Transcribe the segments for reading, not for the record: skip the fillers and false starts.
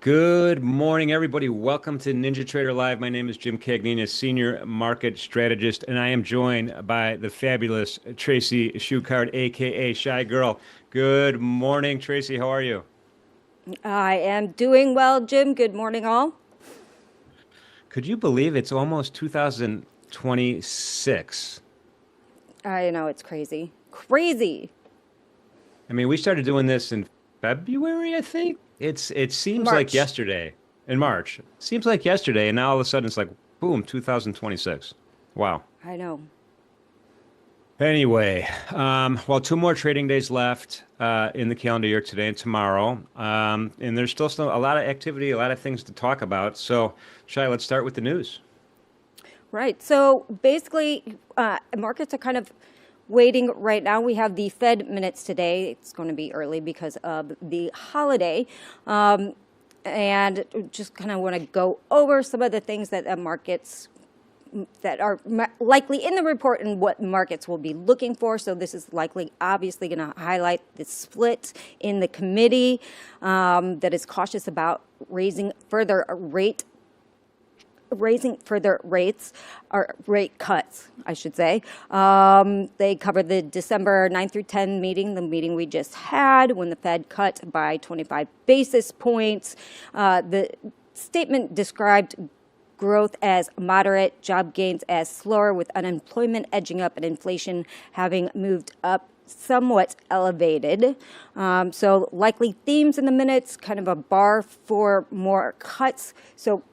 Good morning, everybody. Welcome to NinjaTrader Live. My name is Jim Cagnina, Senior Market Strategist, and I am joined by the fabulous Tracy Shuchart, aka Shy Girl. Good morning, Tracy. How are you? I am doing well, Jim. Good morning, all. Could you believe it's almost 2026? I know, it's crazy. Crazy. I mean, we started doing this in February, I think. It seems like March. yesterday. In March. Seems like yesterday, and now all of a sudden it's like, boom, 2026. Wow. I know. Anyway, well, two more trading days left in the calendar year, today and tomorrow. And there's still a lot of activity, a lot of things to talk about. So, Shai, let's start with the news. Right. So basically, markets are kind of waiting right now. We have the Fed minutes today. It's going to be early because of the holiday. And just kind of want to go over some of the things that markets that are likely in the report and what markets will be looking for. So this is likely, obviously, going to highlight the split in the committee that is cautious about raising further rates, or rate cuts, I should say. They covered the December 9 through 10 meeting, the meeting we just had, when the Fed cut by 25 basis points. The statement described growth as moderate, job gains as slower, with unemployment edging up and inflation having moved up somewhat elevated. So likely themes in the minutes, kind of a bar for more cuts. So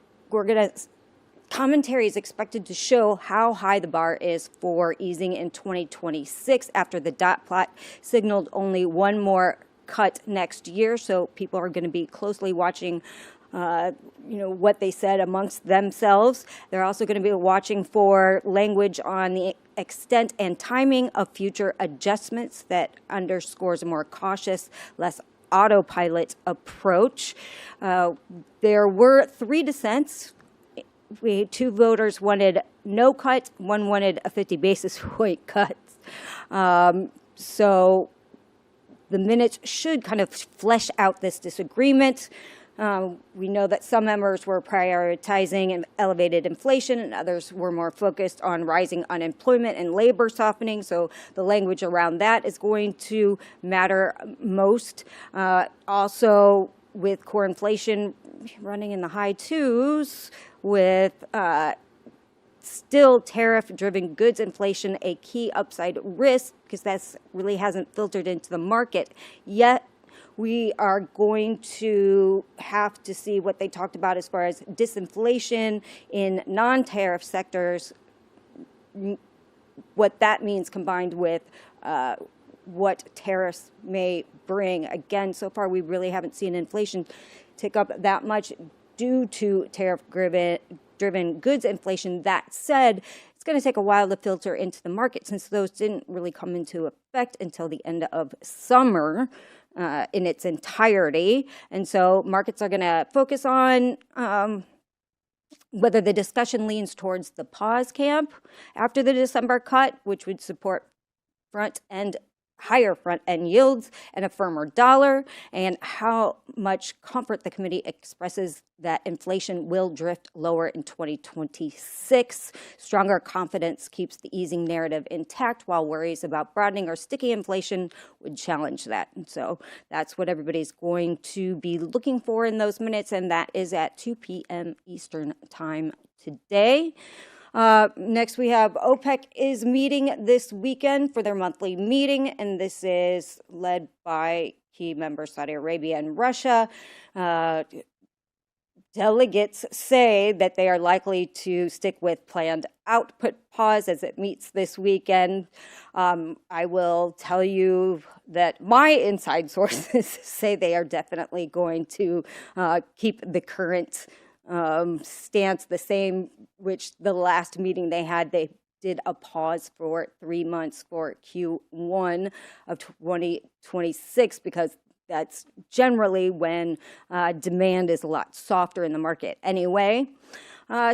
commentary is expected to show how high the bar is for easing in 2026 after the dot plot signaled only one more cut next year. So people are going to be closely watching what they said amongst themselves. They're also going to be watching for language on the extent and timing of future adjustments that underscores a more cautious, less autopilot approach. There were 3 dissents. Two voters wanted no cut, one wanted a 50 basis point cut. So the minutes should kind of flesh out this disagreement. We know that some members were prioritizing elevated inflation and others were more focused on rising unemployment and labor softening. So the language around that is going to matter most. Also, with core inflation running in the high 2s, with still tariff-driven goods inflation a key upside risk, because that really hasn't filtered into the market yet. We are going to have to see what they talked about as far as disinflation in non-tariff sectors, what that means combined with what tariffs may bring. Again, so far we really haven't seen inflation tick up that much due to tariff-driven goods inflation. That said, it's going to take a while to filter into the market since those didn't really come into effect until the end of summer in its entirety. And so markets are going to focus on whether the discussion leans towards the pause camp after the December cut, which would support higher front-end yields and a firmer dollar, and how much comfort the committee expresses that inflation will drift lower in 2026. Stronger confidence keeps the easing narrative intact, while worries about broadening or sticky inflation would challenge that. And so that's what everybody's going to be looking for in those minutes, and that is at 2 p.m. Eastern Time today. Next, we have OPEC is meeting this weekend for their monthly meeting, and this is led by key members Saudi Arabia and Russia. Delegates say that they are likely to stick with planned output pause as it meets this weekend. I will tell you that my inside sources say they are definitely going to keep the current stance the same, which the last meeting they did a pause for 3 months for Q1 of 2026, because that's generally when demand is a lot softer in the market anyway.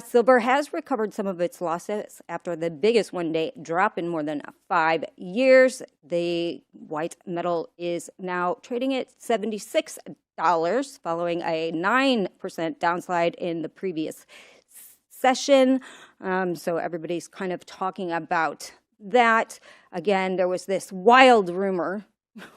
Silver has recovered some of its losses after the biggest one-day drop in more than 5 years. The white metal is now trading at $76 following a 9% downslide in the previous session. So everybody's kind of talking about that. Again, there was this wild rumor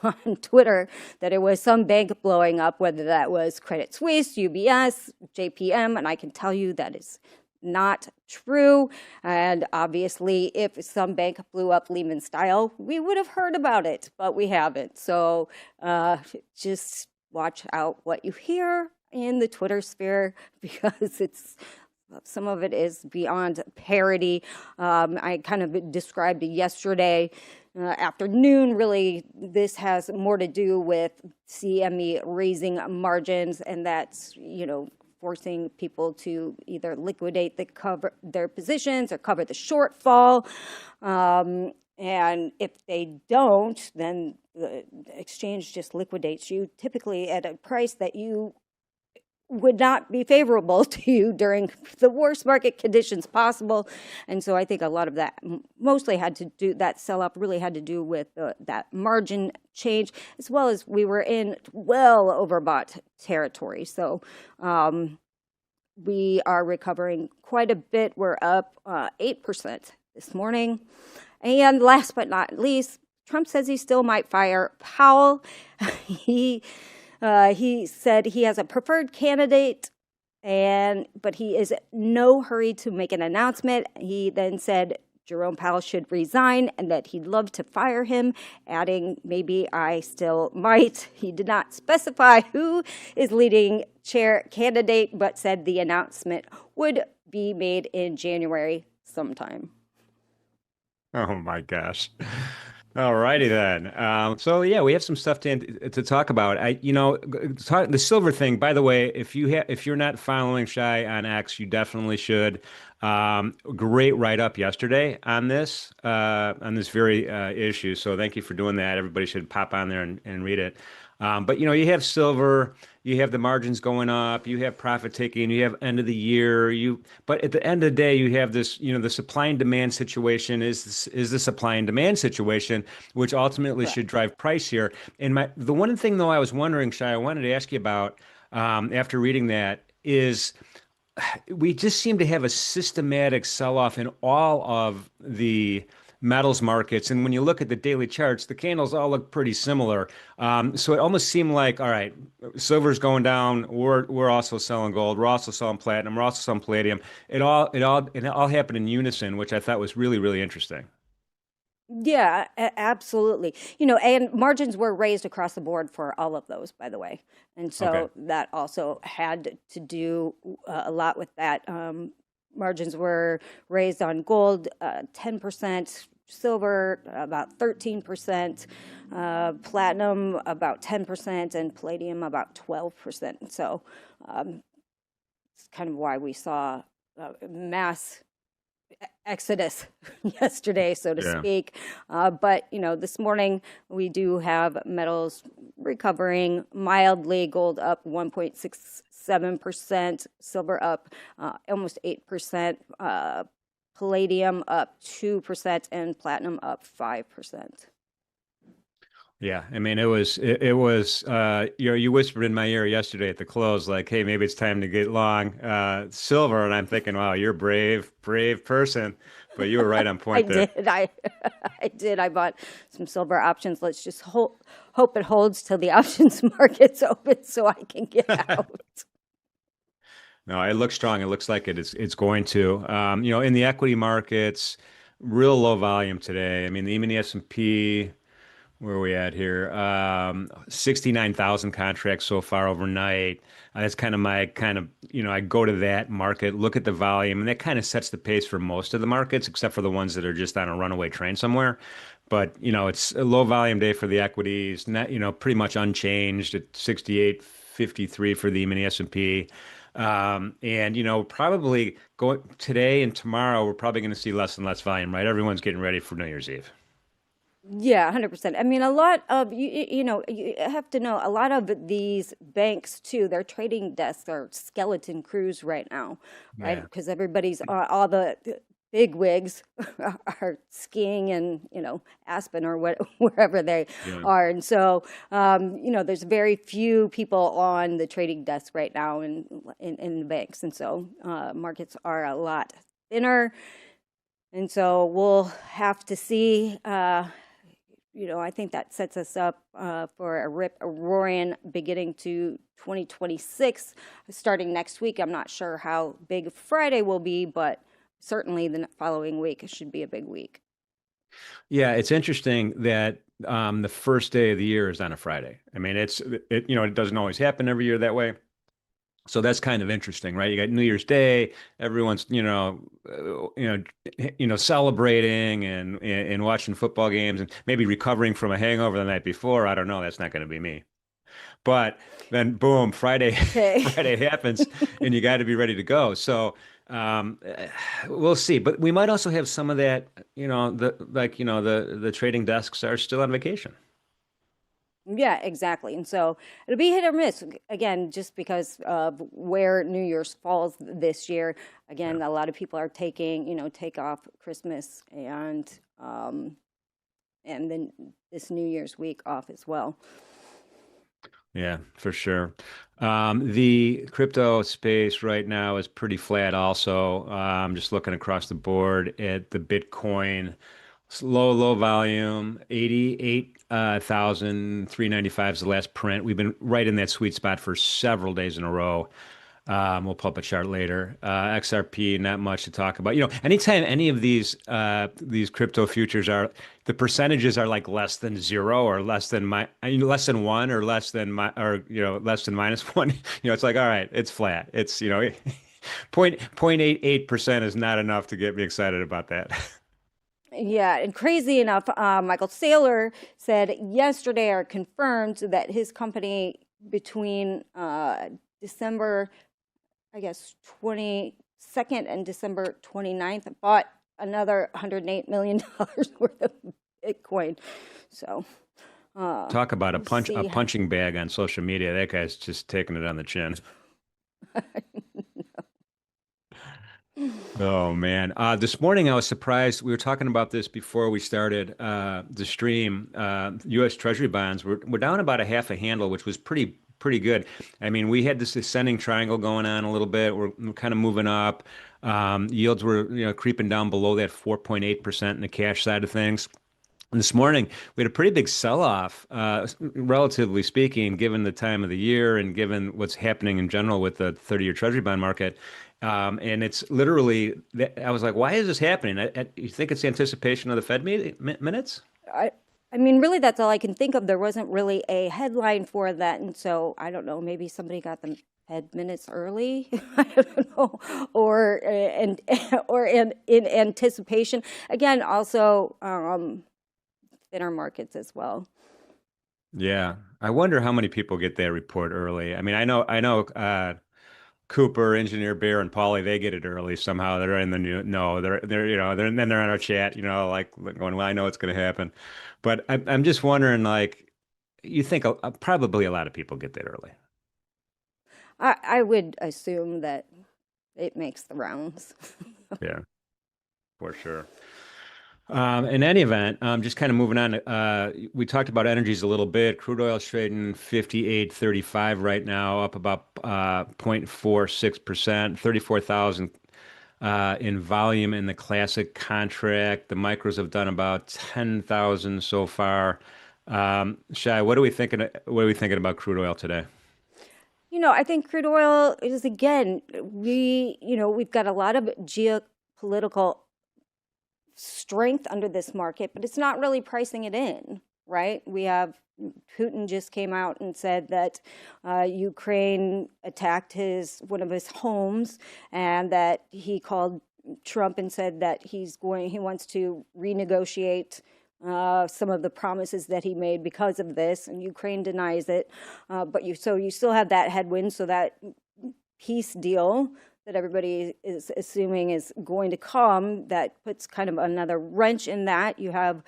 on Twitter that it was some bank blowing up, whether that was Credit Suisse, UBS, JPM, and I can tell you that is not true. And obviously, if some bank blew up Lehman style, we would have heard about it, but we haven't. So just watch out what you hear in the Twitter sphere, because some of it is beyond parody. I kind of described it yesterday afternoon. Really, this has more to do with CME raising margins, and that's, forcing people to either liquidate their positions or cover the shortfall. And if they don't, then the exchange just liquidates you, typically at a price that you would not be favorable to you during the worst market conditions possible. And so I think a lot of that mostly had to do, that sell-off really had to do with that margin change, as well as we were in well overbought territory. So we are recovering quite a bit. We're up 8% this morning. And last but not least, Trump says he still might fire Powell. He said he has a preferred candidate, but he is in no hurry to make an announcement. He then said Jerome Powell should resign and that he'd love to fire him, adding, maybe I still might. He did not specify who is leading chair candidate, but said the announcement would be made in January sometime. Oh my gosh. All righty then. So yeah, we have some stuff to talk about. The silver thing. By the way, if you're not following Shy on X, you definitely should. Great write up yesterday on this very issue. So thank you for doing that. Everybody should pop on there and read it. But you have silver, you have the margins going up, you have profit taking, you have end of the year, but at the end of the day, you have this, the supply and demand situation is the supply and demand situation, which ultimately should drive price here. And the one thing though I was wondering, Shai, I wanted to ask you about after reading that is we just seem to have a systematic sell-off in all of the metals markets. And when you look at the daily charts, the candles all look pretty similar. So it almost seemed like, all right, silver's going down. We're also selling gold. We're also selling platinum. We're also selling palladium. It all happened in unison, which I thought was really, really interesting. Yeah, absolutely. And margins were raised across the board for all of those, by the way. And so that also had to do a lot with that. Margins were raised on gold, 10%, silver, about 13%, platinum, about 10%, and palladium, about 12%. So it's kind of why we saw mass exodus yesterday, so to speak. But, this morning we do have metals recovering mildly, gold up 1.67%, silver up almost 8%, palladium up 2%, and platinum up 5%. Yeah, I mean, it was you whispered in my ear yesterday at the close, like, hey, maybe it's time to get long silver, and I'm thinking, wow, you're a brave person, but you were right on point there. I did. I bought some silver options. Let's just hope it holds till the options market's open so I can get out. No, it looks strong. It looks like it's going to. In the equity markets, real low volume today. I mean, even the S&P. Where are we at here? 69,000 contracts so far overnight. That's kind of I go to that market, look at the volume, and that kind of sets the pace for most of the markets, except for the ones that are just on a runaway train somewhere. But, it's a low volume day for the equities, not, pretty much unchanged at 68.53 for the mini S&P. And, probably today and tomorrow, we're probably going to see less and less volume, right? Everyone's getting ready for New Year's Eve. Yeah, 100%. I mean, a lot of you have to know a lot of these banks too. Their trading desks are skeleton crews right now, right? Yeah. Because everybody's all the big wigs are skiing in Aspen or wherever they Yeah. are, and so there's very few people on the trading desk right now in the banks, and so markets are a lot thinner, and so we'll have to see. I think that sets us up for a roaring beginning to 2026, starting next week. I'm not sure how big Friday will be, but certainly the following week should be a big week. Yeah, it's interesting that the first day of the year is on a Friday. I mean, it doesn't always happen every year that way. So that's kind of interesting, right? You got New Year's Day, everyone's, celebrating and watching football games and maybe recovering from a hangover the night before. I don't know. That's not going to be me. But then boom, Friday, Okay. Friday happens and you got to be ready to go. So we'll see. But we might also have some of that, the trading desks are still on vacation. Yeah, exactly. And so it'll be hit or miss again, just because of where New Year's falls this year. Yeah. Again, a lot of people are take off Christmas and then this New Year's week off as well. Yeah, for sure. The crypto space right now is pretty flat also. Just looking across the board at the Bitcoin, low volume, 88,395 is the last print. We've been right in that sweet spot for several days in a row. We'll pull up a chart later. XRP, not much to talk about. Anytime any of these crypto futures the percentages are like less than zero or less than one or less than minus one. It's like, all right, it's flat. It's point 0.88% is not enough to get me excited about that. Yeah, and crazy enough, Michael Saylor said yesterday or confirmed that his company between December, I guess, 22nd and December 29th bought another $108 million worth of Bitcoin. So Talk about we'll see. a punching bag on social media. That guy's just taking it on the chin. Oh man. This morning I was surprised. We were talking about this before we started the stream. U.S. Treasury bonds were down about a half a handle, which was pretty good. I mean, we had this ascending triangle going on a little bit. We're kind of moving up. Yields were creeping down below that 4.8% in the cash side of things. And this morning, we had a pretty big sell-off, relatively speaking, given the time of the year and given what's happening in general with the 30-year Treasury bond market. And it's literally, I was like, why is this happening? You think it's the anticipation of the Fed minutes? I, I mean, really, that's all I can think of. There wasn't really a headline for that, and so I don't know. Maybe somebody got the Fed minutes early. I don't know, or in anticipation. Again, also thinner markets as well. Yeah. I wonder how many people get that report early. I mean, I know Cooper, Engineer Bear, and Paulie, they get it early somehow. They're in the new no, and then they're on our chat, like going, well, I know it's going to happen. But I'm just wondering, like, you think probably a lot of people get that early. I would assume that it makes the rounds. Yeah, for sure. In any event, just kind of moving on. We talked about energies a little bit. Crude oil's trading 58.35 right now, up about 0.46%, 34,000 in volume in the classic contract. The micros have done about 10,000 so far. Shai, what are we thinking? What are we thinking about crude oil today? I think crude oil is, again, we've got a lot of geopolitical strength under this market, but it's not really pricing it in, right? We have Putin just came out and said that Ukraine attacked one of his homes, and that he called Trump and said that he wants to renegotiate some of the promises that he made because of this, and Ukraine denies it. But you still have that headwind, so that peace deal that everybody is assuming is going to come, that puts kind of another wrench in that. You have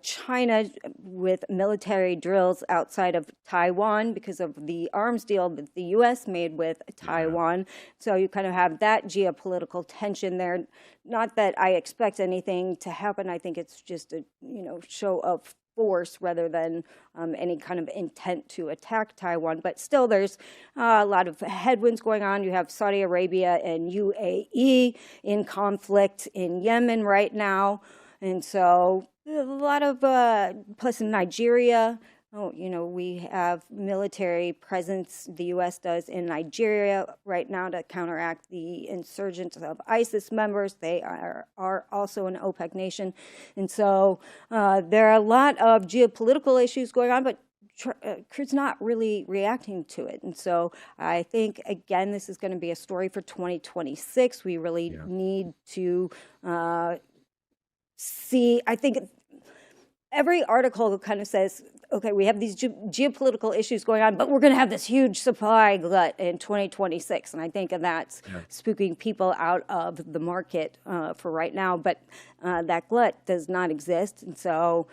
China with military drills outside of Taiwan because of the arms deal that the U.S. made with Taiwan. So you kind of have that geopolitical tension there. Not that I expect anything to happen. I think it's just a show of force rather than any kind of intent to attack Taiwan. But still, there's a lot of headwinds going on. You have Saudi Arabia and UAE in conflict in Yemen right now. And so a lot of, plus in Nigeria, we have military presence, the U.S. does in Nigeria right now to counteract the insurgents of ISIS members. They are also an OPEC nation. And so there are a lot of geopolitical issues going on, but crude's not really reacting to it. And so I think, again, this is going to be a story for 2026. We really need to see, I think every article kind of says, okay, we have these geopolitical issues going on, but we're going to have this huge supply glut in 2026. And I think that's spooking people out of the market for right now. But that glut does not exist. And so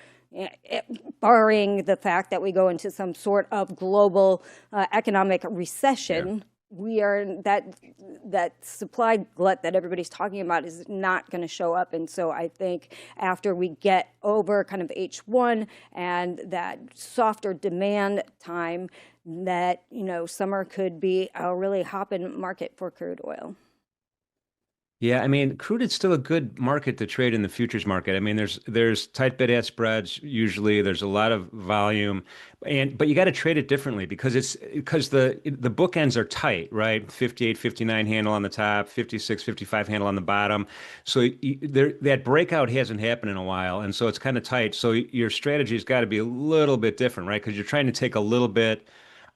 barring the fact that we go into some sort of global economic recession, we are that supply glut that everybody's talking about is not going to show up. And so I think after we get over kind of H1 and that softer demand time, that summer could be a really hopping market for crude oil. Yeah, I mean, crude is still a good market to trade in the futures market. I mean, there's tight bid-ask spreads usually. There's a lot of volume, but you got to trade it differently because the bookends are tight, right? 58, 59 handle on the top, 56, 55 handle on the bottom. So that breakout hasn't happened in a while, and so it's kind of tight. So your strategy's got to be a little bit different, right? Because you're trying to take a little bit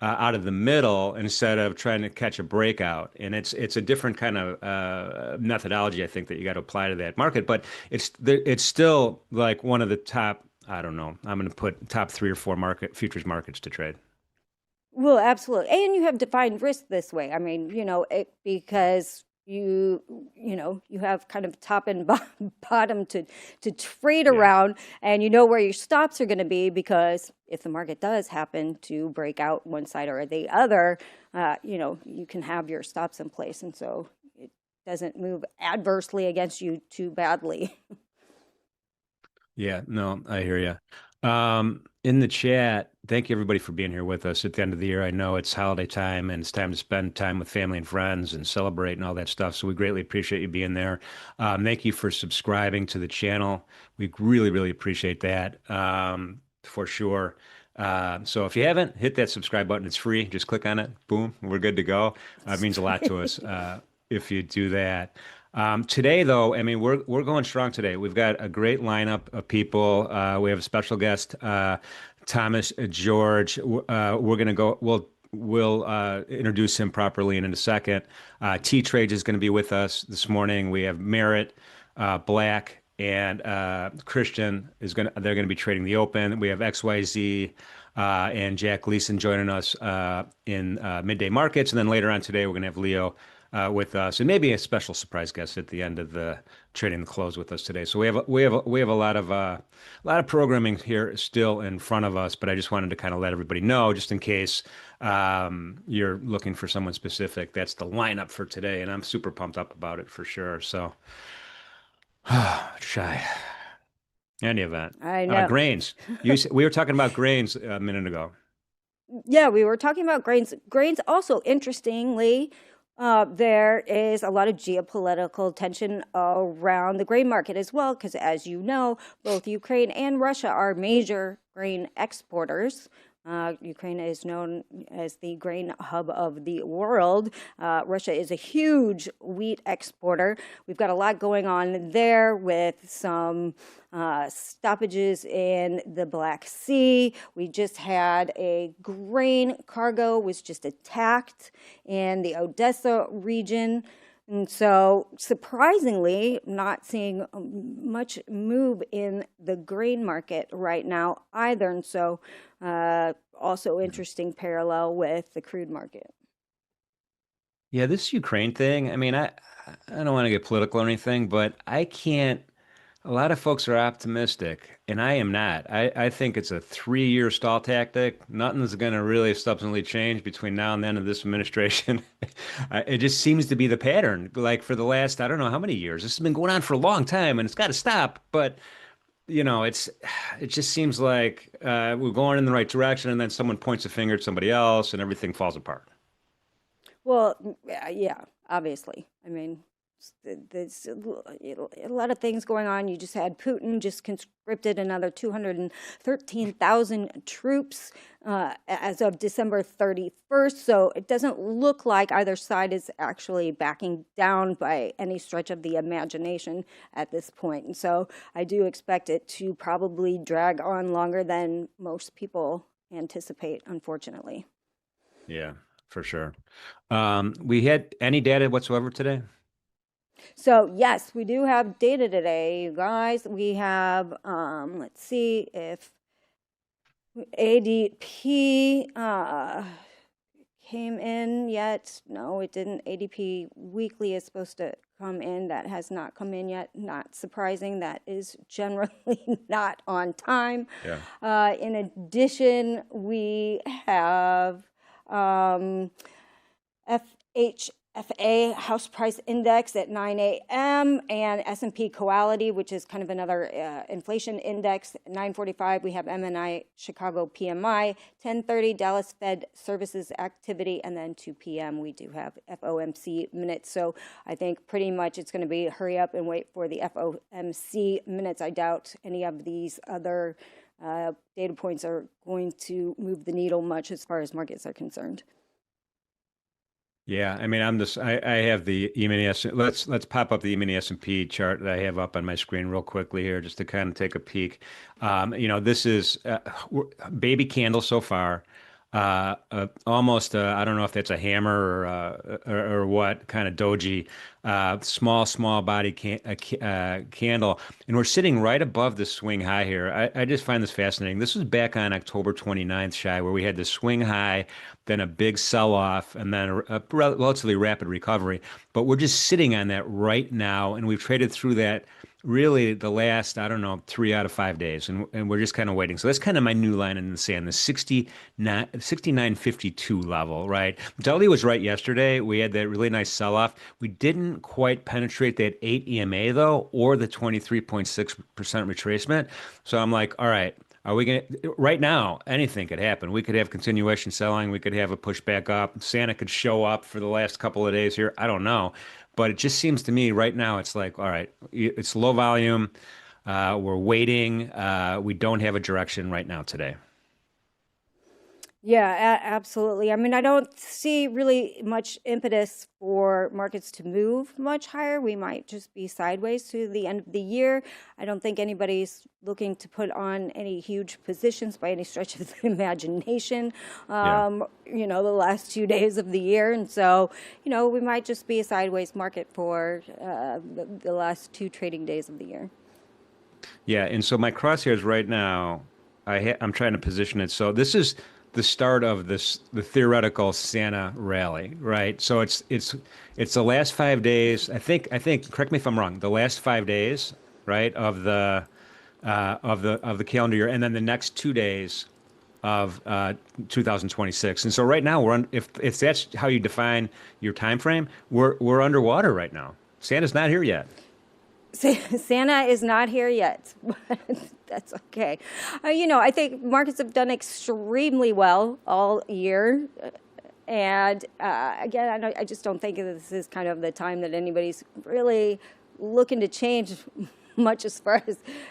out of the middle instead of trying to catch a breakout. And it's a different kind of methodology, I think, that you got to apply to that market. But it's still like one of the top, I don't know, I'm going to put top 3 or 4 futures markets to trade. Well, absolutely. And you have defined risk this way. I mean, because you have kind of top and bottom to trade around, and where your stops are going to be, because if the market does happen to break out one side or the other, you can have your stops in place, and so it doesn't move adversely against you too badly. Yeah, no, I hear you. In the chat, thank you everybody for being here with us at the end of the year. I know it's holiday time and it's time to spend time with family and friends and celebrate and all that stuff. So we greatly appreciate you being there. Thank you for subscribing to the channel. We really, really appreciate that for sure. So if you haven't, hit that subscribe button. It's free. Just click on it. Boom, we're good to go. It means a lot to us if you do that. Today, though, I mean, we're going strong today. We've got a great lineup of people. We have a special guest, Thomas George. We're going to go. We'll introduce him properly in a second. TTrades is going to be with us this morning. We have Merritt, Black, and Christian they're going to be trading the open. We have XYZ and Jack Gleason joining us in midday markets, and then later on today we're going to have Leo with us, and maybe a special surprise guest at the end of the trading the close with us today. So we have a lot of programming here still in front of us, but I just wanted to kind of let everybody know, just in case you're looking for someone specific. That's the lineup for today, and I'm super pumped up about it for sure. So, shy. Any event. I know. Grains. We were talking about grains a minute ago. Yeah, we were talking about grains. Grains also, interestingly, there is a lot of geopolitical tension around the grain market as well, because as you know, both Ukraine and Russia are major grain exporters. Ukraine is known as the grain hub of the world. Russia is a huge wheat exporter. We've got a lot going on there with some stoppages in the Black Sea. We just had a grain cargo was just attacked in the Odessa region. And so, surprisingly, not seeing much move in the grain market right now either. And so, also interesting parallel with the crude market. Yeah, this Ukraine thing, I mean, I don't want to get political or anything, but I can't. A lot of folks are optimistic, and I am not. I think it's a 3-year stall tactic. Nothing's going to really substantially change between now and the end of this administration. It just seems to be the pattern. Like for the last, I don't know how many years. This has been going on for a long time, and it's got to stop. But it just seems like we're going in the right direction, and then someone points a finger at somebody else, and everything falls apart. Well, yeah, obviously. I mean, there's a lot of things going on. You just had Putin just conscripted another 213,000 troops as of December 31st. So it doesn't look like either side is actually backing down by any stretch of the imagination at this point. And so I do expect it to probably drag on longer than most people anticipate, unfortunately. Yeah, for sure. We had any data whatsoever today? So yes, we do have data today, you guys. We have, let's see if ADP came in yet. No, it didn't. ADP weekly is supposed to come in. That has not come in yet. Not surprising. That is generally not on time. Yeah. In addition, we have FHFA House Price Index at 9 a.m. and S&P Quality, which is kind of another inflation index, 9:45. We have MNI Chicago PMI, 10:30 Dallas Fed Services Activity, and then 2 p.m. we do have FOMC minutes. So I think pretty much it's going to be hurry up and wait for the FOMC minutes. I doubt any of these other data points are going to move the needle much as far as markets are concerned. Yeah, I mean, I have the E-mini S. Let's pop up the E-mini S&P chart that I have up on my screen real quickly here, just to kind of take a peek. This is baby candle so far. Almost, I don't know if that's a hammer or what kind of doji, small body candle. And we're sitting right above the swing high here. I just find this fascinating. This was back on October 29th, Shai, where we had the swing high, then a big sell-off, and then a relatively rapid recovery. But we're just sitting on that right now, and we've traded through that really the last, I don't know, 3 out of 5 days. And we're just kind of waiting. So that's kind of my new line in the sand, the 69.52 level, right? Dudley was right yesterday. We had that really nice sell-off. We didn't quite penetrate that 8 EMA, though, or the 23.6% retracement. So I'm like, all right. Are we going to, right now, anything could happen. We could have continuation selling. We could have a pushback up. Santa could show up for the last couple of days here. I don't know. But it just seems to me right now, it's like, all right, it's low volume. We're waiting. We don't have a direction right now today. Yeah, absolutely. I mean, I don't see really much impetus for markets to move much higher. We might just be sideways to the end of the year. I don't think anybody's looking to put on any huge positions by any stretch of the imagination, the last 2 days of the year. And so, we might just be a sideways market for the last 2 trading days of the year. Yeah, and so my crosshairs right now, I'm trying to position it. So this is the start of the theoretical Santa rally, right? So it's the last 5 days. I think. Correct me if I'm wrong. The last 5 days, right, of the calendar year, and then the next 2 days of 2026. And so right now if that's how you define your time frame, we're underwater right now. Santa's not here yet. Santa is not here yet, but that's okay. I think markets have done extremely well all year. And again, I just don't think this is kind of the time that anybody's really looking to change much as far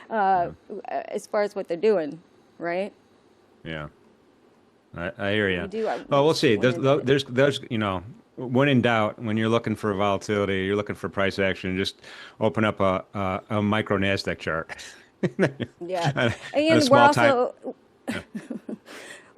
as what they're doing, right? Yeah, I hear you. Well, we'll see. There's when in doubt, when you're looking for volatility, you're looking for price action, just open up a micro NASDAQ chart. Yeah. And we're also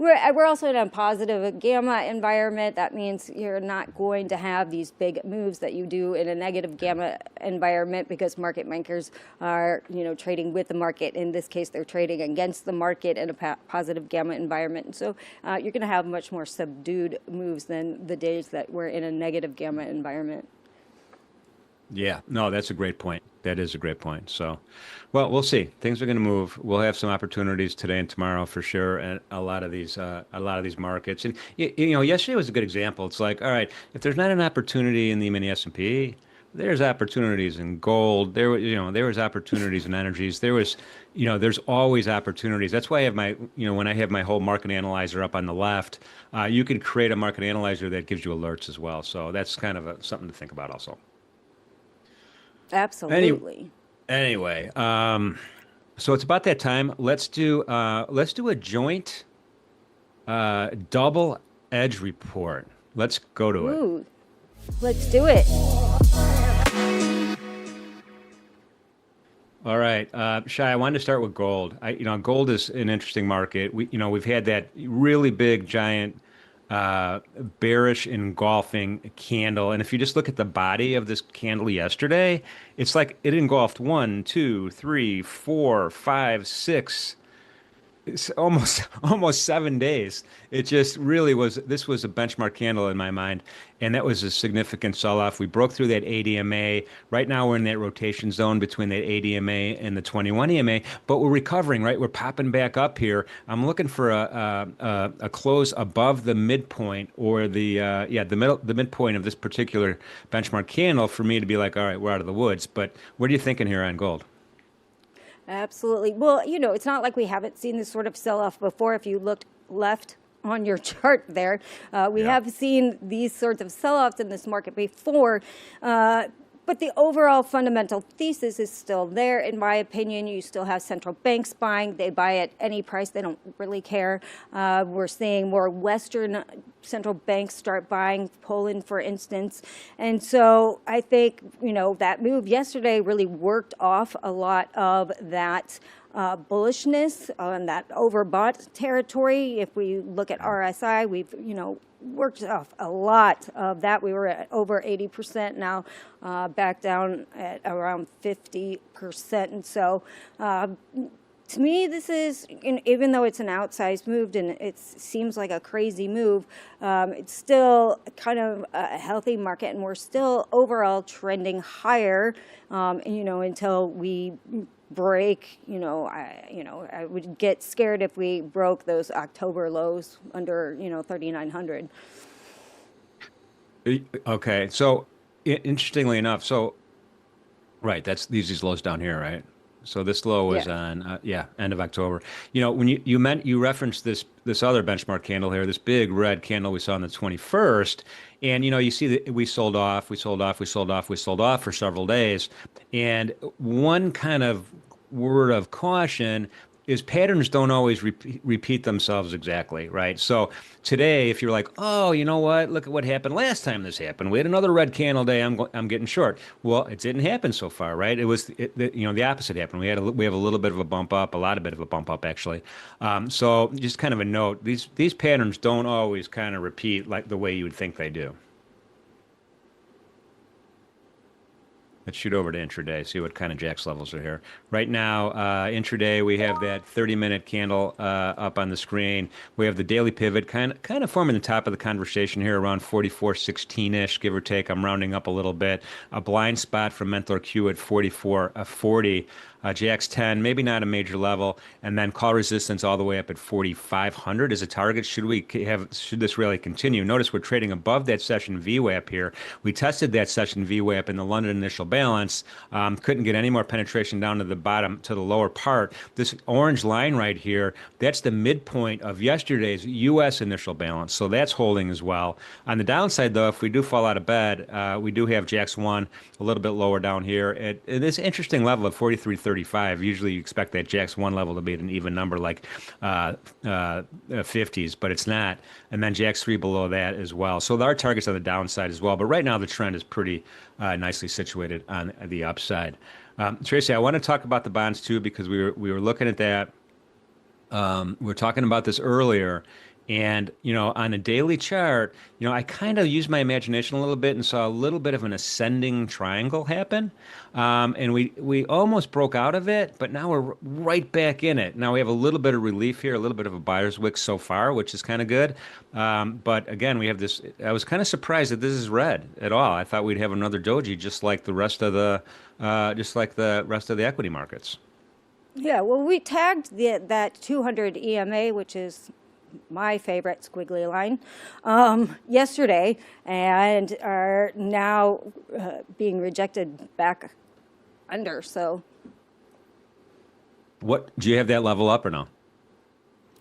we're also in a positive gamma environment. That means you're not going to have these big moves that you do in a negative gamma environment because market makers are, trading with the market. In this case, they're trading against the market in a positive gamma environment. And so you're going to have much more subdued moves than the days that we're in a negative gamma environment. Yeah, no, that's a great point. That is a great point. So, well, we'll see. Things are going to move. We'll have some opportunities today and tomorrow for sure, and a lot of these markets. And yesterday was a good example. It's like, all right, if there's not an opportunity in the mini S&P, there's opportunities in gold. There was opportunities in energies. There's always opportunities. That's why I have when I have my whole market analyzer up on the left, you can create a market analyzer that gives you alerts as well. So that's kind of something to think about also. Absolutely. Anyway, so it's about that time. Let's do a joint double edge report. Let's go to it. Ooh, let's do it. All right, Shai, I wanted to start with gold. Gold is an interesting market. We've had that really big, giant, bearish engulfing candle, and if you just look at the body of this candle yesterday, it's like it engulfed 1, 2, 3, 4, 5, 6. It's almost 7 days. It just really was. This was a benchmark candle in my mind, and that was a significant sell-off. We broke through that ADMA. Right now, we're in that rotation zone between that ADMA and the 21 EMA, but we're recovering. Right, we're popping back up here. I'm looking for a close above the midpoint or the midpoint of this particular benchmark candle for me to be like, all right, we're out of the woods. But what are you thinking here on gold? Absolutely. Well, it's not like we haven't seen this sort of sell-off before. If you looked left on your chart there, we have seen these sorts of sell-offs in this market before. But the overall fundamental thesis is still there. In my opinion, you still have central banks buying. They buy at any price. They don't really care. We're seeing more Western central banks start buying, Poland, for instance. And so I think, that move yesterday really worked off a lot of that bullishness on that overbought territory. If we look at RSI, we've, worked off a lot of that. We were at over 80% now, back down at around 50%. And so to me, this is, even though it's an outsized move and it seems like a crazy move, it's still kind of a healthy market, and we're still overall trending higher, until we break, I would get scared if we broke those October lows under, 3,900. Okay, so interestingly enough, right, that's these lows down here, right? So this low was on, end of October. When you referenced this other benchmark candle here, this big red candle we saw on the 21st, and you see that we sold off for several days, and one kind of word of caution is patterns don't always repeat themselves exactly, right? So today, if you're like, oh, you know what? Look at what happened last time this happened. We had another red candle day. I'm getting short. Well, it didn't happen so far, right? It was the opposite happened. We have a little bit of a bump up, a bit of a bump up actually. So just kind of a note: these patterns don't always kind of repeat like the way you would think they do. Let's shoot over to intraday, see what kind of jacks levels are here. Right now, intraday, we have that 30-minute candle up on the screen. We have the daily pivot kind of forming the top of the conversation here around 44.16-ish, give or take. I'm rounding up a little bit. A blind spot from MenthorQ at 44.40. JX 10, maybe not a major level, and then call resistance all the way up at 4,500 as a target. Should this rally continue? Notice we're trading above that session VWAP here. We tested that session VWAP in the London initial balance. Couldn't get any more penetration down to the bottom, to the lower part. This orange line right here, that's the midpoint of yesterday's U.S. initial balance, so that's holding as well. On the downside, though, if we do fall out of bed, we do have JAX 1 a little bit lower down here at this interesting level of 43.35. Usually you expect that JAX 1 level to be at an even number like 50s, but it's not. And then JAX 3 below that as well. So there are targets on the downside as well. But right now the trend is pretty nicely situated on the upside. Tracy, I want to talk about the bonds too, because we were looking at that. We were talking about this earlier. And, on a daily chart, I kind of used my imagination a little bit and saw a little bit of an ascending triangle happen. And we almost broke out of it, but now we're right back in it. Now we have a little bit of relief here, a little bit of a buyer's wick so far, which is kind of good. But again, we have this. I was kind of surprised that this is red at all. I thought we'd have another doji just like the rest of the equity markets. Yeah, well, we tagged that 200 EMA, which is my favorite squiggly line, yesterday, and are now being rejected back under. So, What do you have that level up or no?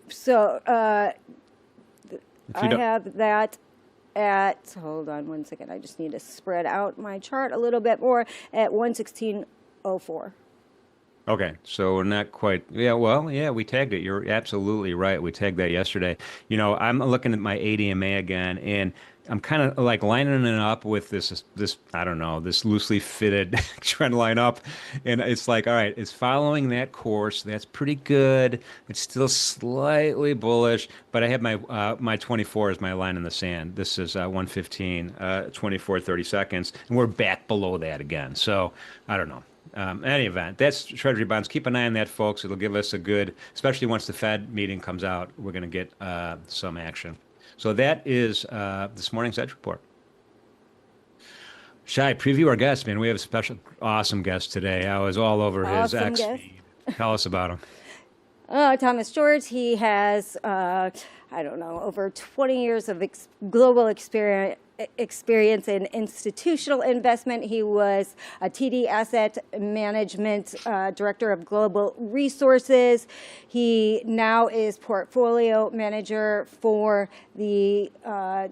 so If you I don't, have that at, hold on one second, I just need to spread out my chart a little bit more, at 116.04. Okay, so we're not quite. Yeah, well, yeah, we tagged it. You're absolutely right. We tagged that yesterday. I'm looking at my ADMA again, and I'm kind of like lining it up with this I don't know, this loosely fitted trend line up, and it's like, all right, it's following that course. That's pretty good. It's still slightly bullish, but I have my 24 as my line in the sand. This is 115, 24, 30 seconds, and we're back below that again. So I don't know. In any event, that's Treasury bonds. Keep an eye on that, folks. It'll give us a good, especially once the Fed meeting comes out, we're going to get some action. So that is this morning's Edge Report. Shai, preview our guest, man. We have a special, awesome guest today. I was all over his Awesome X guest. feed. Tell us about him. Thomas George, he has, I don't know, over 20 years of global experience in institutional investment. He was a TD Asset Management Director of Global Resources. He now is portfolio manager for the DARP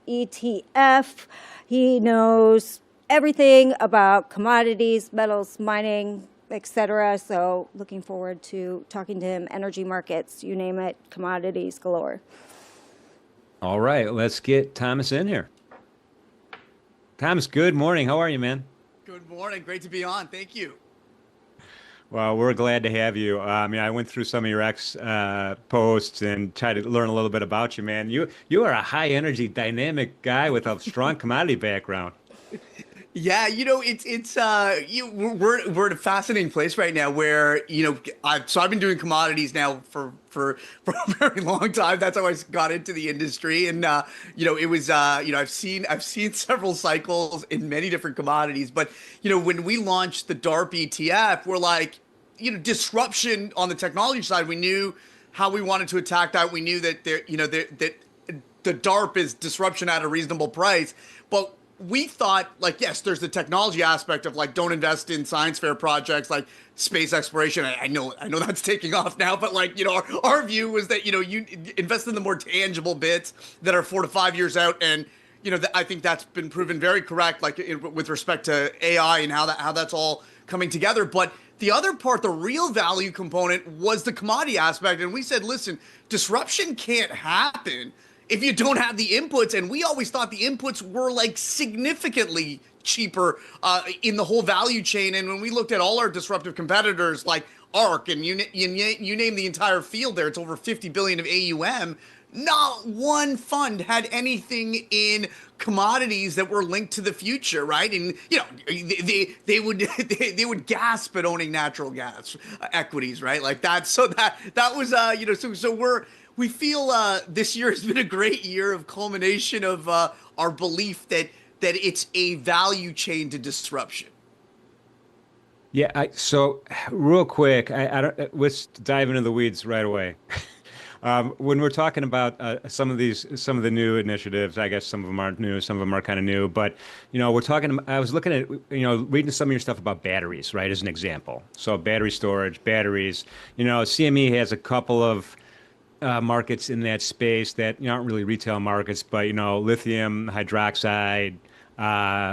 ETF. He knows everything about commodities, metals, mining, etc. So looking forward to talking to him. Energy markets, you name it, commodities galore. All right, let's get Thomas in here. Thomas, good morning. How are you, man? Good morning. Great to be on. Thank you. Well, we're glad to have you. I went through some of your X posts and tried to learn a little bit about you, man. You are a high energy, dynamic guy with a strong commodity background. Yeah, we're in a fascinating place right now where I've been doing commodities now for a very long time. That's how I got into the industry, and it was I've seen several cycles in many different commodities. But when we launched the DARP ETF, we're like, disruption on the technology side. We knew how we wanted to attack that. We knew that that the DARP is disruption at a reasonable price, but we thought, like, yes, there's the technology aspect of, like, don't invest in science fair projects like space exploration. I know that's taking off now, but, like, our view was that you invest in the more tangible bits that are 4 to 5 years out, and I think that's been proven very correct, like with respect to AI and how that's all coming together. But the other part, the real value component, was the commodity aspect, and we said, listen, disruption can't happen if you don't have the inputs. And we always thought the inputs were, like, significantly cheaper in the whole value chain. And when we looked at all our disruptive competitors like ARC and you name the entire field there, it's over 50 billion of AUM. Not one fund had anything in commodities that were linked to the future, right? And they would gasp at owning natural gas equities, right? Like that. So that was we feel this year has been a great year of culmination of our belief that it's a value chain to disruption. Yeah, so real quick, I don't, let's dive into the weeds right away. When we're talking about some of the new initiatives, I guess some of them aren't new, some of them are kind of new, but we're talking. I was looking at reading some of your stuff about batteries, right, as an example. So battery storage, batteries. CME has a couple of markets in that space that aren't really retail markets, but lithium hydroxide,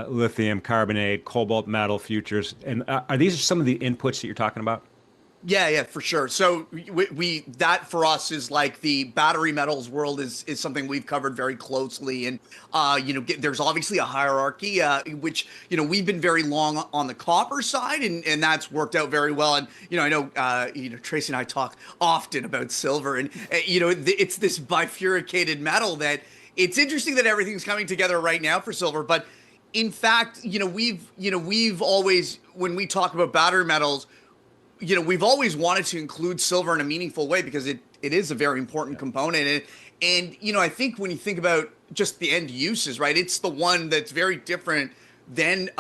lithium carbonate, cobalt metal futures, and are these some of the inputs that you're talking about? Yeah, for sure. So we that for us is like the battery metals world is something we've covered very closely, and there's obviously a hierarchy, which we've been very long on the copper side, and that's worked out very well. And I know Tracy and I talk often about silver, and it's this bifurcated metal that it's interesting that everything's coming together right now for silver, but in fact, we've always, when we talk about battery metals, we've always wanted to include silver in a meaningful way because it is a very important component. And I think when you think about just the end uses, right, it's the one that's very different than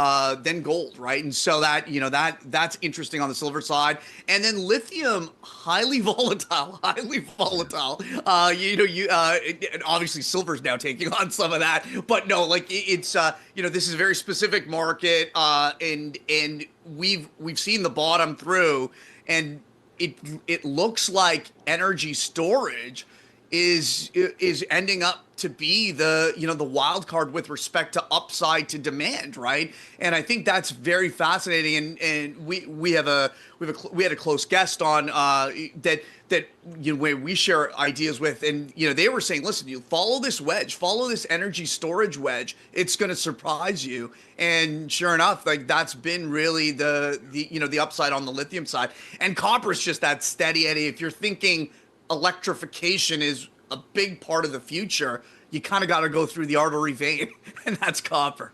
gold, right? And so that's interesting on the silver side. And then lithium, highly volatile, highly volatile. And obviously silver's now taking on some of that, but no, like it's this is a very specific market, and we've seen the bottom through, and it looks like energy storage is ending up to be the wild card with respect to upside to demand, right? And I think that's very fascinating. And we had a close guest on that where we share ideas with, and they were saying, listen, you follow this wedge, follow this energy storage wedge, it's going to surprise you. And sure enough, like that's been really the upside on the lithium side. And copper is just that steady Eddie. If you're thinking electrification is a big part of the future, you kind of got to go through the artery vein, and that's copper.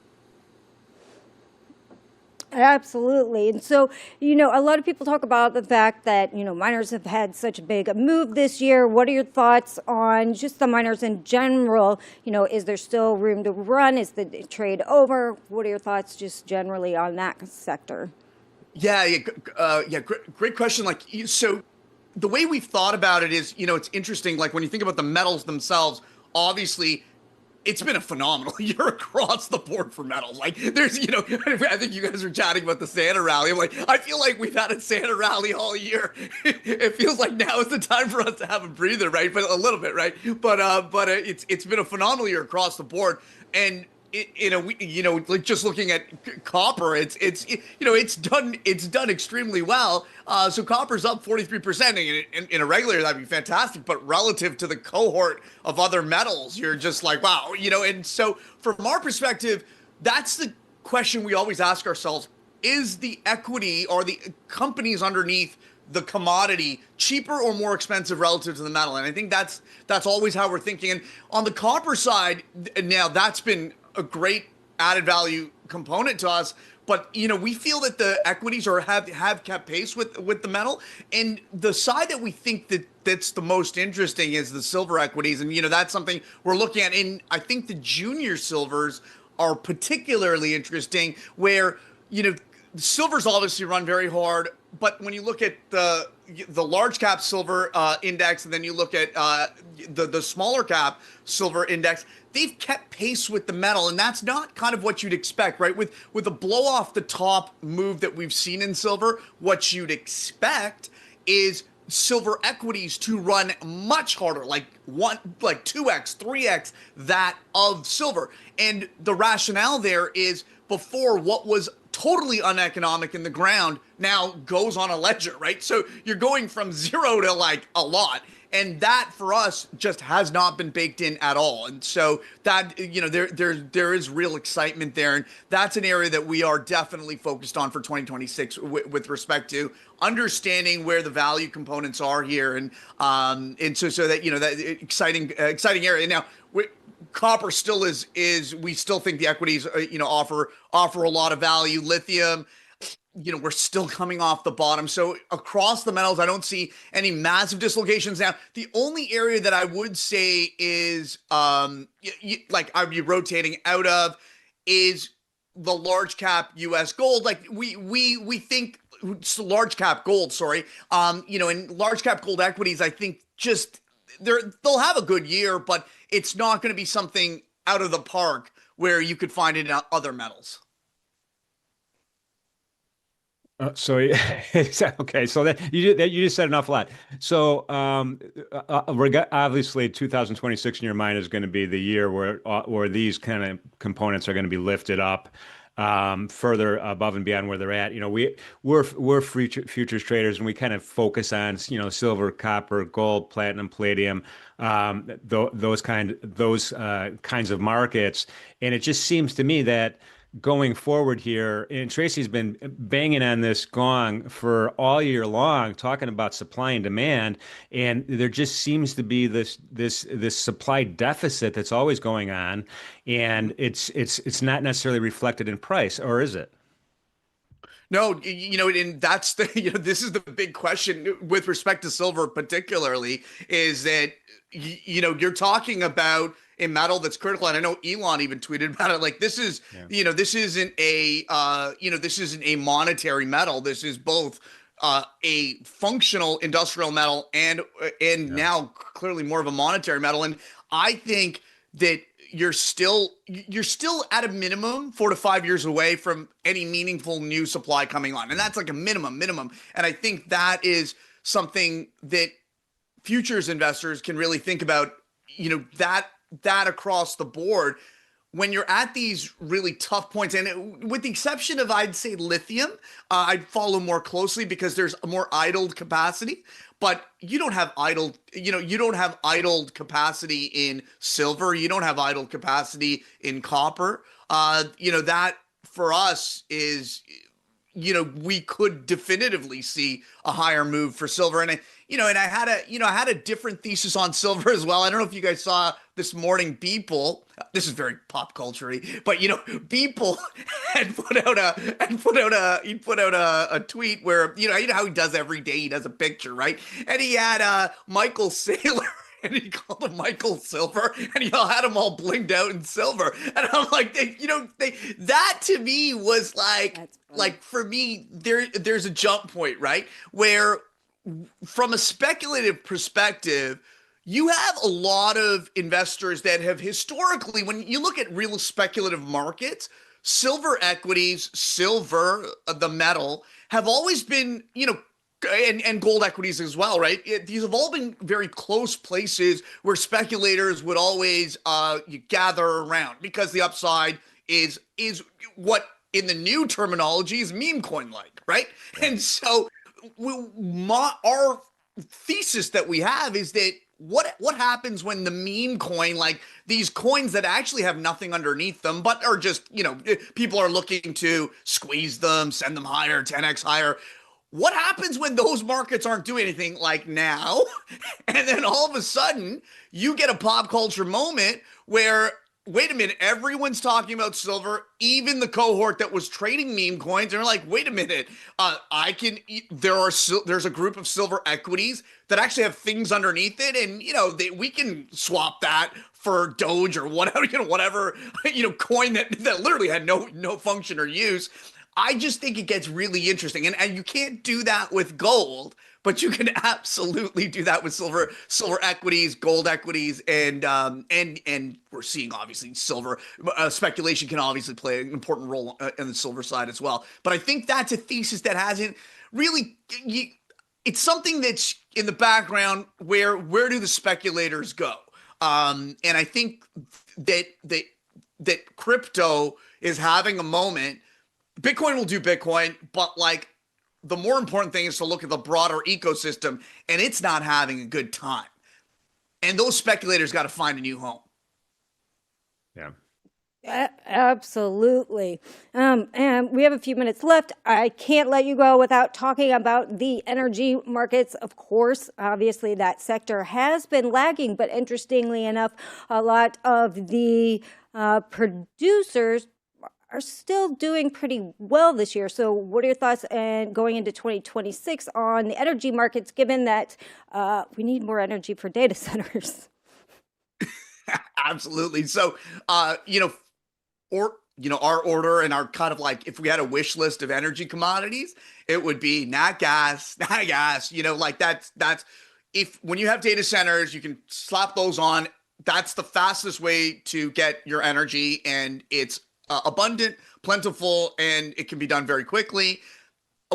Absolutely. And so, a lot of people talk about the fact that, miners have had such a big move this year. What are your thoughts on just the miners in general? Is there still room to run? Is the trade over? What are your thoughts just generally on that sector? Yeah, great question. Like, so the way we've thought about it is, it's interesting. Like when you think about the metals themselves, obviously it's been a phenomenal year across the board for metals. Like there's, I think you guys were chatting about the Santa rally. I'm like, I feel like we've had a Santa rally all year. It feels like now is the time for us to have a breather, right? But a little bit, right? But it's been a phenomenal year across the board. And like just looking at copper, it's done extremely well. So copper's up 43%. In a regular year, that'd be fantastic. But relative to the cohort of other metals, you're just like, wow, And so from our perspective, that's the question we always ask ourselves: is the equity or the companies underneath the commodity cheaper or more expensive relative to the metal? And I think that's always how we're thinking. And on the copper side, now that's been a great added value component to us, but we feel that the equities have kept pace with the metal. And the side that we think that's the most interesting is the silver equities, and that's something we're looking at. And I think the junior silvers are particularly interesting, where silver's obviously run very hard, but when you look at the large cap silver index, and then you look at the smaller cap silver index, they've kept pace with the metal, and that's not kind of what you'd expect, right? With the blow off the top move that we've seen in silver, what you'd expect is silver equities to run much harder, like 2x, 3x that of silver. And the rationale there is, before, what was totally uneconomic in the ground now goes on a ledger, right? So you're going from zero to like a lot. And that for us just has not been baked in at all. And so that, there is real excitement there. And that's an area that we are definitely focused on for 2026 with respect to understanding where the value components are here. And so that, that exciting area. Now, copper still is we still think the equities offer a lot of value. Lithium, we're still coming off the bottom. So across the metals, I don't see any massive dislocations. Now, the only area that I would say is like I'd be rotating out of is the large cap US gold. Like we think large cap gold, sorry. And large cap gold equities, I think just they'll have a good year, but it's not going to be something out of the park where you could find it in other metals. So okay, so that you just said an awful lot. So obviously, 2026 in your mind is going to be the year where these kind of components are going to be lifted up. further above and beyond where they're at. We're futures traders, and we kind of focus on silver, copper, gold, platinum, palladium, those kinds of markets. And it just seems to me that going forward here, and Tracy's been banging on this gong for all year long, talking about supply and demand, and there just seems to be this supply deficit that's always going on, and it's not necessarily reflected in price, or is it? No, and that's the, this is the big question with respect to silver, particularly, is that, you're talking about a metal that's critical. And I know Elon even tweeted about it. Like, this is, this isn't this isn't a monetary metal. This is both a functional industrial metal and Yeah. now clearly more of a monetary metal. And I think that you're still at a minimum 4 to 5 years away from any meaningful new supply coming on. And that's like a minimum. And I think that is something that futures investors can really think about, that across the board when you're at these really tough points. And with the exception of, I'd say, lithium, I'd follow more closely because there's more idled capacity. But you don't have idled capacity in silver. You don't have idled capacity in copper. That for us is, we could definitively see a higher move for silver. I had a different thesis on silver as well. I don't know if you guys saw this morning, Beeple. This is very pop culture-y, but Beeple he put out a tweet where, how he does every day. He does a picture, right? And he had Michael Saylor. And he called him Michael Silver, and he had them all blinged out in silver. And I'm like, that to me was like for me, there's a jump point, right? Where from a speculative perspective, you have a lot of investors that have historically, when you look at real speculative markets, silver equities, silver, the metal, have always been, and gold equities as well, right? These have all been very close places where speculators would always gather around because the upside is what in the new terminology is meme coin like, right? Yeah. And so our thesis that we have is that what happens when the meme coin, like these coins that actually have nothing underneath them, but are just, people are looking to squeeze them, send them higher, 10x higher. What happens when those markets aren't doing anything like now? And then all of a sudden you get a pop culture moment where, wait a minute, everyone's talking about silver, even the cohort that was trading meme coins. And they're like, wait a minute, there's a group of silver equities that actually have things underneath it. And, we can swap that for Doge or whatever, coin that literally had no function or use. I just think it gets really interesting. And you can't do that with gold, but you can absolutely do that with silver equities, gold equities, and we're seeing obviously silver speculation can obviously play an important role in the silver side as well. But I think that's a thesis that hasn't really. It's something that's in the background. Where do the speculators go? And I think that crypto is having a moment. Bitcoin will do Bitcoin, but the more important thing is to look at the broader ecosystem, and it's not having a good time. And those speculators got to find a new home. Yeah. Absolutely. And we have a few minutes left. I can't let you go without talking about the energy markets. Of course, obviously that sector has been lagging, but interestingly enough, a lot of the producers are still doing pretty well this year. So what are your thoughts going into 2026 on the energy markets, given that we need more energy for data centers? Absolutely. So, our order and our kind of if we had a wish list of energy commodities, it would be nat gas, that's when you have data centers, you can slap those on. That's the fastest way to get your energy, and it's abundant, plentiful, and it can be done very quickly.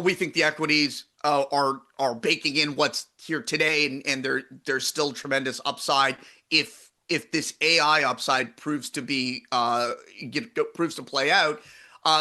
We think the equities are baking in what's here today, and there's still tremendous upside if this AI upside proves to play out.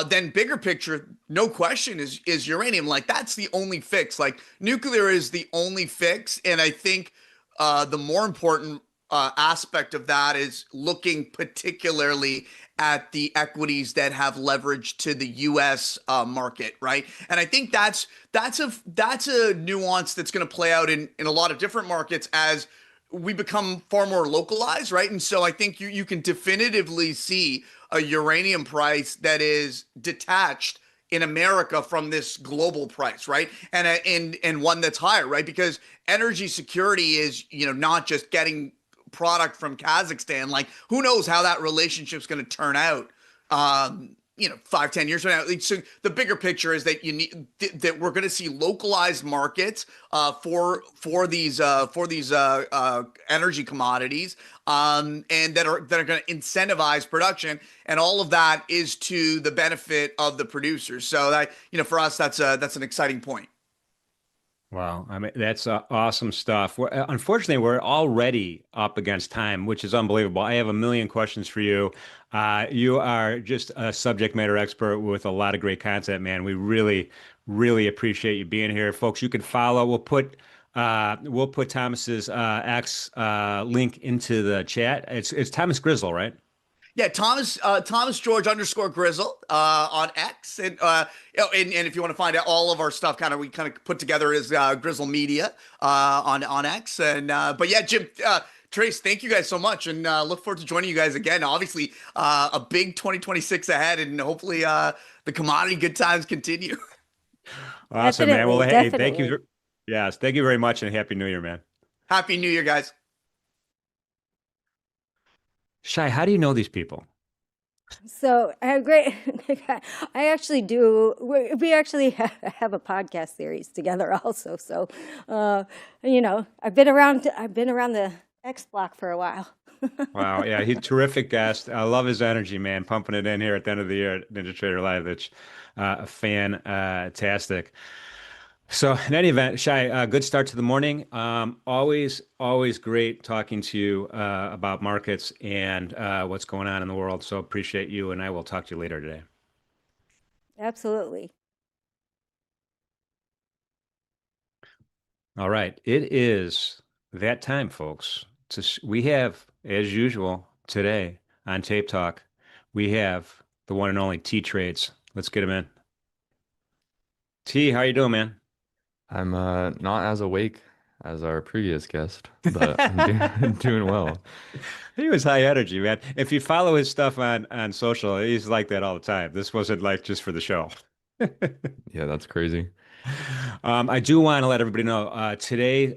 Then bigger picture, no question, is uranium. Like that's the only fix. Like nuclear is the only fix, and I think the more important aspect of that is looking particularly at the equities that have leverage to the U.S. Market, right? And I think that's a nuance that's going to play out in a lot of different markets as we become far more localized, right? And so I think you can definitively see a uranium price that is detached in America from this global price, right? And one that's higher, right? Because energy security is, not just getting product from Kazakhstan. Like, who knows how that relationship's going to turn out? 5, 10 years from now. So the bigger picture is that that we're going to see localized markets for these energy commodities, and that are going to incentivize production, and all of that is to the benefit of the producers. So that for us, that's an exciting point. Wow, I mean that's awesome stuff. Unfortunately, we're already up against time, which is unbelievable. I have a million questions for you. You are just a subject matter expert with a lot of great content, man. We really, really appreciate you being here, folks. You can follow. We'll put Thomas's X link into the chat. It's Thomas Grizzle, right? Yeah, Thomas George underscore Grizzle on X, and if you want to find out all of our stuff, we kind of put together as Grizzle Media on X, and but yeah, Jim, Trace, thank you guys so much, and look forward to joining you guys again. Obviously, a big 2026 ahead, and hopefully the commodity good times continue. Awesome, man. Well, Definitely, hey, thank you. definitely. Yes, thank you very much, and Happy New Year, man. Happy New Year, guys. Shai, how do you know these people? So I have great. I actually do. We actually have a podcast series together also. So, I've been around. I've been around the X block for a while. Wow, yeah, he's a terrific guest. I love his energy, man, pumping it in here at the end of the year at NinjaTrader Live. It's fantastic. So, in any event, Shai, good start to the morning. Always great talking to you about markets and what's going on in the world. So, appreciate you, and I will talk to you later today. Absolutely. All right, it is that time, folks. We have, as usual, today on Tape Talk, we have the one and only TTrades. Let's get him in. T, how you doing, man? I'm not as awake as our previous guest, but I'm doing well. He was high energy, man. If you follow his stuff on social, he's like that all the time. This wasn't like just for the show. Yeah, that's crazy. I do want to let everybody know today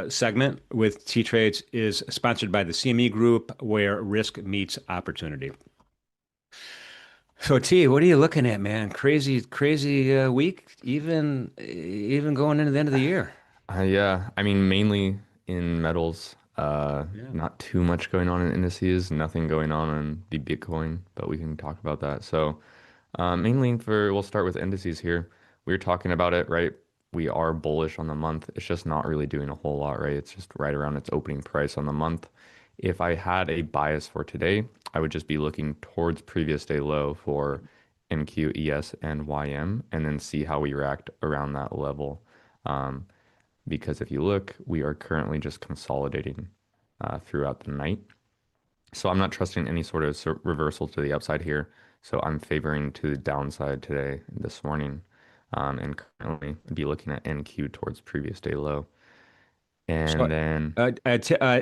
segment with T Trades is sponsored by the CME Group, where risk meets opportunity. So T, what are you looking at, man? Crazy, crazy week, even going into the end of the year. Yeah, I mean, mainly in metals. Yeah. Not too much going on in indices, nothing going on in the Bitcoin, but we can talk about that. So, mainly we'll start with indices here. We were talking about it, right? We are bullish on the month. It's just not really doing a whole lot, right? It's just right around its opening price on the month. If I had a bias for today, I would just be looking towards previous day low for MQ, ES, and YM, and then see how we react around that level. Um, because if you look, we are currently just consolidating throughout the night. So I'm not trusting any sort of reversal to the upside here. So I'm favoring to the downside today, this morning, and currently be looking at NQ towards previous day low. So, And then,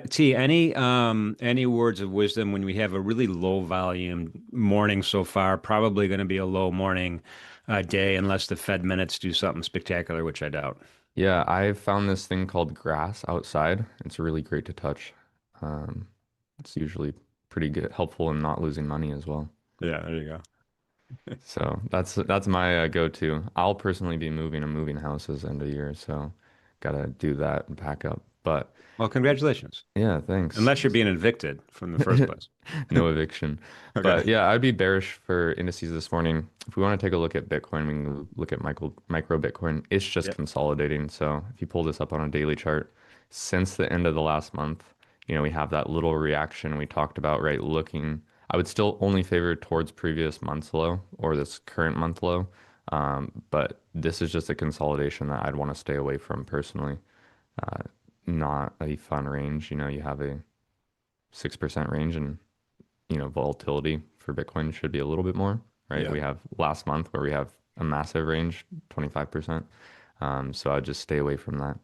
T, any words of wisdom when we have a really low volume morning so far? Probably going to be a low morning day unless the Fed minutes do something spectacular, which I doubt. yeah, I found this thing called grass outside. It's really great to touch. Um, it's usually pretty good, helpful in not losing money as well. Yeah, there you go. So that's my go-to. I'll personally be moving and moving houses end of year, so gotta do that and pack up. But Well, congratulations. yeah, thanks. Unless you're being evicted from the first place. No eviction. Okay. But yeah, I'd be bearish for indices this morning. If we want to take a look at Bitcoin, we can look at micro Bitcoin. It's just Yep. consolidating. So if you pull this up on a daily chart, since the end of the last month, we have that little reaction we talked about, right? Looking I would still only favor towards previous month's low or this current month low. But this is just a consolidation that I'd want to stay away from personally. Uh, Not a fun range. You have a 6% range and, volatility for Bitcoin should be a little bit more, right? Yeah. We have last month where we have a massive range, 25%. So I'd just stay away from that.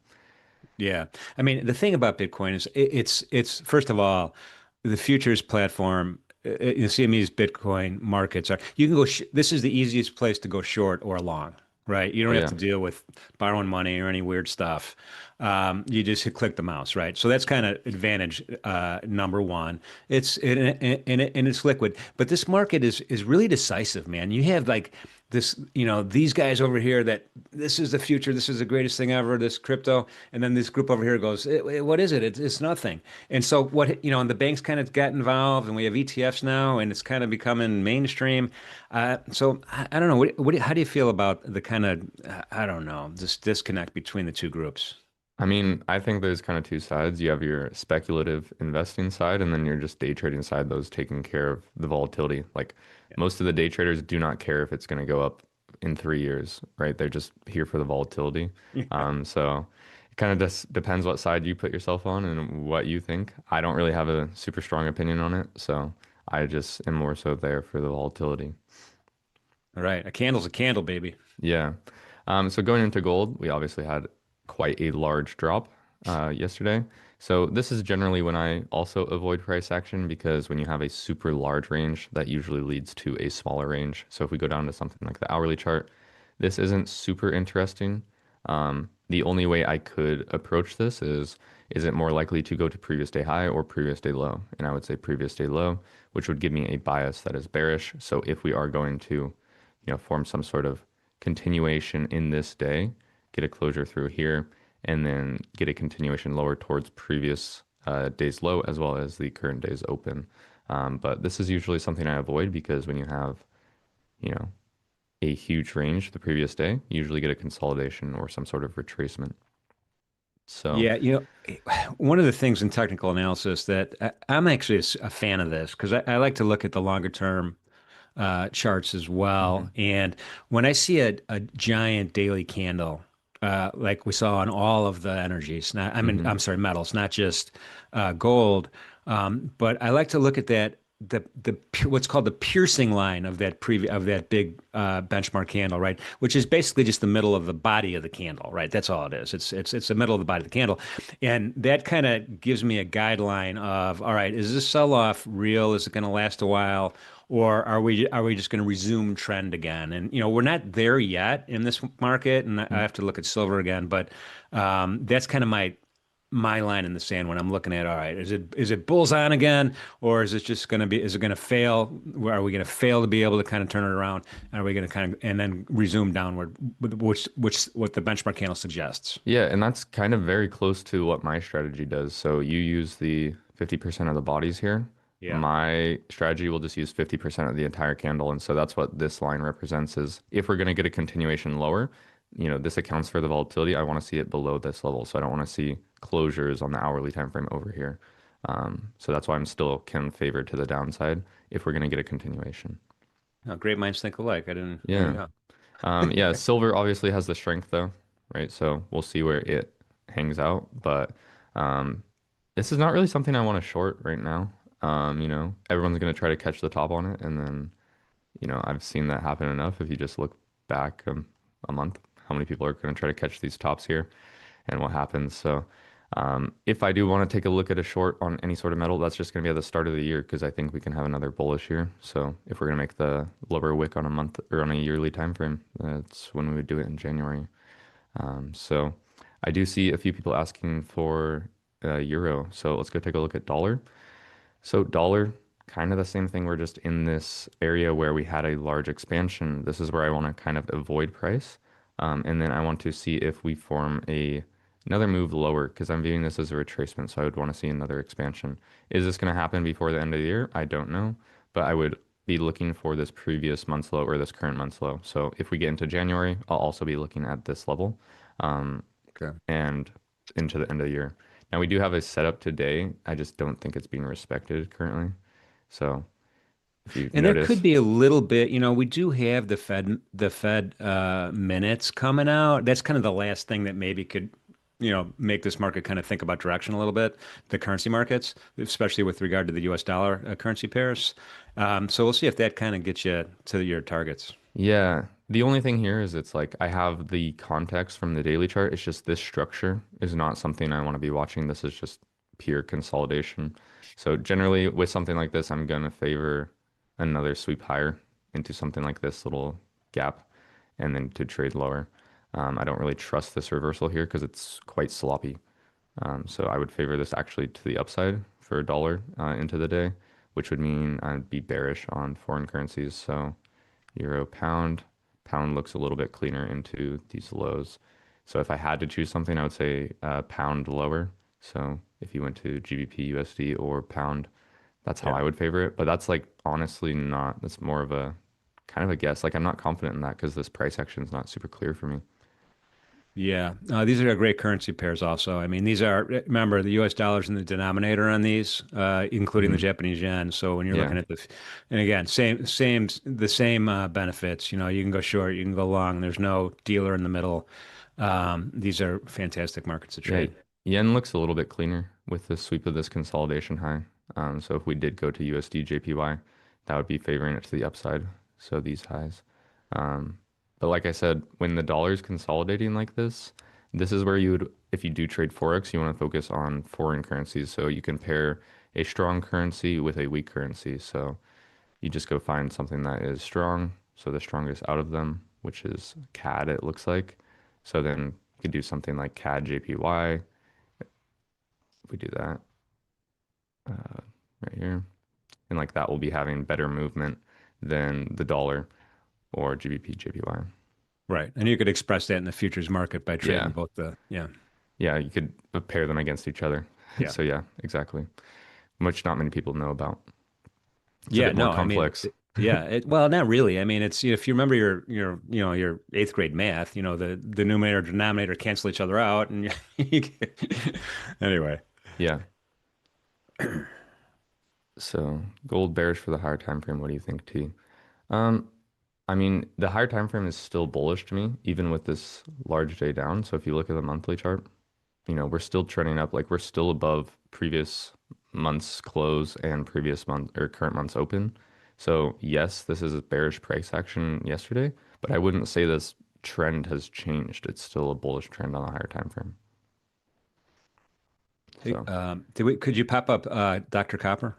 Yeah. I mean, the thing about Bitcoin is it's first of all, the futures platform, the CME's Bitcoin markets are, you can go, this is the easiest place to go short or long, right? You Oh don't have yeah. to deal with borrowing money or any weird stuff. You just click the mouse, right? So that's kind of advantage number one. And it's liquid, but this market is really decisive, man. You have like this, these guys over here that this is the future, this is the greatest thing ever, this crypto, and then this group over here goes, what is it? It's nothing. And so and the banks kind of got involved, and we have ETFs now, and it's kind of becoming mainstream. So I don't know. How do you feel about the kind of, I don't know, this disconnect between the two groups? I mean, I think there's kind of two sides. You have your speculative investing side, and then you're just day trading side, those taking care of the volatility. Like most of the day traders do not care if it's going to go up in 3 years, right? They're just here for the volatility. So it kind of just depends what side you put yourself on and what you think. I don't really have a super strong opinion on it, so I just am more so there for the volatility. All right, a candle's a candle, baby. Yeah. So going into gold, we obviously had quite a large drop yesterday. So this is generally when I also avoid price action because when you have a super large range, that usually leads to a smaller range. So if we go down to something like the hourly chart, this isn't super interesting. The only way I could approach this is it more likely to go to previous day high or previous day low? And I would say previous day low, which would give me a bias that is bearish. So if we are going to form some sort of continuation in this day, get a closure through here, and then get a continuation lower towards previous day's low as well as the current day's open. But this is usually something I avoid because when you have, you know, a huge range the previous day, you usually get a consolidation or some sort of retracement. So, Yeah, one of the things in technical analysis that I'm actually a fan of this because I like to look at the longer term charts as well. mhm, And when I see a giant daily candle, like we saw on all of the energies, mhm, I'm sorry, metals, not just gold, but I like to look at that what's called the piercing line of that big benchmark candle, right? Which is basically just the middle of the body of the candle, right? That's all it is. It's the middle of the body of the candle, and that kind of gives me a guideline of, all right, is this sell off real? Is it going to last a while? Or are we just going to resume trend again? And we're not there yet in this market, and I mhm. have to look at silver again. But that's kind of my line in the sand when I'm looking at, all right, is it bulls on again, or is it just going to be, is it going to fail? Are we going to fail to be able to kind of turn it around? Are we going to kind of and then resume downward, which what the benchmark candle suggests? Yeah, and that's kind of very close to what my strategy does. So you use the 50% of the bodies here. Yeah. My strategy will just use 50% of the entire candle. And so that's what this line represents is if we're going to get a continuation lower, this accounts for the volatility. I want to see it below this level. So I don't want to see closures on the hourly time frame over here. So that's why I'm still kind of favored to the downside if we're going to get a continuation. Oh, great minds think alike. I didn't. There you Yeah. go. Yeah, silver obviously has the strength though, right? So we'll see where it hangs out. But um, this is not really something I want to short right now. Everyone's going to try to catch the top on it. And then, I've seen that happen enough. If you just look back a month, how many people are going to try to catch these tops here and what happens. So if I do want to take a look at a short on any sort of metal, that's just going to be at the start of the year because I think we can have another bullish year. So if we're going to make the lower wick on a month or on a yearly time frame, that's when we would do it in January. So I do see a few people asking for euro. So let's go take a look at dollar. So dollar, kind of the same thing. We're just in this area where we had a large expansion. This is where I want to kind of avoid price. And then I want to see if we form another move lower because I'm viewing this as a retracement. So I would want to see another expansion. Is this going to happen before the end of the year? I don't know, but I would be looking for this previous month's low or this current month's low. So if we get into January, I'll also be looking at this level. Um, Okay. and into the end of the year. Now we do have a setup today. I just don't think it's being respected currently. So if you And there could notice. be a little bit, we do have the Fed minutes coming out. That's kind of the last thing that maybe could, make this market kind of think about direction a little bit, the currency markets, especially with regard to the US dollar currency pairs. So we'll see if that kind of gets you to your targets. Yeah. The only thing here is it's like I have the context from the daily chart. It's just this structure is not something I want to be watching. This is just pure consolidation. So generally with something like this, I'm gonna favor another sweep higher into something like this little gap and then to trade lower. I don't really trust this reversal here because it's quite sloppy. So I would favor this actually to the upside for a dollar into the day, which would mean I'd be bearish on foreign currencies. So euro, pound. Pound looks a little bit cleaner into these lows. So if I had to choose something, I would say pound lower. So if you went to GBP, USD, or pound, that's how Yeah. I would favor it. But that's like honestly not, that's more of a kind of a guess. Like I'm not confident in that because this price action is not super clear for me. Yeah, these are great currency pairs also. I mean, these are, remember, the US dollars in the denominator on these, including the Hmm. Japanese yen. So when you're Yeah. looking at and again, the same benefits, you can go short, you can go long. There's no dealer in the middle. These are fantastic markets to Yeah. trade. Yen looks a little bit cleaner with the sweep of this consolidation high. So if we did go to USD JPY, that would be favoring it to the upside. So these highs. Um, but like I said, when the dollar is consolidating like this is where you would, if you do trade Forex, you want to focus on foreign currencies. So you compare a strong currency with a weak currency. So you just go find something that is strong. So the strongest out of them, which is CAD, it looks like. So then you could do something like CAD JPY. If we do that right here, and like that will be having better movement than the dollar or GBP JPY. Right. And you could express that in the futures market by trading Yeah. both yeah, Yeah, you could pair them against each other. yeah. So yeah, exactly. Which not many people know about. It's a Yeah, bit more no, I mean, complex. yeah, well, not really. I mean, it's if you remember your eighth grade math, the numerator and denominator cancel each other out, and anyway, Yeah. So gold bearish for the higher time frame. What do you think, T? Um, I mean, the higher time frame is still bullish to me, even with this large day down. So if you look at the monthly chart, we're still trending up. Like we're still above previous month's close and previous month or current month's open. So yes, this is a bearish price action yesterday, but I wouldn't say this trend has changed. It's still a bullish trend on the higher time frame. hey, So could you pop up Dr. Copper?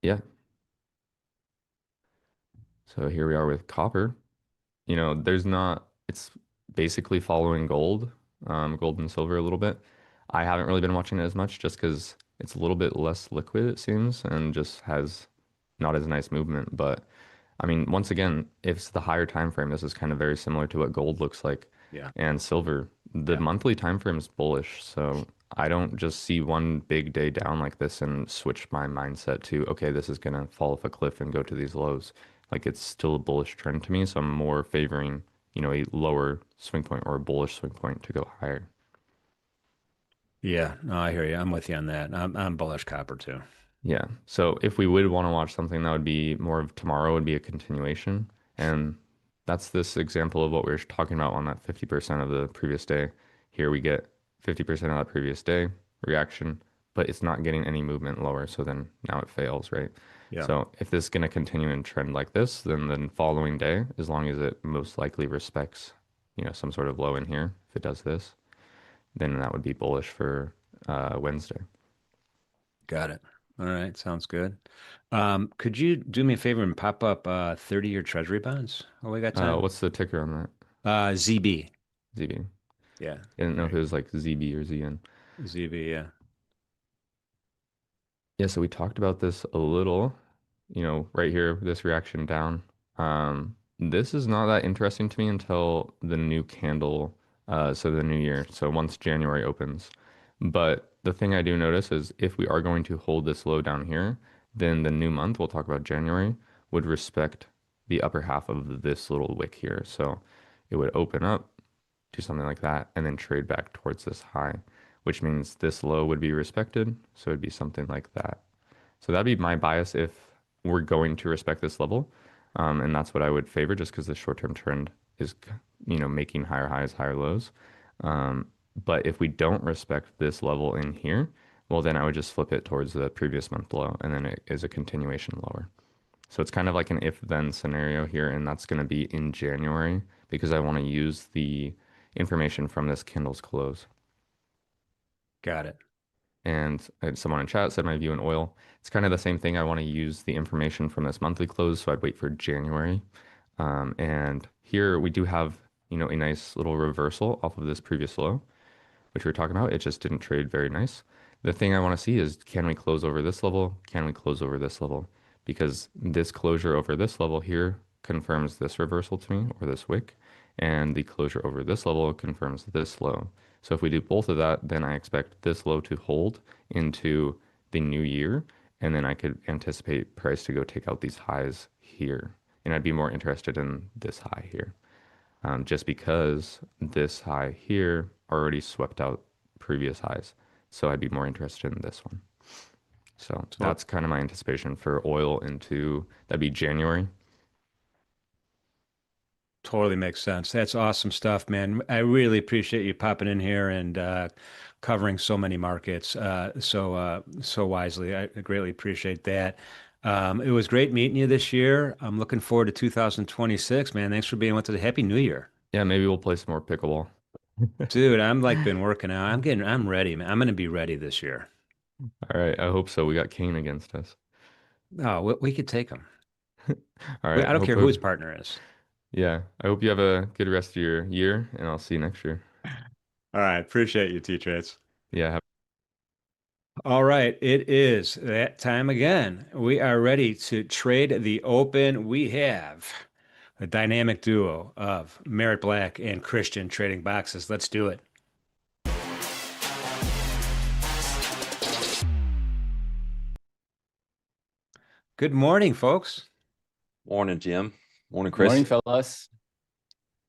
yeah. So here we are with copper. There's not, it's basically following gold, gold and silver a little bit. I haven't really been watching it as much just because it's a little bit less liquid, it seems, and just has not as nice movement. But I mean, once again, if it's the higher time frame, this is kind of very similar to what gold looks like Yeah, and silver. The yeah, monthly time frame is bullish, so I don't just see one big day down like this and switch my mindset to, okay, this is gonna fall off a cliff and go to these lows. Like it's still a bullish trend to me, so I'm more favoring, a lower swing point or a bullish swing point to go higher. yeah. No, I hear you. I'm with you on that. I'm bullish copper too. Yeah. So if we would want to watch something that would be more of tomorrow would be a continuation. And that's this example of what we were talking about on that 50% of the previous day. Here we get 50% of that previous day reaction, but it's not getting any movement lower. So then now it fails, right? Yeah, So if this is going to continue and trend like this, then following day, as long as it most likely respects, some sort of low in here, if it does this, then that would be bullish for Wednesday. got it. All right, sounds good. Could you do me a favor and pop up 30-year Treasury bonds? Oh, we got time. What's the ticker on that? ZB. ZB. Yeah, I didn't know if right. it was like ZB or ZN. ZB. Yeah. Yeah, so we talked about this a little, right here, this reaction down. This is not that interesting to me until the new candle, so the new year, so once January opens. But the thing I do notice is if we are going to hold this low down here, then the new month, we'll talk about January, would respect the upper half of this little wick here. So it would open up, do something like that, and then trade back towards this high, which means this low would be respected. So it'd be something like that. So that'd be my bias if we're going to respect this level. And that's what I would favor just because the short-term trend is, making higher highs, higher lows. Um, but if we don't respect this level in here, well, then I would just flip it towards the previous month low, and then it is a continuation lower. So it's kind of like an if-then scenario here, and that's going to be in January because I want to use the information from this candle's close. Got it. And someone in chat said my view on oil. It's kind of the same thing. I want to use the information from this monthly close, so I'd wait for January. And here we do have, a nice little reversal off of this previous low, which we were talking about. It just didn't trade very nice. The thing I want to see is, can we close over this level? Can we close over this level? Because this closure over this level here confirms this reversal to me, or this wick, and the closure over this level confirms this low. So if we do both of that, then I expect this low to hold into the new year, and then I could anticipate price to go take out these highs here. And I'd be more interested in this high here, just because this high here already swept out previous highs. So I'd be more interested in this one. So that's kind of my anticipation for oil into, that'd be January. Totally makes sense. That's awesome stuff, man. I really appreciate you popping in here and covering so many markets so wisely. I greatly appreciate that. It was great meeting you this year. I'm looking forward to 2026, man. Thanks for being with us. Happy New Year. Yeah, maybe we'll play some more pickleball. Dude, I'm like been working out. I'm ready, man. I'm gonna be ready this year. All right, I hope so. We got Kane against us. Oh, we could take him. All I right, don't care who his partner is. yeah, I hope you have a good rest of your year, and I'll see you next year. All right, appreciate you, TTrades. Yeah, All right, it is that time again. We are ready to trade the open. We have a dynamic duo of Merritt Black and Christian trading boxes. Let's do it. Good morning, folks. Morning, Jim. Morning, Chris. Morning, fellas.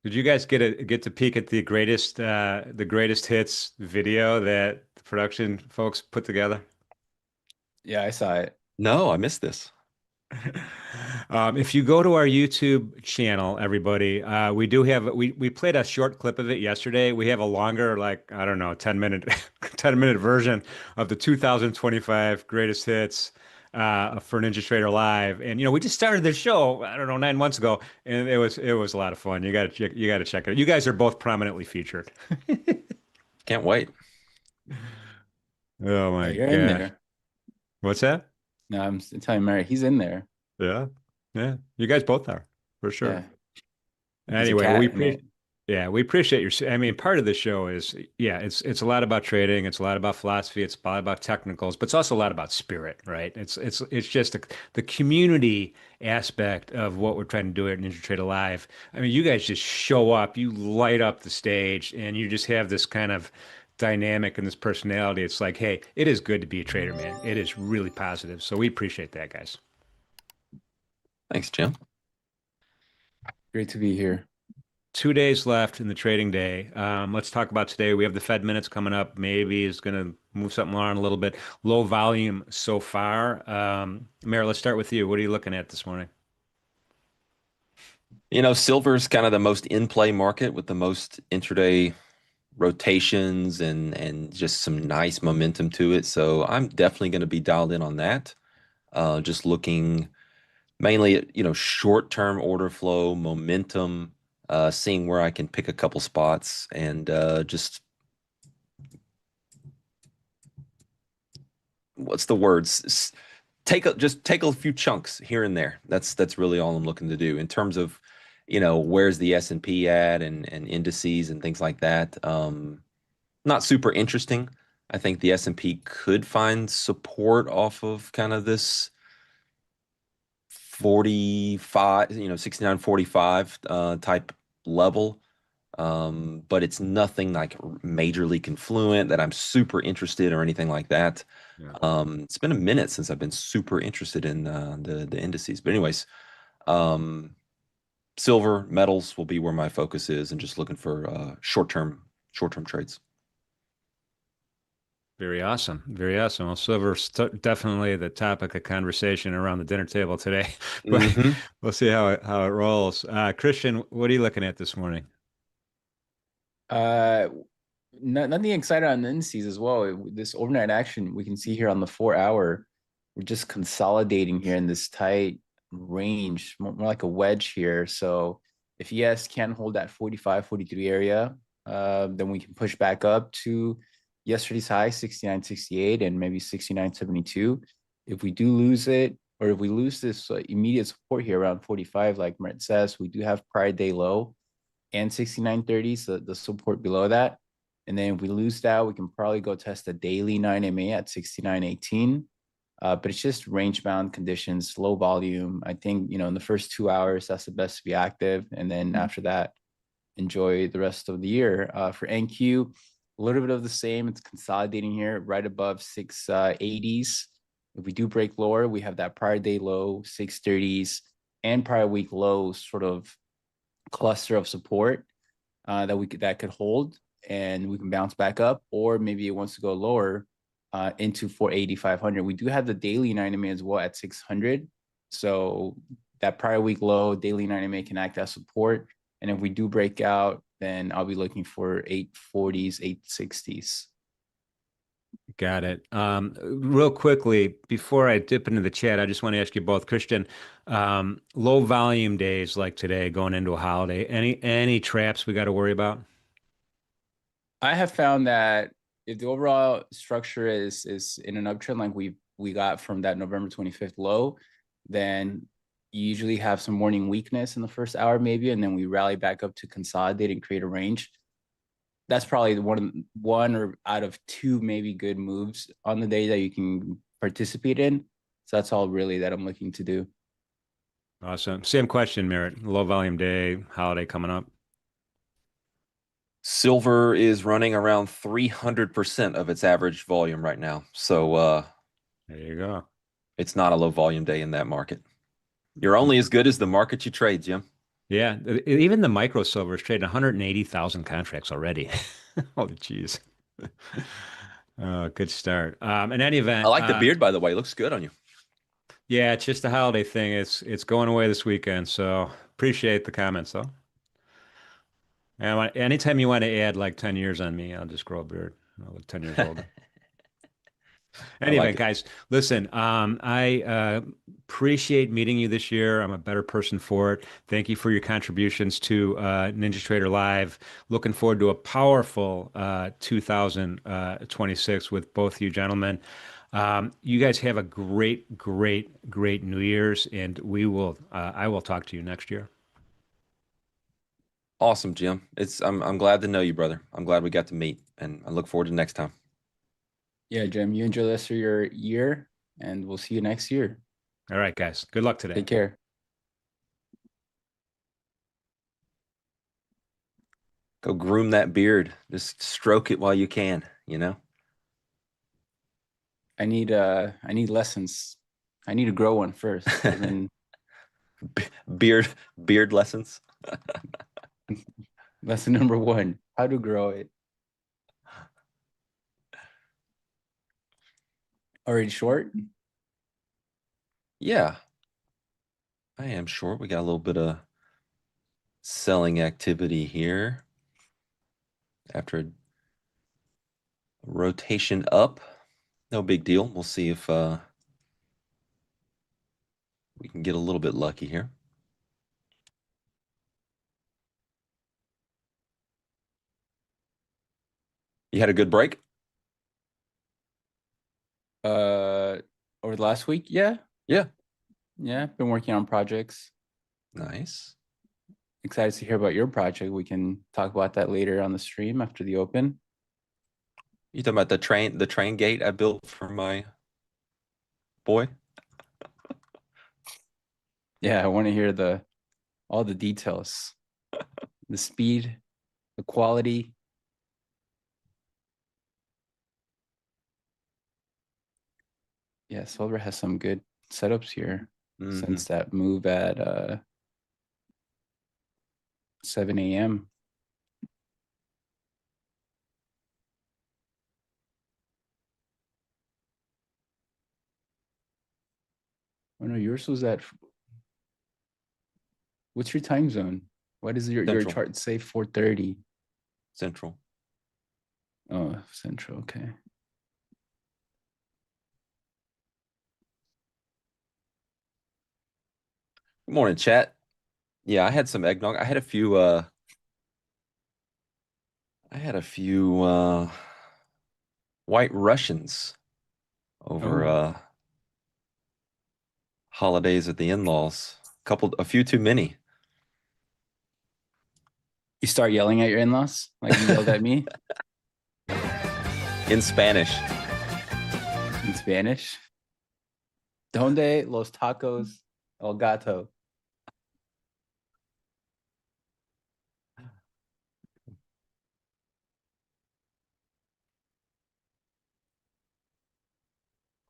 Did you guys get to peek at the greatest hits video that the production folks put together? Yeah, I saw it. No, I missed this. If you go to our YouTube channel, everybody, we played a short clip of it yesterday. We have a longer, like, I don't know, 10-minute 10-minute version of the 2025 greatest hits for NinjaTrader Live. And we just started this show, I don't know, 9 months ago, and it was a lot of fun. You got to check it out. You guys are both prominently featured. Can't wait. Oh my You're in gosh. there. What's that? No, I'm telling Merritt, he's in there. Yeah. Yeah. You guys both are, for sure. Yeah. He's a Anyway, cat we in it. appreciate we appreciate your I mean, part of the show is it's a lot about trading, it's a lot about philosophy, it's a lot about technicals, but it's also a lot about spirit, right? It's just the community aspect of what we're trying to do at NinjaTrader Live. I mean, you guys just show up, you light up the stage, and you just have this kind of dynamic and this personality. It's like, hey, it is good to be a trader, man. It is really positive. So we appreciate that, guys. Thanks, Jim. Great to be here. 2 days left in the trading day. Let's talk about today. We have the Fed minutes coming up. Maybe it's going to move something around a little bit. Low volume so far. Merritt, let's start with you. What are you looking at this morning? Silver's kind of the most in-play market with the most intraday rotations and just some nice momentum to it. So I'm definitely going to be dialed in on that. Just looking mainly at, short-term order flow, momentum, seeing where I can pick a couple spots and just what's the words? Take a few chunks here and there. That's really all I'm looking to do in terms of, where's the S&P at and indices and things like that. Not super interesting. I think the S&P could find support off of kind of this 45, 69.45 type level. But it's nothing like majorly confluent that I'm super interested or anything like that. Yeah. It's been a minute since I've been super interested in the indices. But anyways, silver, metals will be where my focus is and just looking for short-term trades. Very awesome. Very awesome. Well, silver's definitely the topic of conversation around the dinner table today, but Hmm. we'll see how it rolls. Christian, what are you looking at this morning? Uh, Nothing excited on the indices as well. This overnight action we can see here on the 4 hour, we're just consolidating here in this tight range, more like a wedge here. So if ES can hold that 45, 43 area, then we can push back up to yesterday's high, 69.68 and maybe 69.72. If we do lose it, or if we lose this immediate support here around 45, like Merritt says, we do have prior day low and 69.30, so the support below that. And then if we lose that, we can probably go test the daily 9MA at 69.18. But it's just range bound conditions, low volume. I think, in the first 2 hours, that's the best to be active. And then after that, enjoy the rest of the year. For NQ, a little bit of the same. It's consolidating here right above 680s. If we do break lower, we have that prior day low, 630s, and prior week low sort of cluster of support that could hold, and we can bounce back up, or maybe it wants to go lower into 480, 500. We do have the daily 9MA as well at 600. So that prior week low, daily 9MA can act as support. And if we do break out, then I'll be looking for 840s, 860s. Got it. Real quickly, before I dip into the chat, I just want to ask you both, Christian, low volume days like today going into a holiday, any traps we got to worry about? I have found that if the overall structure is in an uptrend like we got from that November 25th low, then you usually have some morning weakness in the first hour maybe, and then we rally back up to consolidate and create a range. That's probably one or out of two maybe good moves on the day that you can participate in. So that's all really that I'm looking to do. Awesome. Same question, Merritt. Low volume day, holiday coming up. Silver is running around 300% of its average volume right now. So There you go. it's not a low volume day in that market. You're only as good as the market you trade, Jim. Yeah, even the micro silver is trading 180,000 contracts already. Holy jeez. Oh, good start. In any I event, like the beard, by the way. It looks good on you. yeah, it's just a holiday thing. It's going away this weekend, so appreciate the comments though. And anytime you want to add like 10 years on me, I'll just grow a beard. I'll look 10 years older. I like Anyway, it. guys, listen, I appreciate meeting you this year. I'm a better person for it. Thank you for your contributions to NinjaTrader Live. Looking forward to a powerful 2026 with both you gentlemen. You guys have a great, great, great New Year's, and I will talk to you next year. Awesome, Jim. I'm glad to know you, brother. I'm glad we got to meet, and I look forward to next time. Yeah, Jim, you enjoy the rest of your year, and we'll see you next year. All right, guys. Good luck today. Take care. Go groom that beard. Just stroke it while you can, I need lessons. I need to grow one first. And then Beard beard lessons. lesson number one, how to grow it. Already short? Yeah, I am short. We got a little bit of selling activity here after a rotation up. No big deal. We'll see if we can get a little bit lucky here. You had a good break? Over the last week? Yeah. Yeah. Yeah. Been working on projects. Nice. Excited to hear about your project. We can talk about that later on the stream after the open. You talking about the train gate I built for my boy? Yeah, I want to hear all the details. The speed, the quality. Yeah, Silver has some good setups here since that move at 7 a.m. Oh no, yours was at. What's your time zone? Why does your Central. chart say 4:30? Central. Oh, Central. Okay. Good morning, chat. Yeah, I had some eggnog. I had a few White Russians over Oh, holidays at the in-laws. A few too many. you start yelling at your in-laws like you yelled at me In Spanish. in Spanish. Donde los tacos el gato?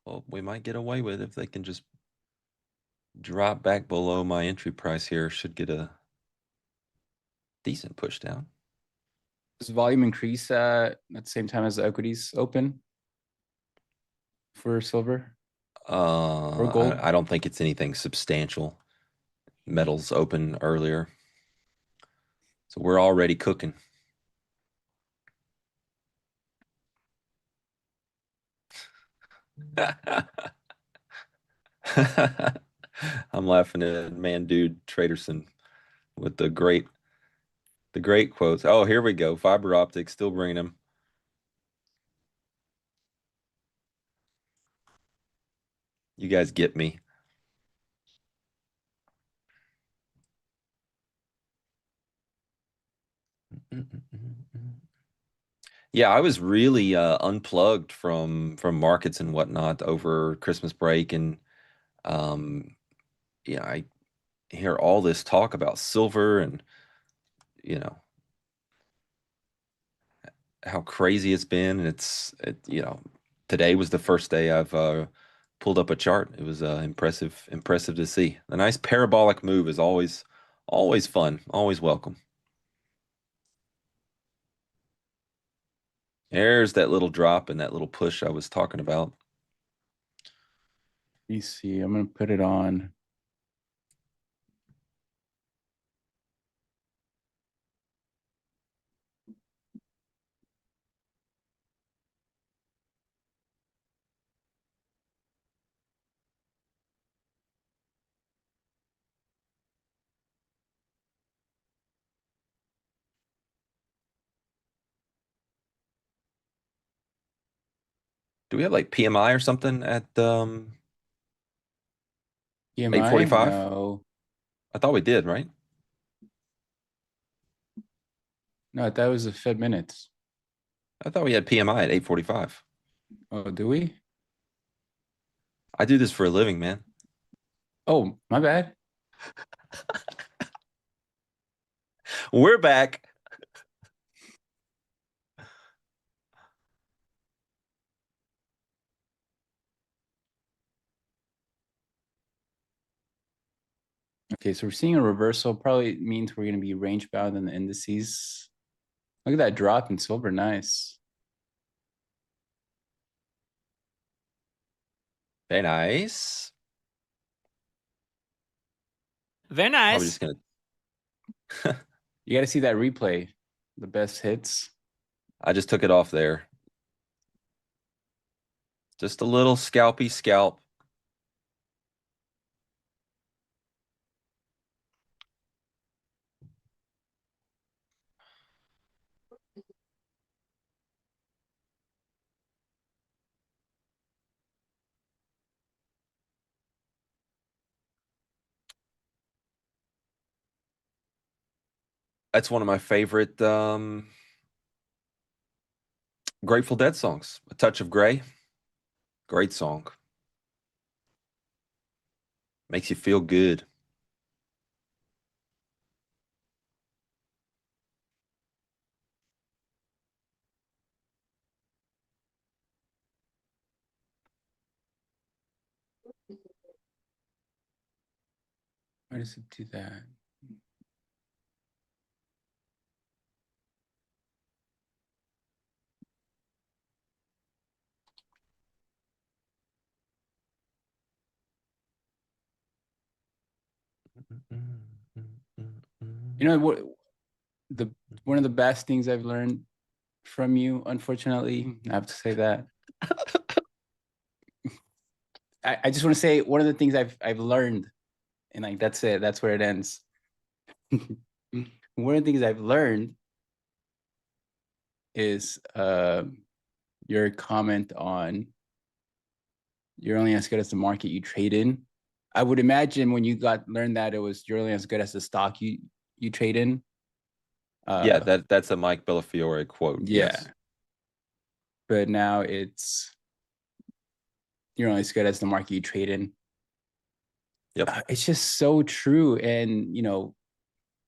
Well, we might get away with it if they can just drop back below my entry price here. Should get a decent push down. Does volume increase at the same time as the equities open for silver or gold? I don't think it's anything substantial. Metals open earlier. So we're already cooking. I'm laughing at man dude Traderson with the great quotes. Oh, here we go. Fiber optics still bringing them. You guys get me. Yeah, I was really unplugged from markets and whatnot over Christmas break, and yeah, I hear all this talk about silver and you know how crazy it's been. And today was the first day I've pulled up a chart. It was impressive to see. A nice parabolic move is always fun, always welcome. There's that little drop and that little push I was talking about. Let me see. I'm gonna put it on. Do we have like PMI or something at EMI? 8:45? No, I thought we did, right? no, that was the Fed minutes. I thought we had PMI at 8:45. Oh, do we? I do this for a living, man. Oh, my bad. We're back. Okay, so we're seeing a reversal. Probably means we're gonna be range bound in the indices. Look at that drop in silver. Nice. Very nice. Very Probably nice. just gonna. You got to see that replay. The best hits. I just took it off there. Just a little scalpy scalp. That's one of my favorite Grateful Dead songs. A Touch of Gray. Great song. Makes you feel good. Why does it do that? You know what? One of the best things I've learned from you, unfortunately, I have to say that. I just want to say one of the things I've learned, and like that's it. That's where it ends. One of the things I've learned is your comment on you're only as good as the market you trade in. I would imagine when you learned that it was you're only as good as the stock you trade in. Yeah, that's a Mike Bellafiore quote. Yeah. Yes. But now it's you're only as good as the market you trade in. Yep. It's just so true. And, you know,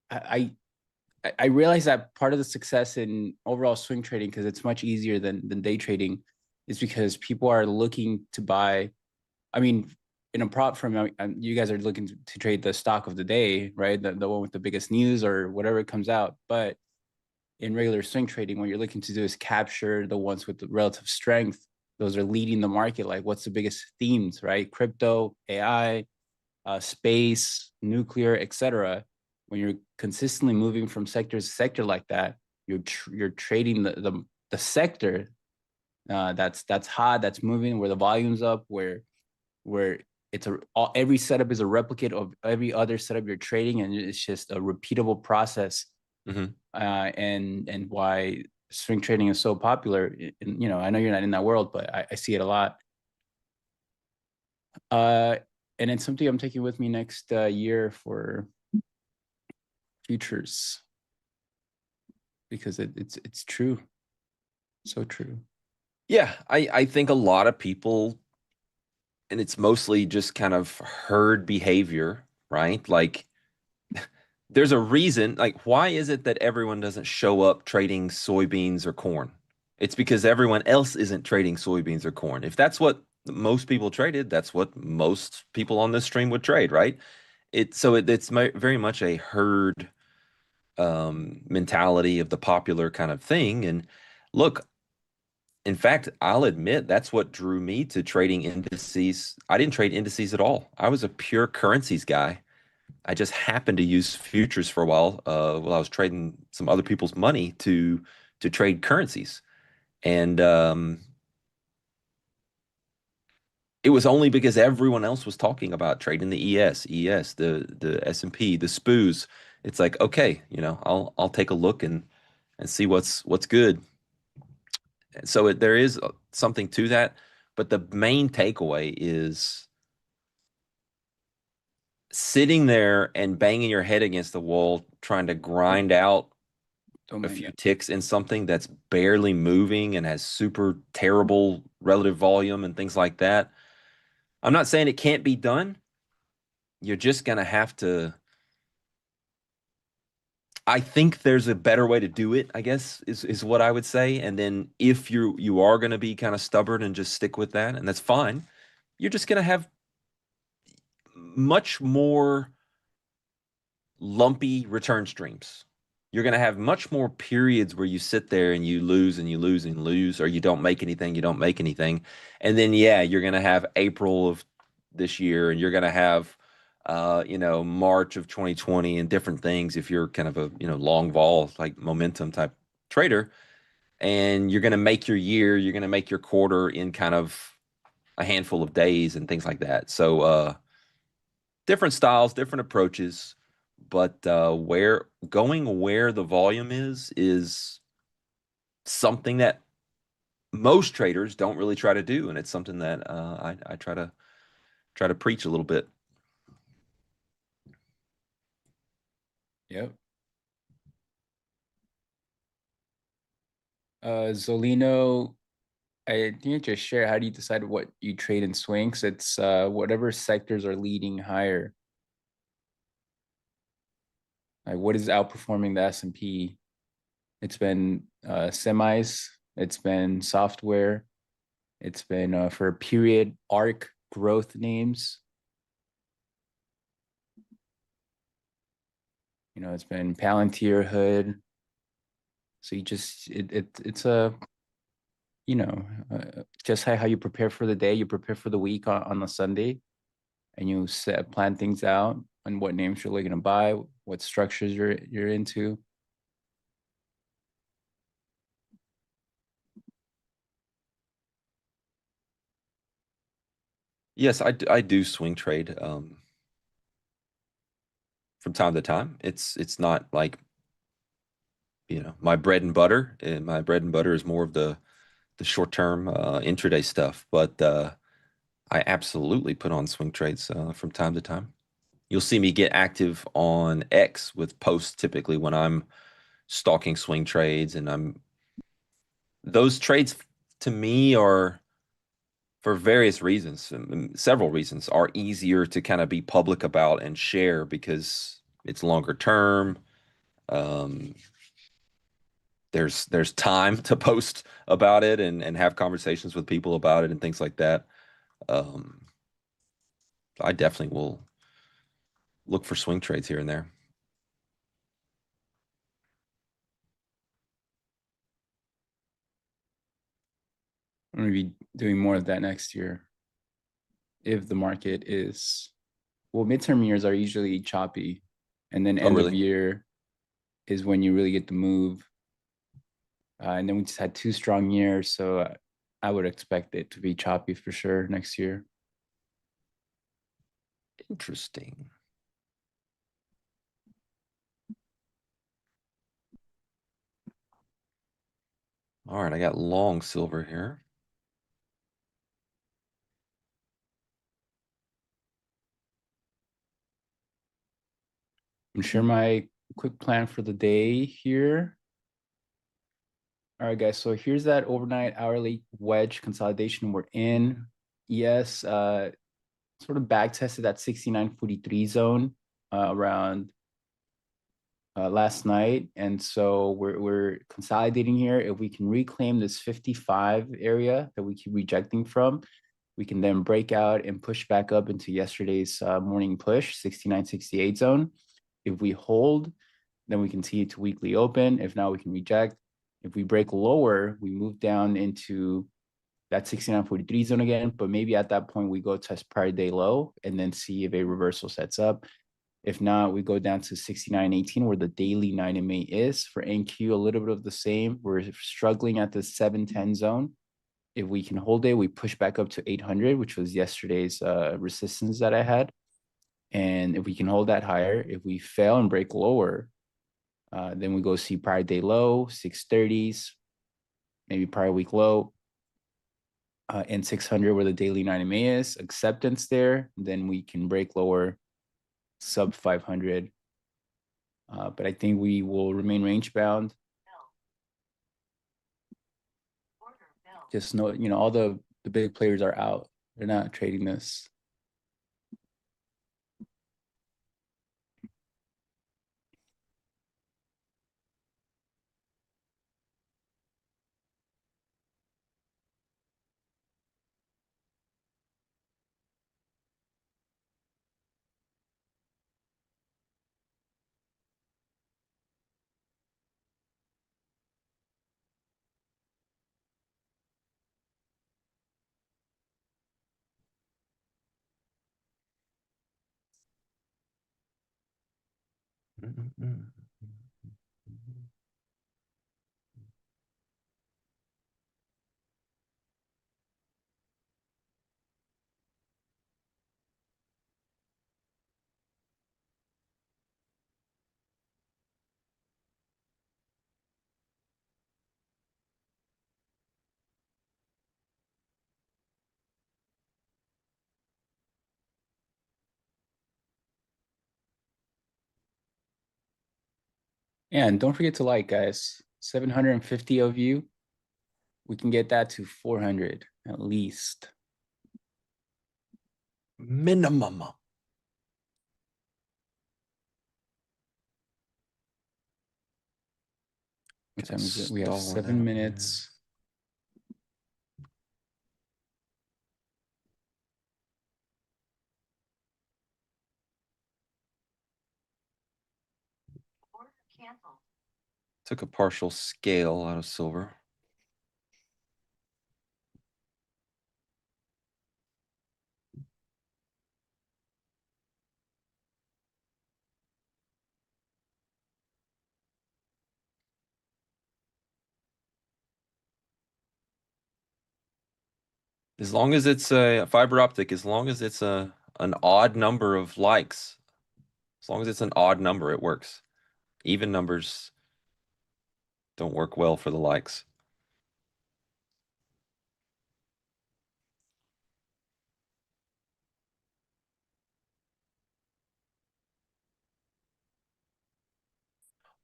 I realize that part of the success in overall swing trading, because it's much easier than day trading, is because people are looking to buy. I mean, in a prop firm, you guys are looking to trade the stock of the day, right? The one with the biggest news or whatever comes out. But in regular swing trading, what you're looking to do is capture the ones with the relative strength. Those are leading the market. Like, what's the biggest themes, right? Crypto, AI, space, nuclear, etc. When you're consistently moving from sector to sector like that, you're trading the sector that's hot, that's moving, where the volume's up, where it's every setup is a replicate of every other setup you're trading, and it's just a repeatable process. Mm-hmm. And why swing trading is so popular. And, you know, I know you're not in that world, but I see it a lot. And it's something I'm taking with me next year for futures, because it's true, so true. Yeah, I think a lot of people, and it's mostly just kind of herd behavior, right? Like, there's a reason, like, why is it that everyone doesn't show up trading soybeans or corn? It's because everyone else isn't trading soybeans or corn. If that's what most people traded, that's what most people on this stream would trade, right? It's very much a herd mentality of the popular kind of thing. And look, in fact, I'll admit that's what drew me to trading indices. I didn't trade indices at all. I was a pure currencies guy. I just happened to use futures for a while while I was trading some other people's money to trade currencies. And it was only because everyone else was talking about trading the ES, the S&P, the SPOOs. It's like, okay, you know, I'll take a look and see what's good. So there is something to that, but the main takeaway is sitting there and banging your head against the wall, trying to grind out a few ticks in something that's barely moving and has super terrible relative volume and things like that. I'm not saying it can't be done. You're just going to have to. I think there's a better way to do it, I guess, is what I would say. And then if you are going to be kind of stubborn and just stick with that, and that's fine, you're just going to have much more lumpy return streams. You're going to have much more periods where you sit there and you lose and you lose and lose, or you don't make anything, you don't make anything. And then, yeah, you're going to have April of this year, and you're going to have, March of 2020 and different things if you're kind of a, long vol, like momentum type trader. And you're going to make your year, you're going to make your quarter in kind of a handful of days and things like that. So, different styles, different approaches, but where the volume is something that most traders don't really try to do, and it's something that I try to preach a little bit. Yep. Zolino, I think you just share, how do you decide what you trade in swings? It's whatever sectors are leading higher. Like, what is outperforming the S&P? It's been semis, it's been software, it's been for a period ARC growth names. You know, it's been Palantir, Hood. So you just it's a just how you prepare for the day, you prepare for the week on a Sunday, and you plan things out. on what names you're looking to buy, what structures you're into. Yes, I do swing trade from time to time. It's not like, my bread and butter. And my bread and butter is more of the short-term intraday stuff. But I absolutely put on swing trades from time to time. You'll see me get active on X with posts typically when I'm stalking swing trades, and those trades to me are, for various reasons, several reasons, are easier to kind of be public about and share because it's longer term. There's time to post about it and have conversations with people about it and things like that. I definitely will look for swing trades here and there. I'm going to be doing more of that next year if the market is, well, midterm years are usually choppy, and then end of Really? year is when you really get the move. And then we just had 2 strong years, so I would expect it to be choppy for sure next year. Interesting. All right, I got long silver here. I'm sure my quick plan for the day here. All right, guys. So here's that overnight hourly wedge consolidation we're in. Yes, sort of back tested that 69.43 zone around last night, and so we're consolidating here. If we can reclaim this 55 area that we keep rejecting from, we can then break out and push back up into yesterday's morning push 69.68 zone. If we hold, then we continue to weekly open. If not, we can reject. If we break lower, we move down into that 69.43 zone again, but maybe at that point we go test prior day low and then see if a reversal sets up. If not, we go down to 69.18 where the daily 9 MA is. For NQ, a little bit of the same. We're struggling at the 710 zone. If we can hold it, we push back up to 800, which was yesterday's resistance that I had. And if we can hold that higher, if we fail and break lower, then we go see prior day low, 630s, maybe prior week low, and 600 where the daily 9 MA is. Acceptance there, then we can break lower, sub 500. But I think we will remain range bound. Just know, all the big players are out. They're not trading this. And don't forget to like, guys. 750 of you. We can get that to 400 at least. Minimum. What time is it? We have 7 minutes. Took a partial scale out of silver. As long as it's a fiber optic, as long as it's an odd number of likes, as long as it's an odd number, it works. Even numbers don't work well for the likes.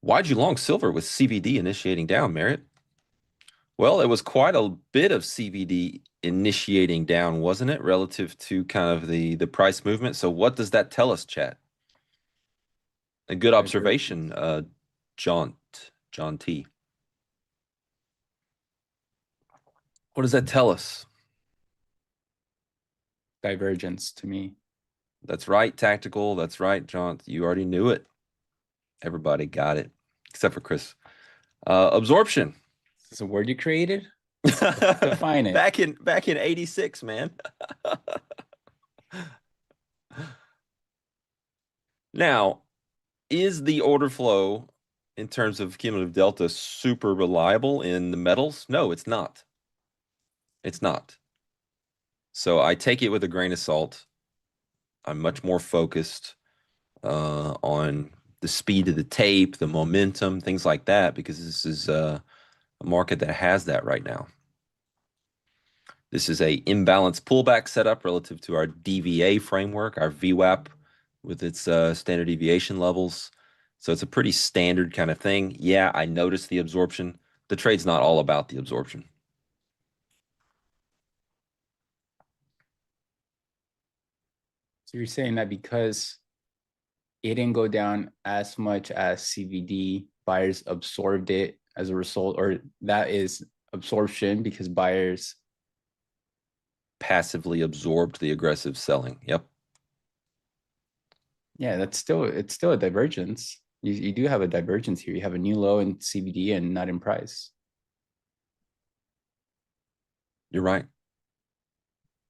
Why'd you long silver with CVD initiating down, Merritt? Well, it was quite a bit of CVD initiating down, wasn't it, relative to kind of the price movement? So what does that tell us, chat? A good observation, John T. What does that tell us? Divergence to me. That's right, tactical. That's right, John. You already knew it. Everybody got it, except for Chris. Absorption. Is this a word you created? Define it. Back in 86, man. Now, is the order flow in terms of cumulative delta super reliable in the metals? No, it's not. It's not. So I take it with a grain of salt. I'm much more focused on the speed of the tape, the momentum, things like that, because this is a market that has that right now. This is a imbalance pullback setup relative to our DVA framework, our VWAP with its standard deviation levels. So it's a pretty standard kind of thing. Yeah, I noticed the absorption. The trade's not all about the absorption. So you're saying that because it didn't go down as much as CVD, buyers absorbed it as a result, or that is absorption because buyers Passively absorbed the aggressive selling. Yep. yeah, it's still a divergence. You do have a divergence here. You have a new low in CVD and not in price. You're right.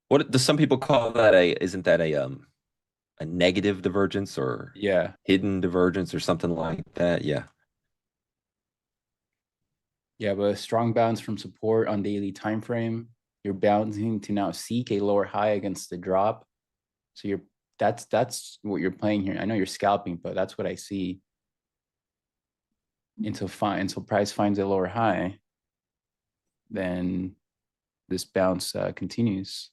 What do some people call that? Isn't that a negative divergence or Yeah. hidden divergence or something like that? Yeah. You have a strong bounce from support on daily time frame. You're bouncing to now seek a lower high against the drop. So that's what you're playing here. I know you're scalping, but that's what I see. Until price finds a lower high, then this bounce continues.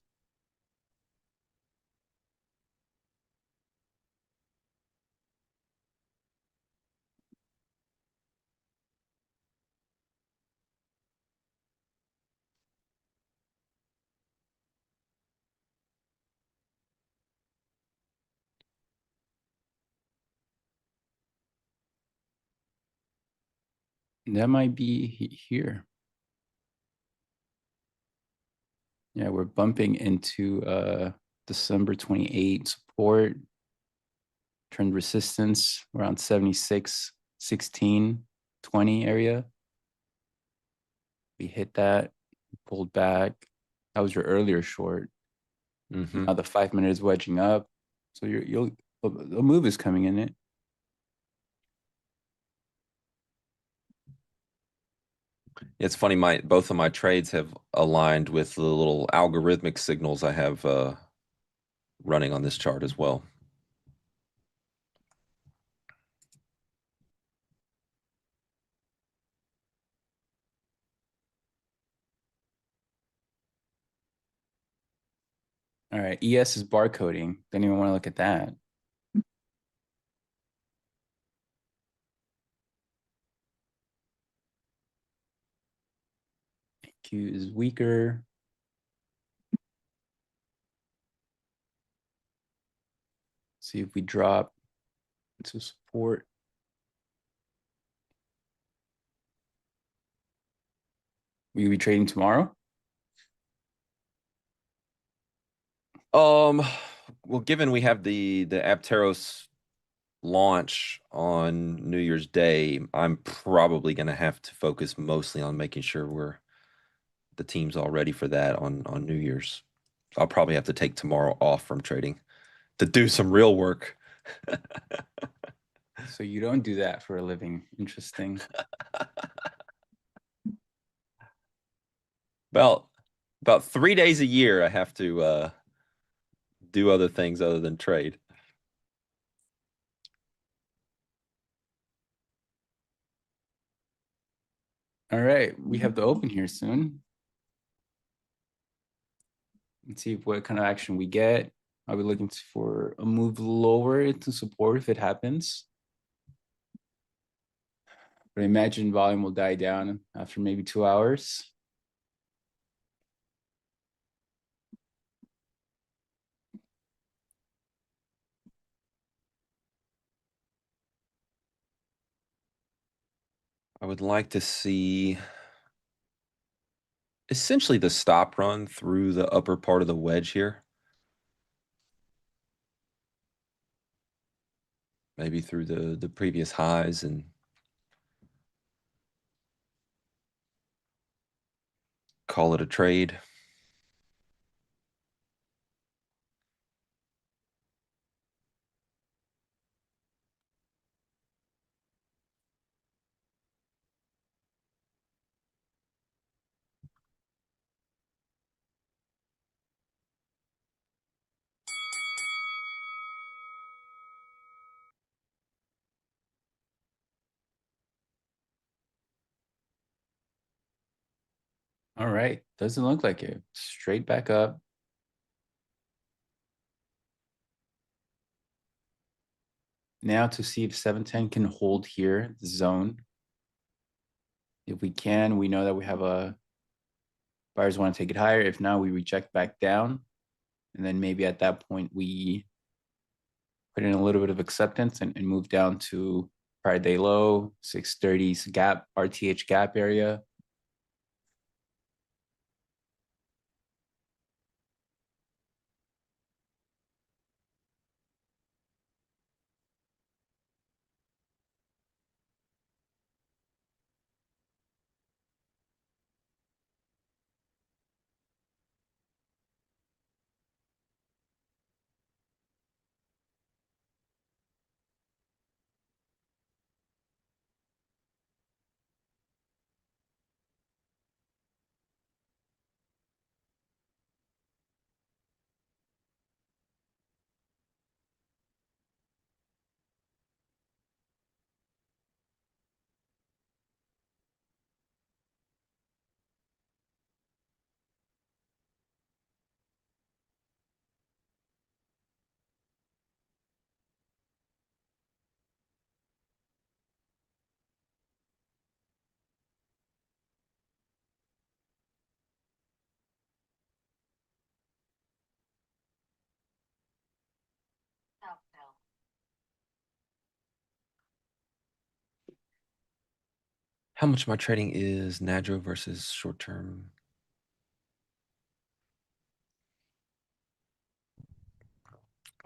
That might be here. Yeah, we're bumping into December 28 support, trend resistance around 76, 16, 20 area. We hit that, pulled back. That was your earlier short. Mm-hmm. Now the 5 minute is wedging up. So the move is coming in it. It's funny, both of my trades have aligned with the little algorithmic signals I have running on this chart as well. All right, ES is barcoding. Don't even want to look at that. Q is weaker. See if we drop into support. Will you be trading tomorrow? Well, given we have the Opteros launch on New Year's Day, I'm probably going to have to focus mostly on making sure the team's all ready for that on New Year's. I'll probably have to take tomorrow off from trading to do some real work. So you don't do that for a living. Interesting. Well, About 3 days a year, I have to do other things other than trade. All right, we have the open here soon. Let's see what kind of action we get. I'll be looking for a move lower to support if it happens. But I imagine volume will die down after maybe 2 hours. I would like to see essentially the stop run through the upper part of the wedge here. Maybe through the previous highs and call it a trade. All right, doesn't look like it. Straight back up. Now to see if 710 can hold here, the zone. If we can, we know that we have a buyers want to take it higher. If not, we reject back down. And then maybe at that point, we put in a little bit of acceptance and move down to prior day low, 630's gap, RTH gap area. How much of my trading is Nadro versus short term?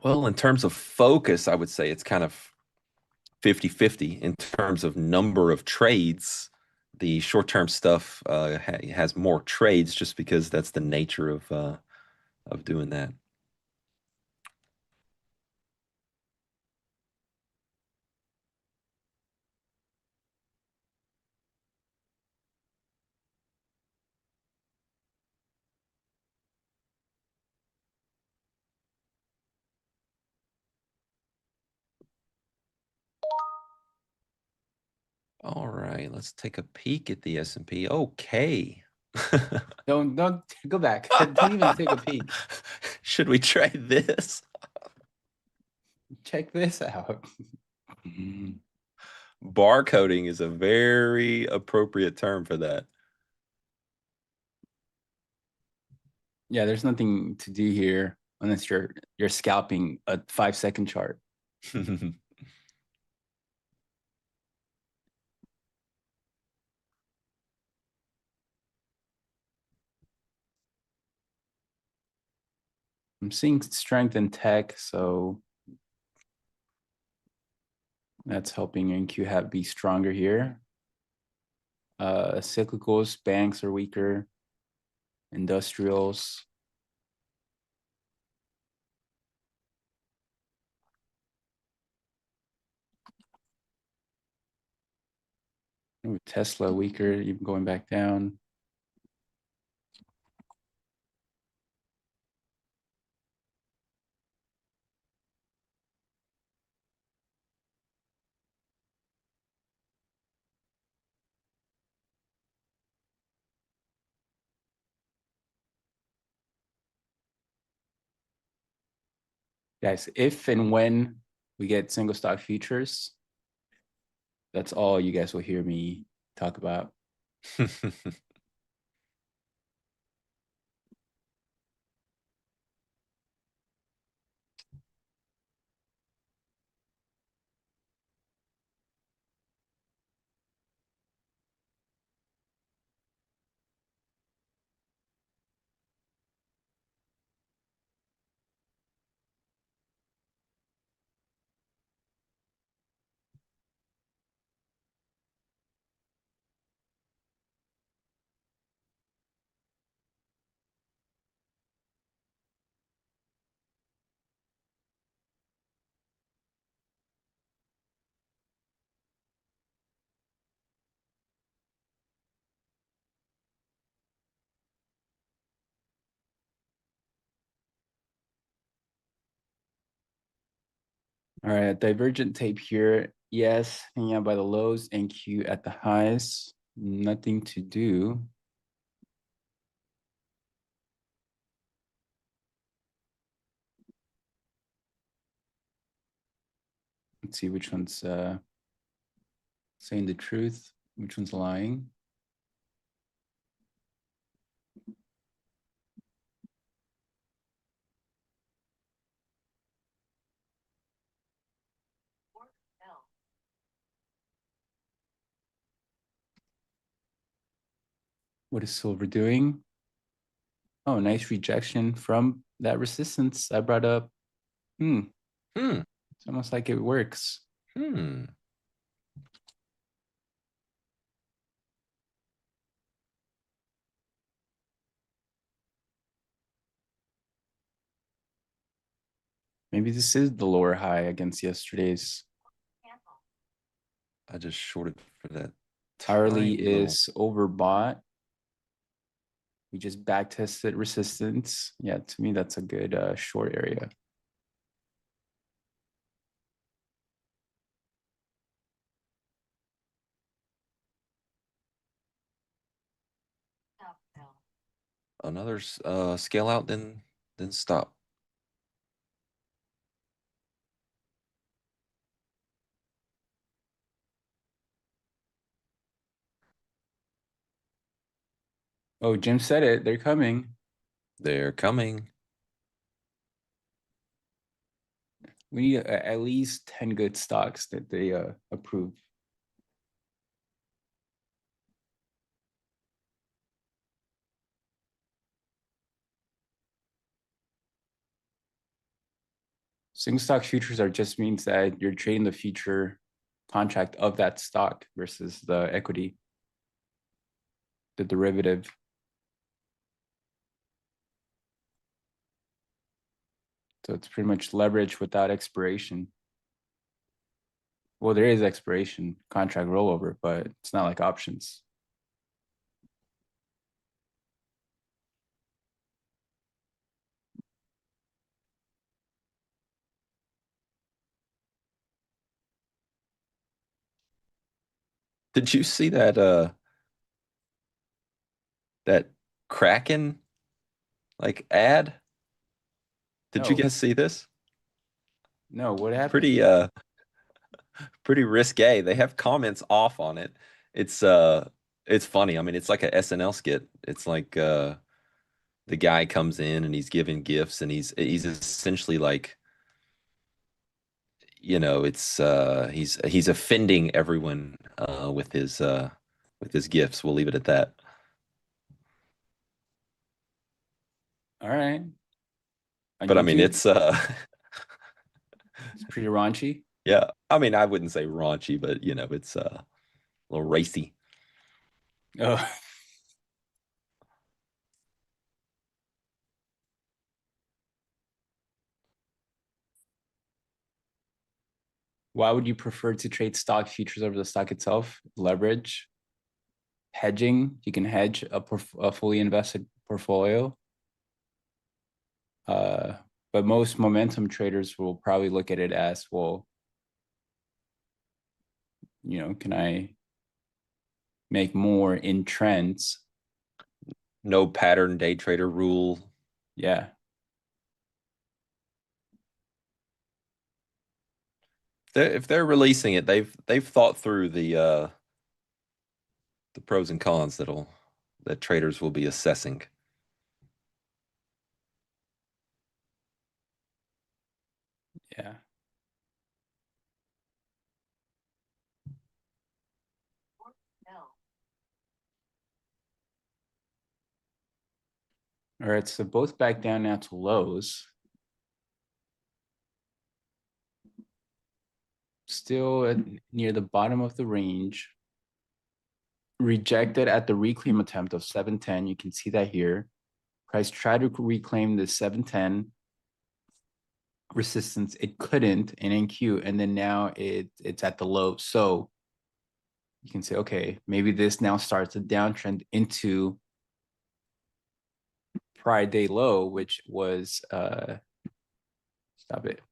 Well, in terms of focus, I would say it's kind of 50-50. In terms of number of trades, the short-term stuff has more trades just because that's the nature of doing that. All right, let's take a peek at the S&P. Okay. Don't go back. Don't even take a peek. Should we trade this? Check this out. Barcoding is a very appropriate term for that. Yeah, there's nothing to do here unless you're scalping a 5-second chart. I'm seeing strength in tech, so that's helping NQ have be stronger here. Cyclicals, banks are weaker. Industrials. Ooh, Tesla weaker, even going back down. Guys, if and when we get single stock futures, that's all you guys will hear me talk about. All right, divergent tape here. Yes, hanging out by the lows and Q at the highs. Nothing to do. Let's see which one's saying the truth, which one's lying. What is silver doing? Oh, nice rejection from that resistance I brought up. It's almost like it works. Maybe this is the lower high against yesterday's. I just shorted for that. Hourly tiny little- is overbought. We just back tested resistance. Yeah, to me, that's a good short area. another scale out, then stop. Oh, Jim said it. They're coming. They're coming. We need at least 10 good stocks that they approve. Single stock futures are just means that you're trading the future contract of that stock versus the equity, the derivative. So it's pretty much leverage without expiration. Well, there is expiration contract rollover, but it's not like options. Did you see that that Kraken like ad? Did you No. guys see this? No, what happened? Pretty risque. They have comments off on it. It's funny. I mean, it's like a SNL skit. It's like the guy comes in and he's giving gifts and he's essentially like, it's he's offending everyone with his gifts. We'll leave it at that. All right. On But I mean, YouTube, it's it's pretty raunchy. yeah. I mean, I wouldn't say raunchy, but it's a little racy. Oh. Why would you prefer to trade stock futures over the stock itself? Leverage, hedging. You can hedge a fully invested portfolio. But most momentum traders will probably look at it as, well, can I make more in trends? No pattern day trader rule. Yeah. if they're releasing it, they've thought through the pros and cons that traders will be assessing. Yeah. All right, so both back down now to lows. Still near the bottom of the range. Rejected at the reclaim attempt of 710. You can see that here. Price tried to reclaim the 710 resistance. It couldn't in NQ, and then now it's at the low. So you can say, okay, maybe this now starts a downtrend into prior day low, which was stop it.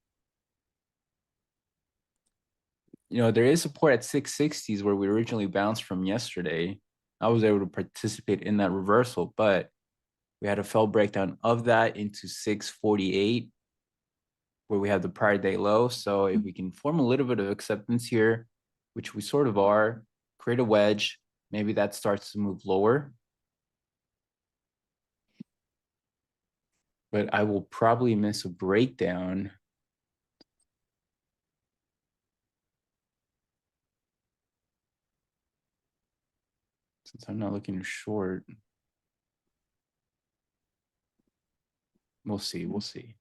There is support at 660s where we originally bounced from yesterday. I was able to participate in that reversal, but we had a fell breakdown of that into 648 where we have the prior day low. So if we can form a little bit of acceptance here, which we sort of are, create a wedge, maybe that starts to move lower. But I will probably miss a breakdown. Since I'm not looking short. We'll see, we'll see.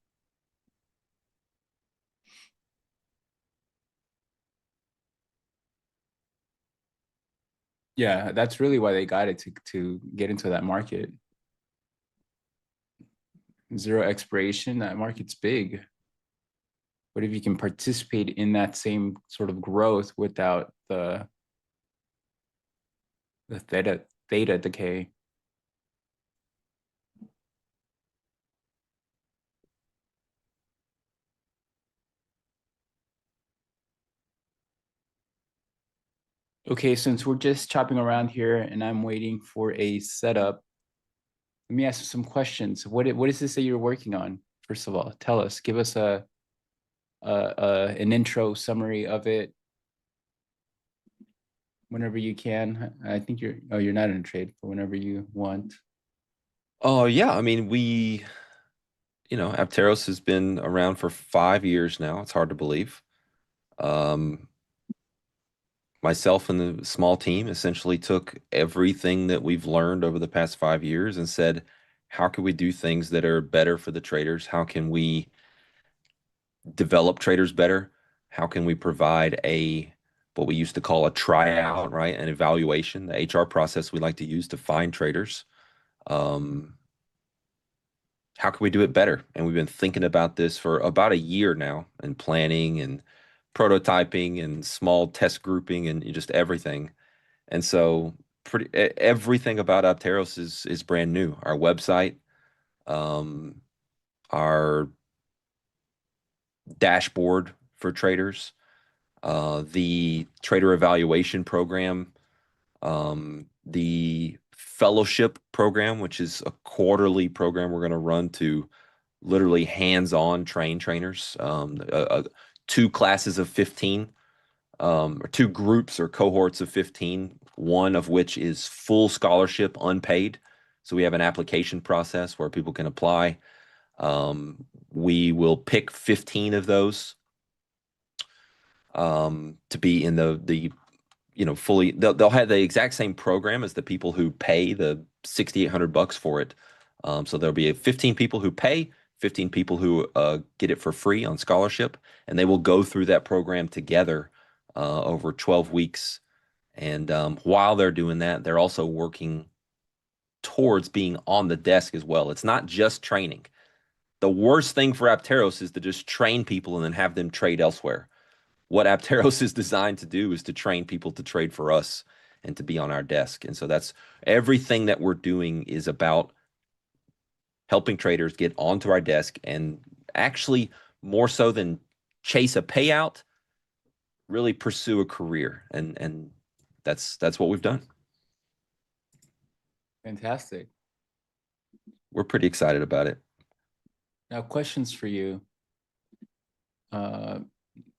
Yeah, that's really why they got it to get into that market. Zero expiration, that market's big. But if you can participate in that same sort of growth without the theta decay. Okay, since we're just chopping around here and I'm waiting for a setup, let me ask you some questions. What is this that you're working on? First of all, tell us. Give us an intro summary of it whenever you can. I think you're not in a trade, but whenever you want. Oh yeah, I mean Opteros has been around for 5 years now. It's hard to believe. Myself and the small team essentially took everything that we've learned over the past 5 years and said, how can we do things that are better for the traders? How can we develop traders better? How can we provide what we used to call a tryout, right? An evaluation, the HR process we like to use to find traders. How can we do it better? And we've been thinking about this for about a year now and planning and prototyping and small test grouping and just everything. And so everything about Opteros is brand new. Our website, our dashboard for traders, the trader evaluation program, the fellowship program, which is a quarterly program we're going to run to literally hands-on train trainers, 2 classes of 15, or 2 groups or cohorts of 15, one of which is full scholarship, unpaid. So we have an application process where people can apply. We will pick 15 of those to be in the fully. They'll have the exact same program as the people who pay the $6,800 for it. So there'll be 15 people who pay, 15 people who get it for free on scholarship, and they will go through that program together over 12 weeks. And while they're doing that, they're also working towards being on the desk as well. It's not just training. The worst thing for Opteros is to just train people and then have them trade elsewhere. What Opteros is designed to do is to train people to trade for us and to be on our desk. And so that's everything that we're doing is about helping traders get onto our desk and actually, more so than chase a payout, really pursue a career. And that's what we've done. Fantastic. We're pretty excited about it. Now, questions for you.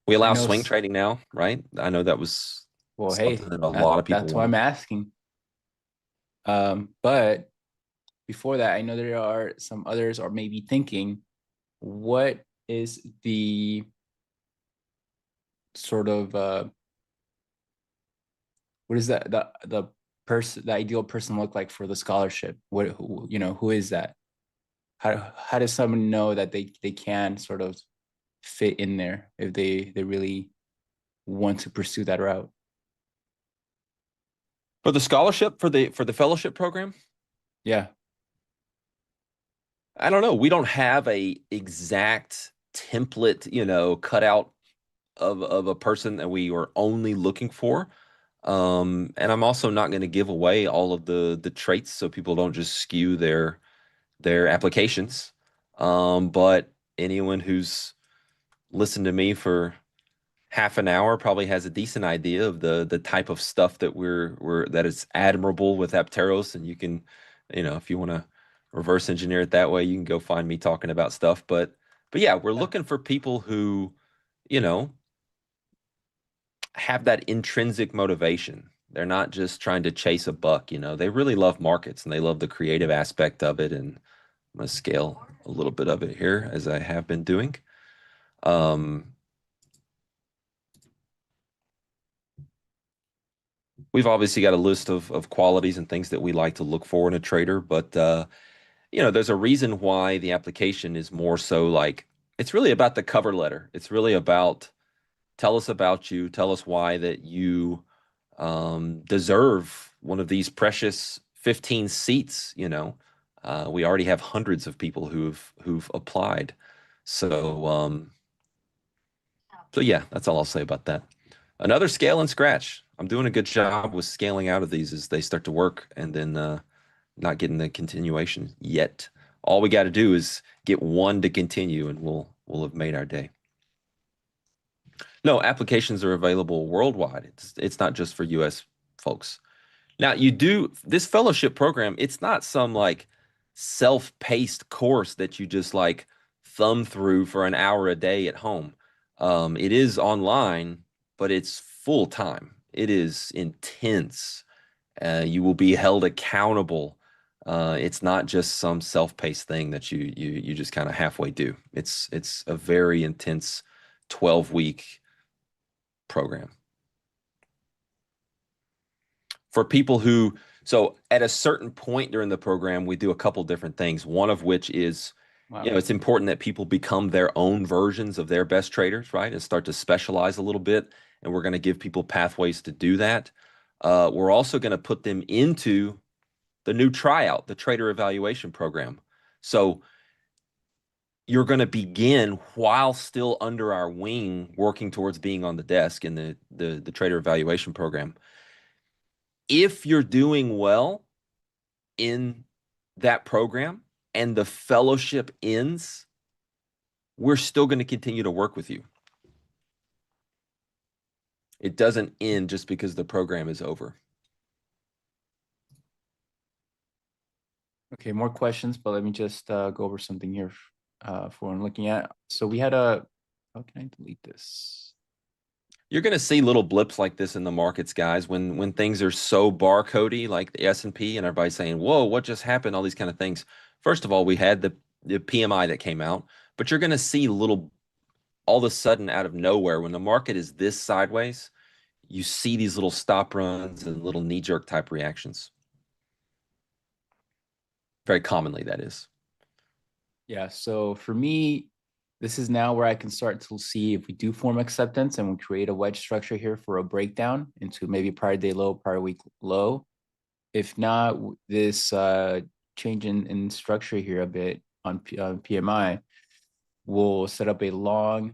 We I allow know. swing trading now, right? I know that was Well, something hey, that a lot of people that's why I'm wanted. asking. But before that, I know there are some others are maybe thinking, what is the sort of what is that the person, the ideal person look like for the scholarship? Who is that? How does someone know that they can sort of fit in there if they really want to pursue that route? For the scholarship, for the fellowship program, Yeah. I don't know. We don't have a exact template, cut out of a person that we are only looking for. And I'm also not going to give away all of the traits so people don't just skew their applications. But anyone who's listened to me for half an hour probably has a decent idea of the type of stuff that that is admirable with Opteros, and you can, if you want to reverse engineer it that way, you can go find me talking about stuff. But yeah, we're looking for people who, you know, have that intrinsic motivation. They're not just trying to chase a buck, they really love markets and they love the creative aspect of it. And I'm going to scale a little bit of it here as I have been doing. We've obviously got a list of qualities and things that we like to look for in a trader, but there's a reason why the application is more so like it's really about the cover letter. It's really about tell us about you, tell us why that you deserve one of these precious 15 seats. We already have hundreds of people who've applied. So yeah, that's all I'll say about that. Another scale and scratch. I'm doing a good job with scaling out of these as they start to work, and then not getting the continuation yet. All we got to do is get one to continue, and we'll have made our day. No, applications are available worldwide. It's not just for U.S. folks. Now, you do this fellowship program, it's not some like self-paced course that you just like thumb through for an hour a day at home. It is online, but it's full time. It is intense. You will be held accountable. It's not just some self-paced thing that you just kind of halfway do. It's a very intense 12-week program. For people who, so at a certain point during the program, we do a couple different things. One of which is, Wow. it's important that people become their own versions of their best traders, right? And start to specialize a little bit. And we're going to give people pathways to do that. We're also going to put them into the new tryout, the trader evaluation program. So you're going to begin while still under our wing, working towards being on the desk in the trader evaluation program. If you're doing well in that program and the fellowship ends, we're still going to continue to work with you. It doesn't end just because the program is over. Okay, more questions, but let me just go over something here for what I'm looking at. So we had a, how can I delete this? You're going to see little blips like this in the markets, guys, when things are so barcodey, like the S&P, and everybody's saying, whoa, what just happened? All these kind of things. First of all, we had the PMI that came out, but you're going to see little, all of a sudden out of nowhere, when the market is this sideways, you see these little stop runs and little knee-jerk type reactions. Very commonly, that is. Yeah, so for me, this is now where I can start to see if we do form acceptance and we create a wedge structure here for a breakdown into maybe prior day low, prior week low. If not, this change in structure here a bit on PMI will set up a long,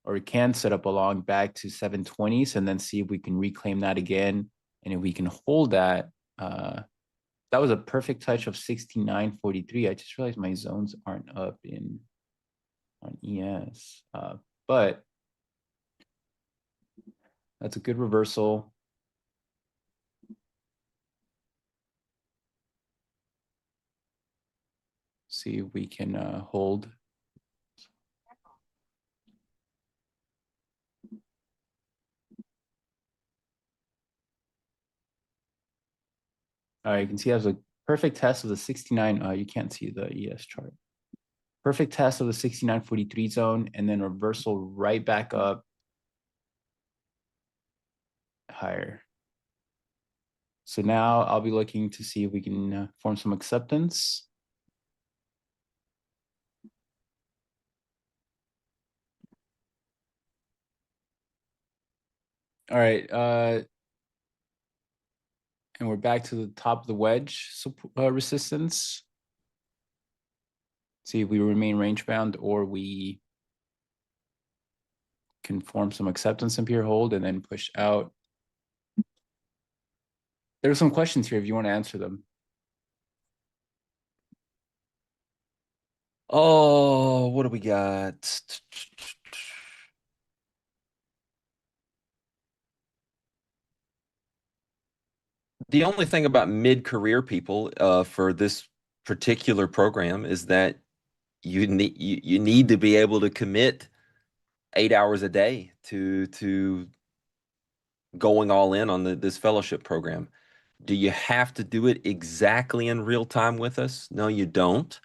or we can set up a long back to 720s and then see if we can reclaim that again. And if we can hold that, that was a perfect touch of 69.43. I just realized my zones aren't up on ES, but that's a good reversal. See if we can hold. You can see that was a perfect test of the 69. You can't see the ES chart. Perfect test of the 69.43 zone, and then reversal right back up higher. So now I'll be looking to see if we can form some acceptance. All right, and we're back to the top of the wedge resistance. See if we remain range bound or we can form some acceptance and peer hold and then push out. There are some questions here if you want to answer them. Oh, what do we got? The only thing about mid-career people for this particular program is that you need to be able to commit 8 hours a day to going all in on this fellowship program. Do you have to do it exactly in real time with us? No, you don't.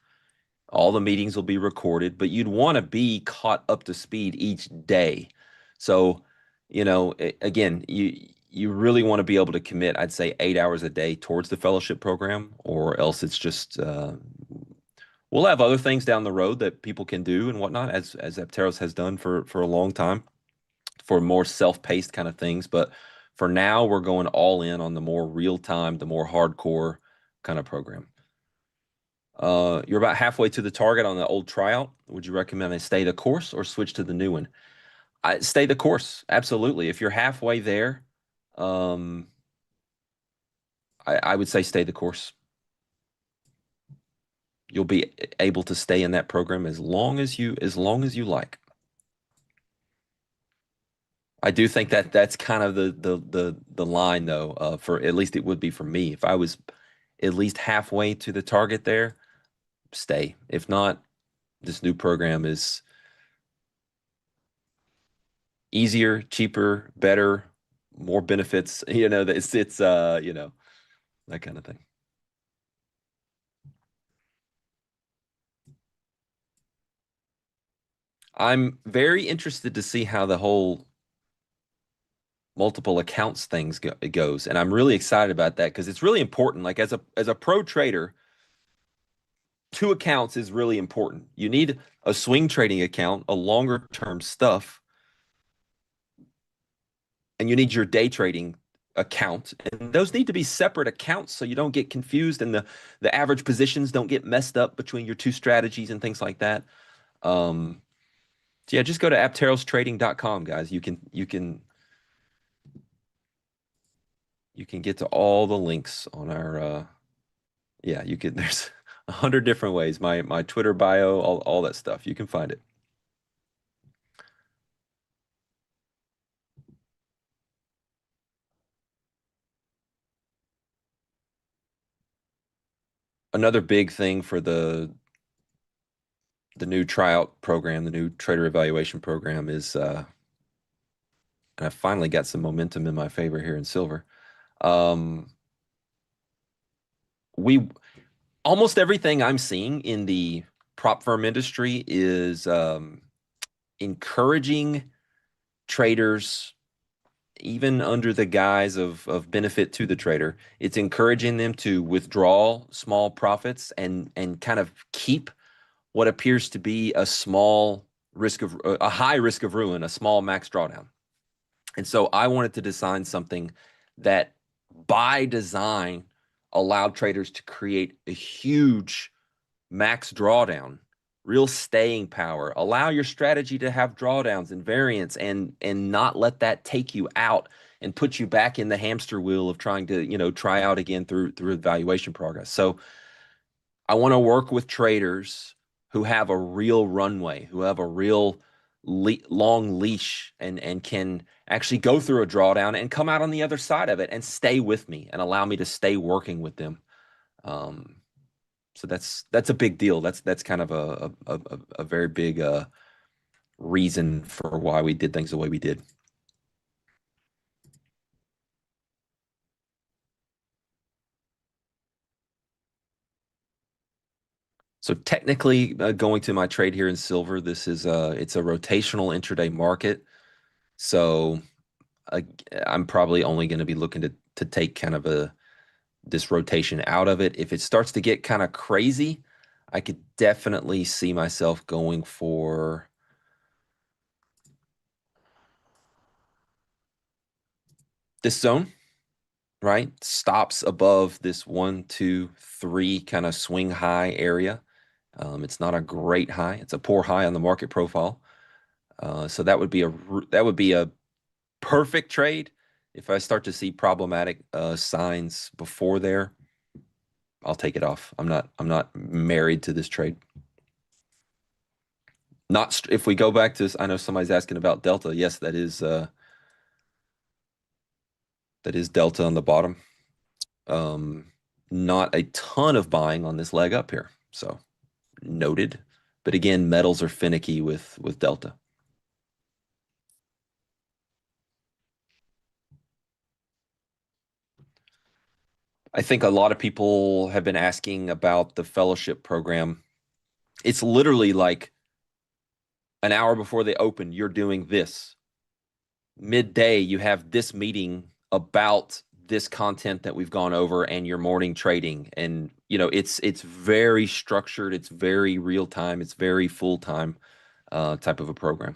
All the meetings will be recorded, but you'd want to be caught up to speed each day. So, again, you really want to be able to commit, I'd say, 8 hours a day towards the fellowship program, or else it's just we'll have other things down the road that people can do and whatnot, as Opteros has done for a long time, for more self-paced kind of things. But for now, we're going all in on the more real-time, the more hardcore kind of program. You're about halfway to the target on the old tryout. Would you recommend I stay the course or switch to the new one? I stay the course, absolutely. If you're halfway there, I would say stay the course. You'll be able to stay in that program as long as you like. I do think that that's kind of the line, though, for at least it would be for me. If I was at least halfway to the target there, stay. If not, this new program is easier, cheaper, better, more benefits. It's that kind of thing. I'm very interested to see how the whole multiple accounts things goes, and I'm really excited about that because it's really important. Like as a pro trader, 2 accounts is really important. You need a swing trading account, a longer term stuff, and you need your day trading account. And those need to be separate accounts so you don't get confused and the average positions don't get messed up between your 2 strategies and things like that. So yeah, just go to apterostrading.com, guys. You can get to all the links on our yeah, you can there's 100 different ways. My Twitter bio, all that stuff. You can find it. Another big thing for the new tryout program, the new trader evaluation program is and I finally got some momentum in my favor here in silver. We almost everything I'm seeing in the prop firm industry is encouraging traders, even under the guise of benefit to the trader. It's encouraging them to withdraw small profits and kind of keep what appears to be a high risk of ruin, a small max drawdown. And so I wanted to design something that by design allowed traders to create a huge max drawdown, real staying power, allow your strategy to have drawdowns and variance and not let that take you out and put you back in the hamster wheel of trying to, try out again through evaluation progress. So I want to work with traders who have a real runway, who have a real long leash and can actually go through a drawdown and come out on the other side of it and stay with me and allow me to stay working with them. So that's a big deal. That's kind of a very big reason for why we did things the way we did. So technically, going to my trade here in silver, this is it's a rotational intraday market. So uh, I'm probably only going to be looking to take kind of this rotation out of it. If it starts to get kind of crazy, I could definitely see myself going for this zone, right? Stops above this 1, 2, 3 kind of swing high area. It's not a great high. It's a poor high on the market profile. So that would be a perfect trade. If I start to see problematic signs before there, I'll take it off. I'm not married to this trade. Not if we go back to, I know somebody's asking about delta. Yes, that is delta on the bottom. Not a ton of buying on this leg up here. So noted. But again, metals are finicky with delta. I think a lot of people have been asking about the fellowship program. It's literally like an hour before they open, you're doing this. Midday, you have this meeting about this content that we've gone over and your morning trading. And it's very structured, it's very real time, it's very full time type of a program.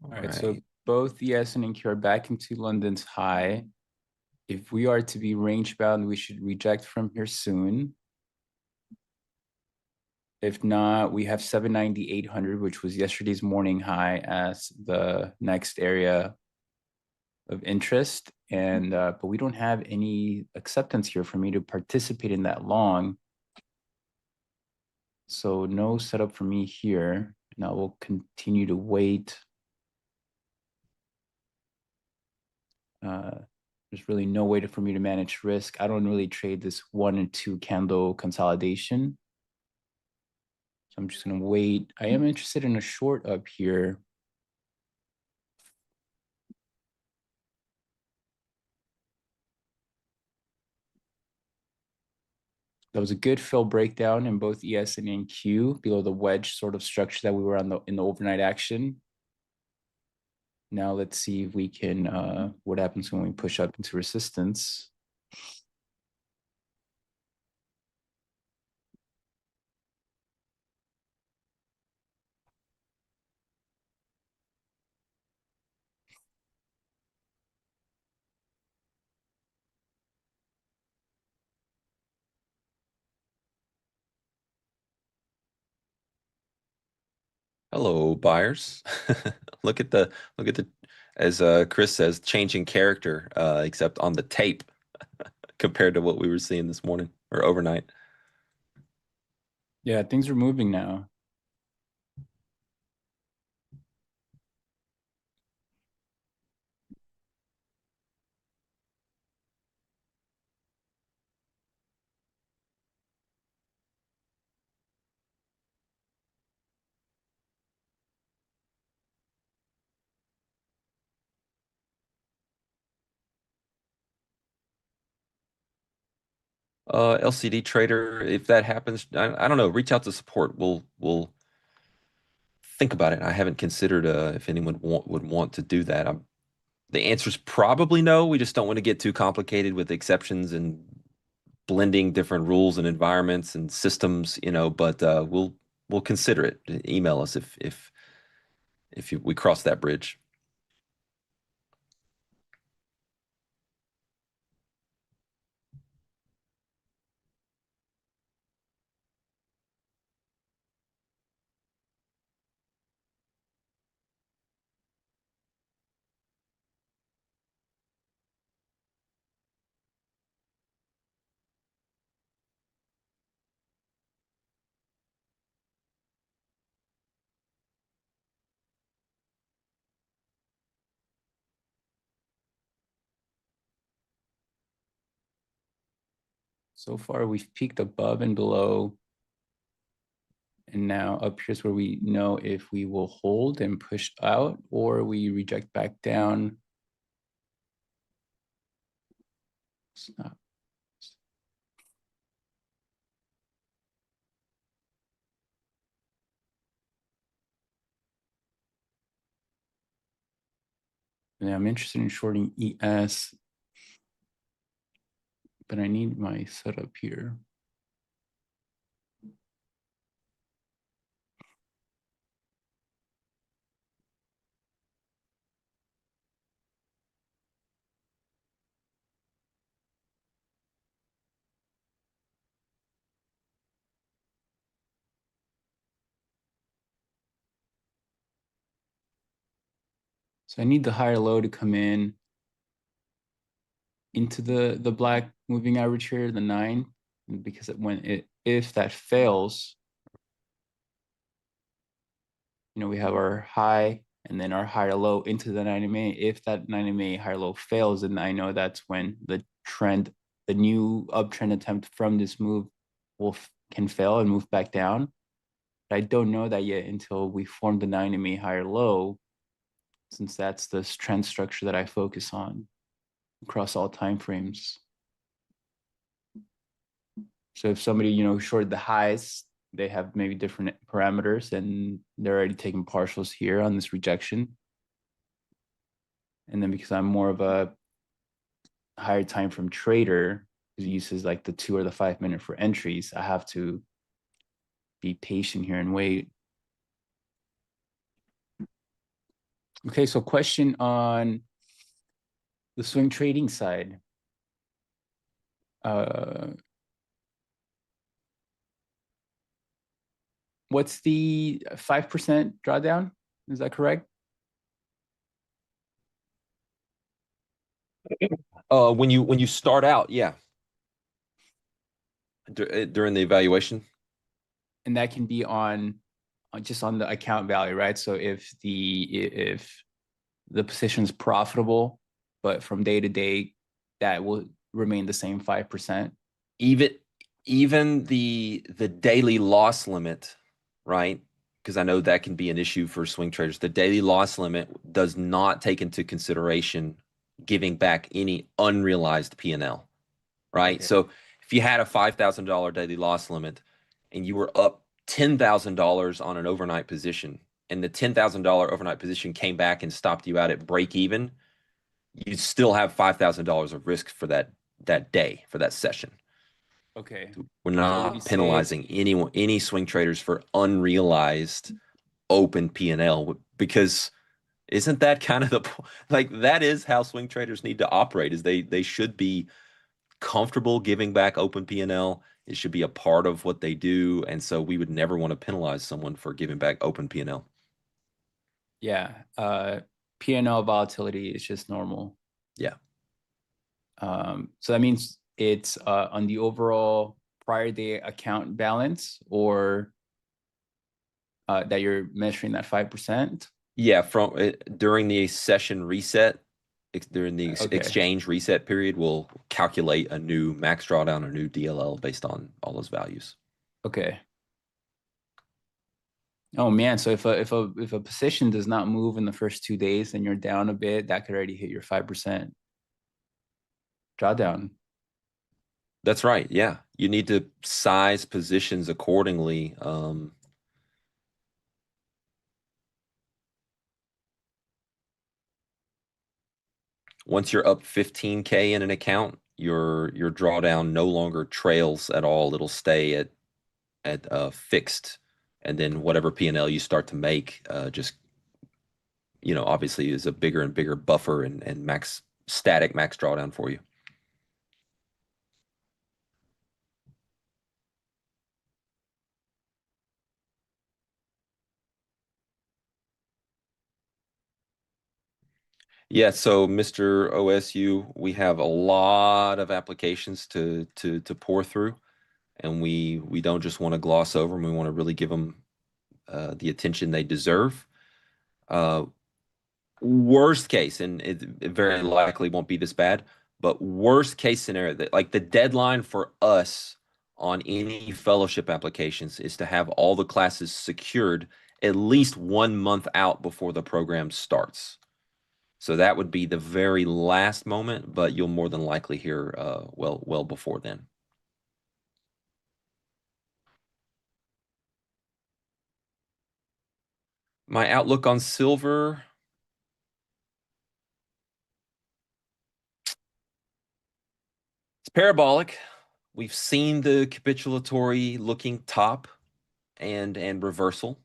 All right, so both ES and NQ are back into London's high. If we are to be range bound, we should reject from here soon. If not, we have 790, 800, which was yesterday's morning high, as the next area of interest. And but we don't have any acceptance here for me to participate in that long. So no setup for me here. Now we'll continue to wait. There's really no way for me to manage risk. I don't really trade this 1 and 2 candle consolidation. So I'm just going to wait. I am interested in a short up here. That was a good fill breakdown in both ES and NQ below the wedge sort of structure that we were on in the overnight action. Now let's see if we can, what happens when we push up into resistance. Hello, buyers. Look at the as Chris says, changing character, except on the tape compared to what we were seeing this morning or overnight. Yeah, things are moving now. LCD trader, if that happens, I don't know. Reach out to support. We'll think about it. I haven't considered if anyone would want to do that. The answer is probably no. We just don't want to get too complicated with exceptions and blending different rules and environments and systems, but we'll consider it. Email us if we cross that bridge. So far, we've peaked above and below And now up here's where we know if we will hold and push out or we reject back down. Stop. Yeah, I'm interested in shorting ES, but I need my setup here. So I need the higher low to come in into the black moving average here, the 9, because if that fails, we have our high and then our higher low into the 9 MA. If that 9 MA higher low fails, then I know that's when the new uptrend attempt from this move can fail and move back down. But I don't know that yet until we form the 9 MA higher low, since that's the trend structure that I focus on across all time frames. So if somebody, shorted the highs, they have maybe different parameters and they're already taking partials here on this rejection. And then because I'm more of a higher time frame trader who uses like the 2 or the 5 minute for entries, I have to be patient here and wait. Okay, so question on the swing trading side. What's the 5% drawdown? Is that correct? When you start out, yeah, during the evaluation. And that can be on just on the account value, right? So if the position is profitable, but from day to day, that will remain the same 5%. Even the daily loss limit, right? Because I know that can be an issue for swing traders. The daily loss limit does not take into consideration giving back any unrealized P&L, right? Okay. So if you had a $5,000 daily loss limit and you were up $10,000 on an overnight position, and the $10,000 overnight position came back and stopped you out at break even, you'd still have $5,000 of risk for that day, for that session. Okay. We're not penalizing any swing traders for unrealized open P&L, because isn't that kind of that is how swing traders need to operate, is they should be comfortable giving back open P&L. It should be a part of what they do. And so we would never want to penalize someone for giving back open P&L. Yeah. P&L volatility is just normal. Yeah. So that means it's on the overall prior day account balance, or that you're measuring that 5%? Yeah. During the session reset, during the Okay. exchange reset period, we'll calculate a new max drawdown or new DLL based on all those values. Okay. Oh man, so if a position does not move in the first 2 days and you're down a bit, that could already hit your 5% drawdown. That's right. Yeah. You need to size positions accordingly. Once you're up 15K in an account, your drawdown no longer trails at all. It'll stay at fixed, and then whatever P&L you start to make, just obviously is a bigger and bigger buffer and static max drawdown for you. Yeah, so Mr. OSU, we have a lot of applications to pour through, and we don't just want to gloss over them. We want to really give them the attention they deserve. Worst case, and it very likely won't be this bad, but worst case scenario, that like the deadline for us on any fellowship applications is to have all the classes secured at least 1 month out before the program starts. So that would be the very last moment, but you'll more than likely hear well before then. My outlook on silver. It's parabolic. We've seen the capitulatory looking top and reversal.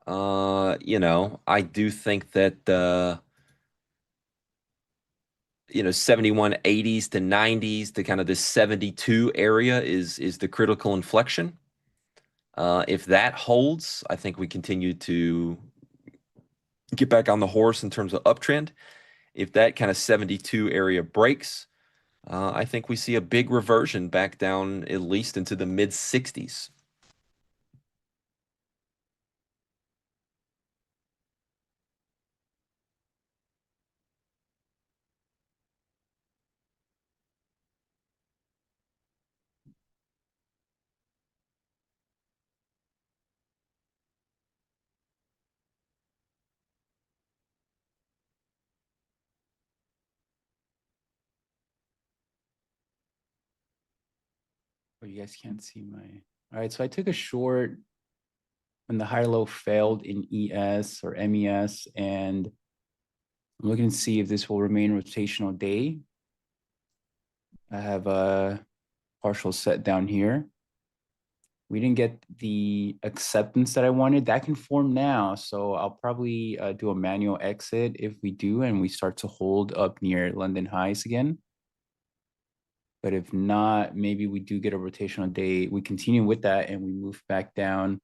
You know, I do think that 71.80s to 90s to kind of this 72 area is the critical inflection. If that holds, I think we continue to get back on the horse in terms of uptrend. If that kind of 72 area breaks, I think we see a big reversion back down at least into the mid 60s. Oh, you guys can't see my. All right, so I took a short when the higher low failed in ES or MES, and I'm looking to see if this will remain rotational day. I have a partial set down here. We didn't get the acceptance that I wanted. That can form now, so I'll probably do a manual exit if we do, and we start to hold up near London highs again. But if not, maybe we do get a rotational day. We continue with that and we move back down.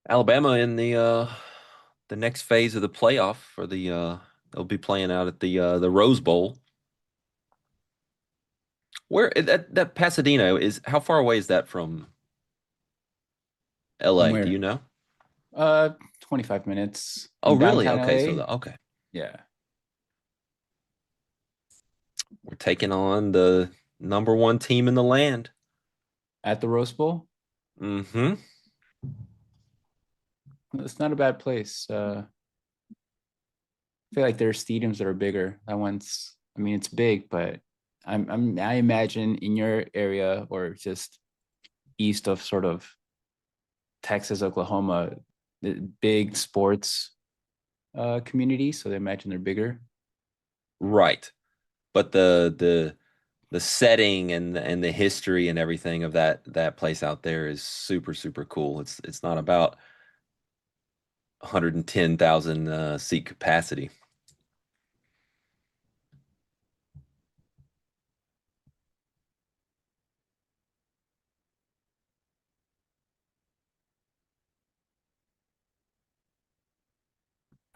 Alabama in the next phase of the playoff for they'll be playing out at the Rose Bowl. Where that Pasadena is, how far away is that from LA? Do you know? 25 minutes. Oh, really? Downtown Okay, LA. okay. Yeah. We're taking on the #1 team in the land. At the Rose Bowl? Mm-hmm. It's not a bad place. I feel like there are stadiums that are bigger. That one's, I mean, it's big, but I imagine in your area or just east of sort of Texas, Oklahoma, the big sports community. So they imagine they're bigger. Right. But the setting and the history and everything of that place out there is super, super cool. It's not about 110,000 seat capacity.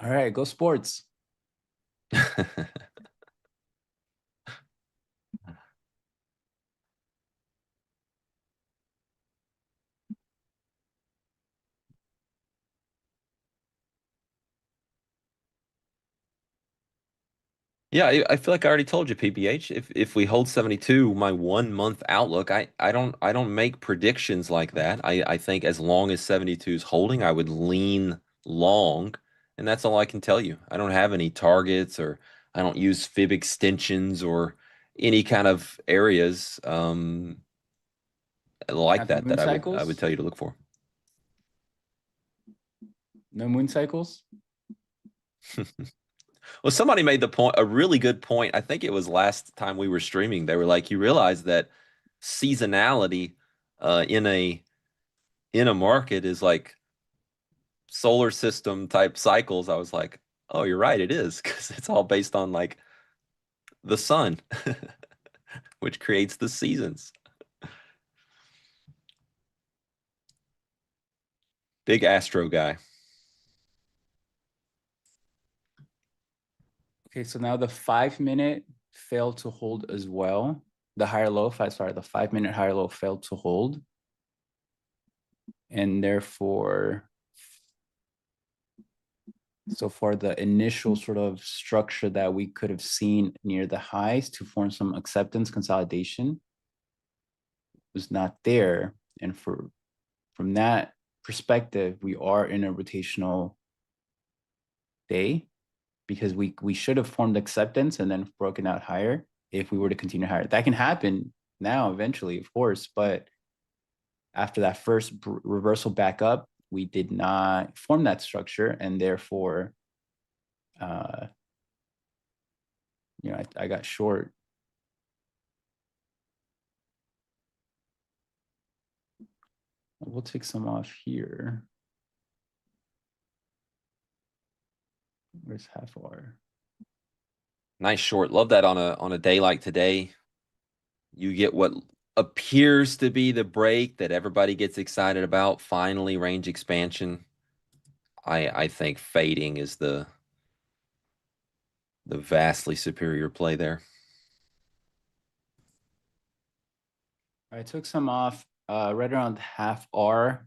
All right, go sports. Yeah, I feel like I already told you, PBH. If we hold 72, my 1 month outlook, I don't make predictions like that. I think as long as 72 is holding, I would lean long, and that's all I can tell you. I don't have any targets, or I don't use fib extensions or any kind of areas like Not the moon that I would cycles? tell you to look for. No moon cycles? Well, somebody made the point, a really good point. I think it was last time we were streaming. They were like, you realize that seasonality in a market is like solar system type cycles. I was like, oh, you're right, it is, because it's all based on like the sun, which creates the seasons. Big astro guy. Okay, so now the 5-minute failed to hold as well. The higher low, the 5-minute higher low failed to hold. And therefore, so far the initial sort of structure that we could have seen near the highs to form some acceptance consolidation was not there. And from that perspective, we are in a rotational day, because we should have formed acceptance and then broken out higher if we were to continue higher. That can happen now eventually, of course, but after that first reversal back up, we did not form that structure, and therefore, I got short. We'll take some off here. Where's half hour? Nice short. Love that on a day like today. You get what appears to be the break that everybody gets excited about. Finally, range expansion. I think fading is the vastly superior play there. I took some off right around half R,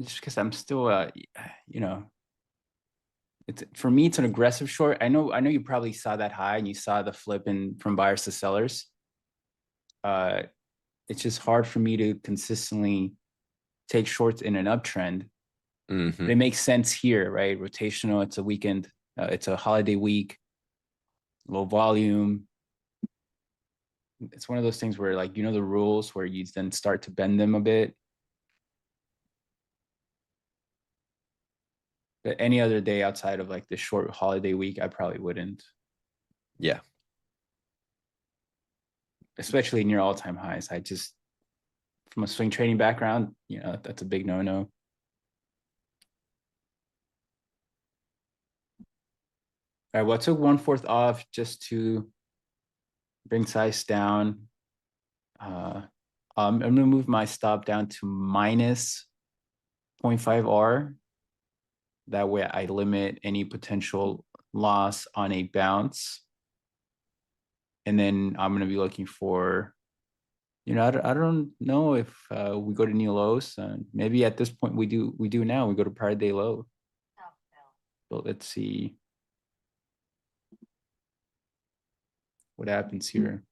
just because I'm still, it's, for me, it's an aggressive short. I know you probably saw that high and you saw the flip from buyers to sellers. It's just hard for me to consistently take shorts in an uptrend. But it makes sense here, right? Rotational, it's a weekend, it's a holiday week, low volume. It's one of those things where, like, the rules where you then start to bend them a bit. But any other day outside of like the short holiday week, I probably wouldn't. Yeah. Especially near all-time highs. I just, from a swing trading background, that's a big no-no. All right, well, I took 1/4 off just to bring size down. I'm gonna move my stop down to minus 0.5 R. That way I limit any potential loss on a bounce. And then I'm gonna be looking for, I don't know if we go to new lows. Maybe at this point we do now. We go to prior day low. But let's see what happens here.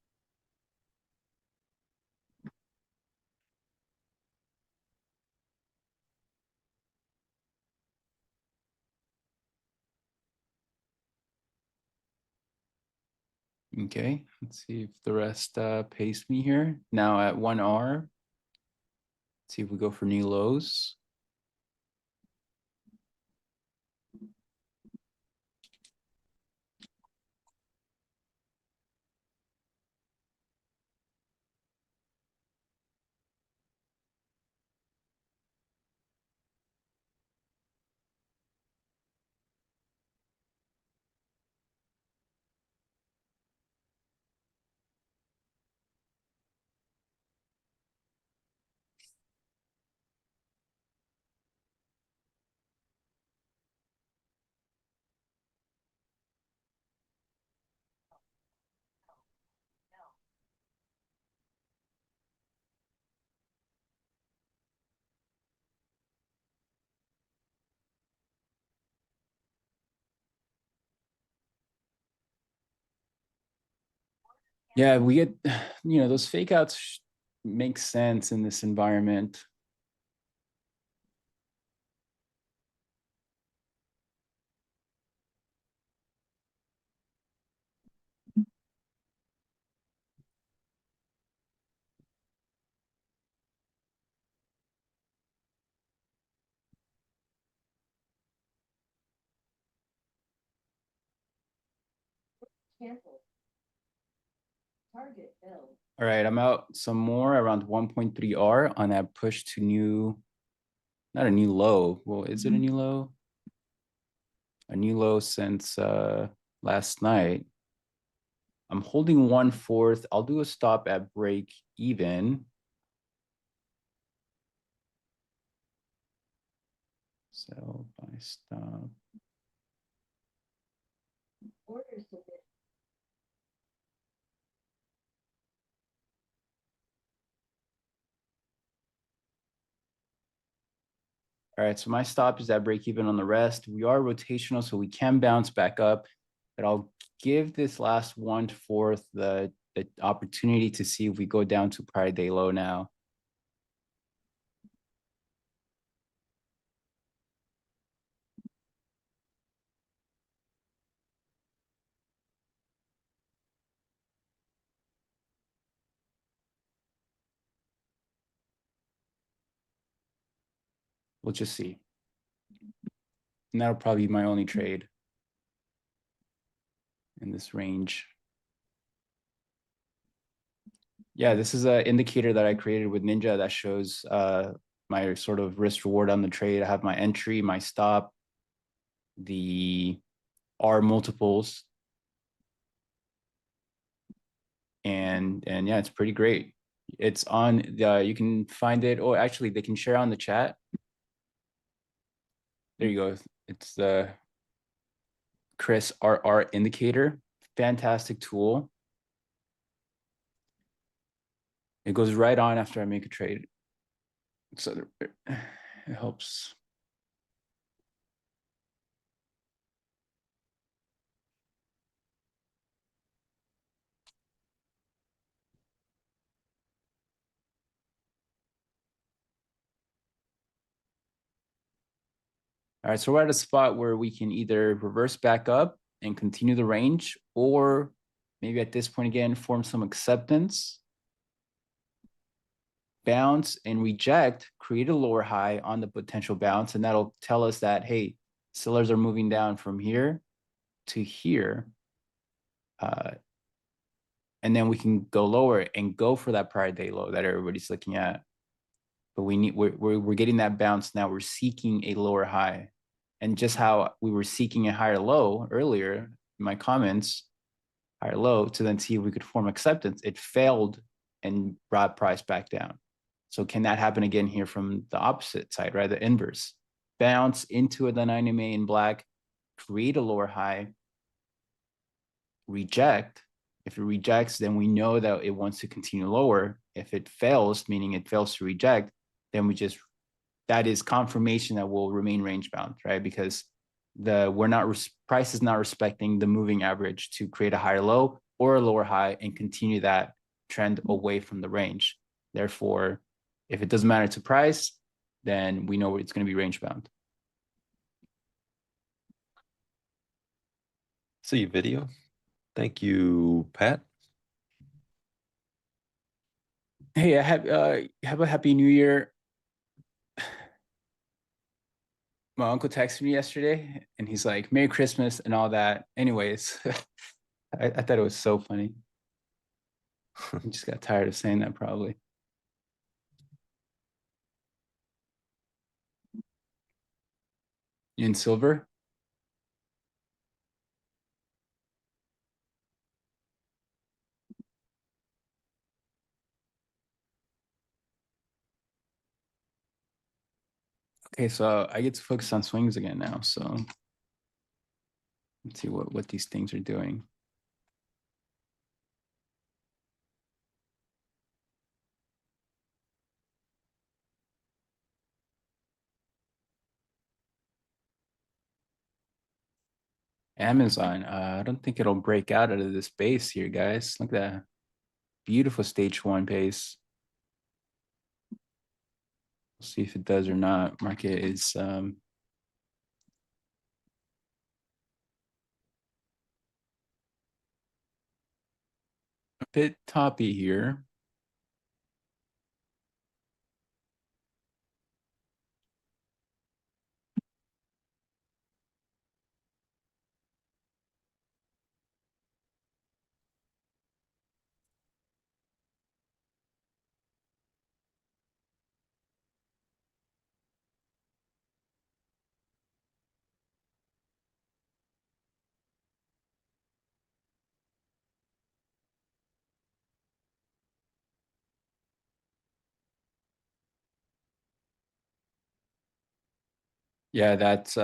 Okay, let's see if the rest pays me here. Now at 1 R, let's see if we go for new lows. Yeah, we get, those fake outs make sense in this environment. All right, I'm out some more around 1.3 R on that push to not a new low. Well, is it a new low? A new low since last night. I'm holding 1/4. I'll do a stop at break even. So buy stop. All right, so my stop is at break even on the rest. We are rotational, so we can bounce back up, but I'll give this last 1/4 the opportunity to see if we go down to prior day low now. We'll just see. And that'll probably be my only trade in this range. Yeah, this is an indicator that I created with Ninja that shows my sort of risk reward on the trade. I have my entry, my stop, the R multiples. And yeah, it's pretty great. It's on you can find it. Oh, actually they can share on the chat. There you go. It's the Chris RR indicator. Fantastic tool. It goes right on after I make a trade. So it helps. All right, so we're at a spot where we can either reverse back up and continue the range, or maybe at this point again, form some acceptance, bounce and reject, create a lower high on the potential bounce, and that'll tell us that, hey, sellers are moving down from here to here. And then we can go lower and go for that prior day low that everybody's looking at. But we're getting that bounce now. We're seeking a lower high. And just how we were seeking a higher low earlier in my comments, higher low, to then see if we could form acceptance, it failed and brought price back down. So can that happen again here from the opposite side, right? The inverse. Bounce into the 90 MA in black, create a lower high, reject. If it rejects, then we know that it wants to continue lower. If it fails, meaning it fails to reject, then we just, that is confirmation that will remain range bound, right? Because price is not respecting the moving average to create a higher low or a lower high and continue that trend away from the range. Therefore, if it doesn't matter to price, then we know it's going to be range bound. See your video. Thank you, Pat. Hey, have a happy new year. My uncle texted me yesterday and he's like, Merry Christmas and all that. Anyways, I thought it was so funny. I just got tired of saying that probably. In silver? Okay, so I get to focus on swings again now. So let's see what these things are doing. Amazon, I don't think it'll break out of this base here, guys. Look at that beautiful stage one base. We'll see if it does or not. Market is a bit toppy here. Yeah, that's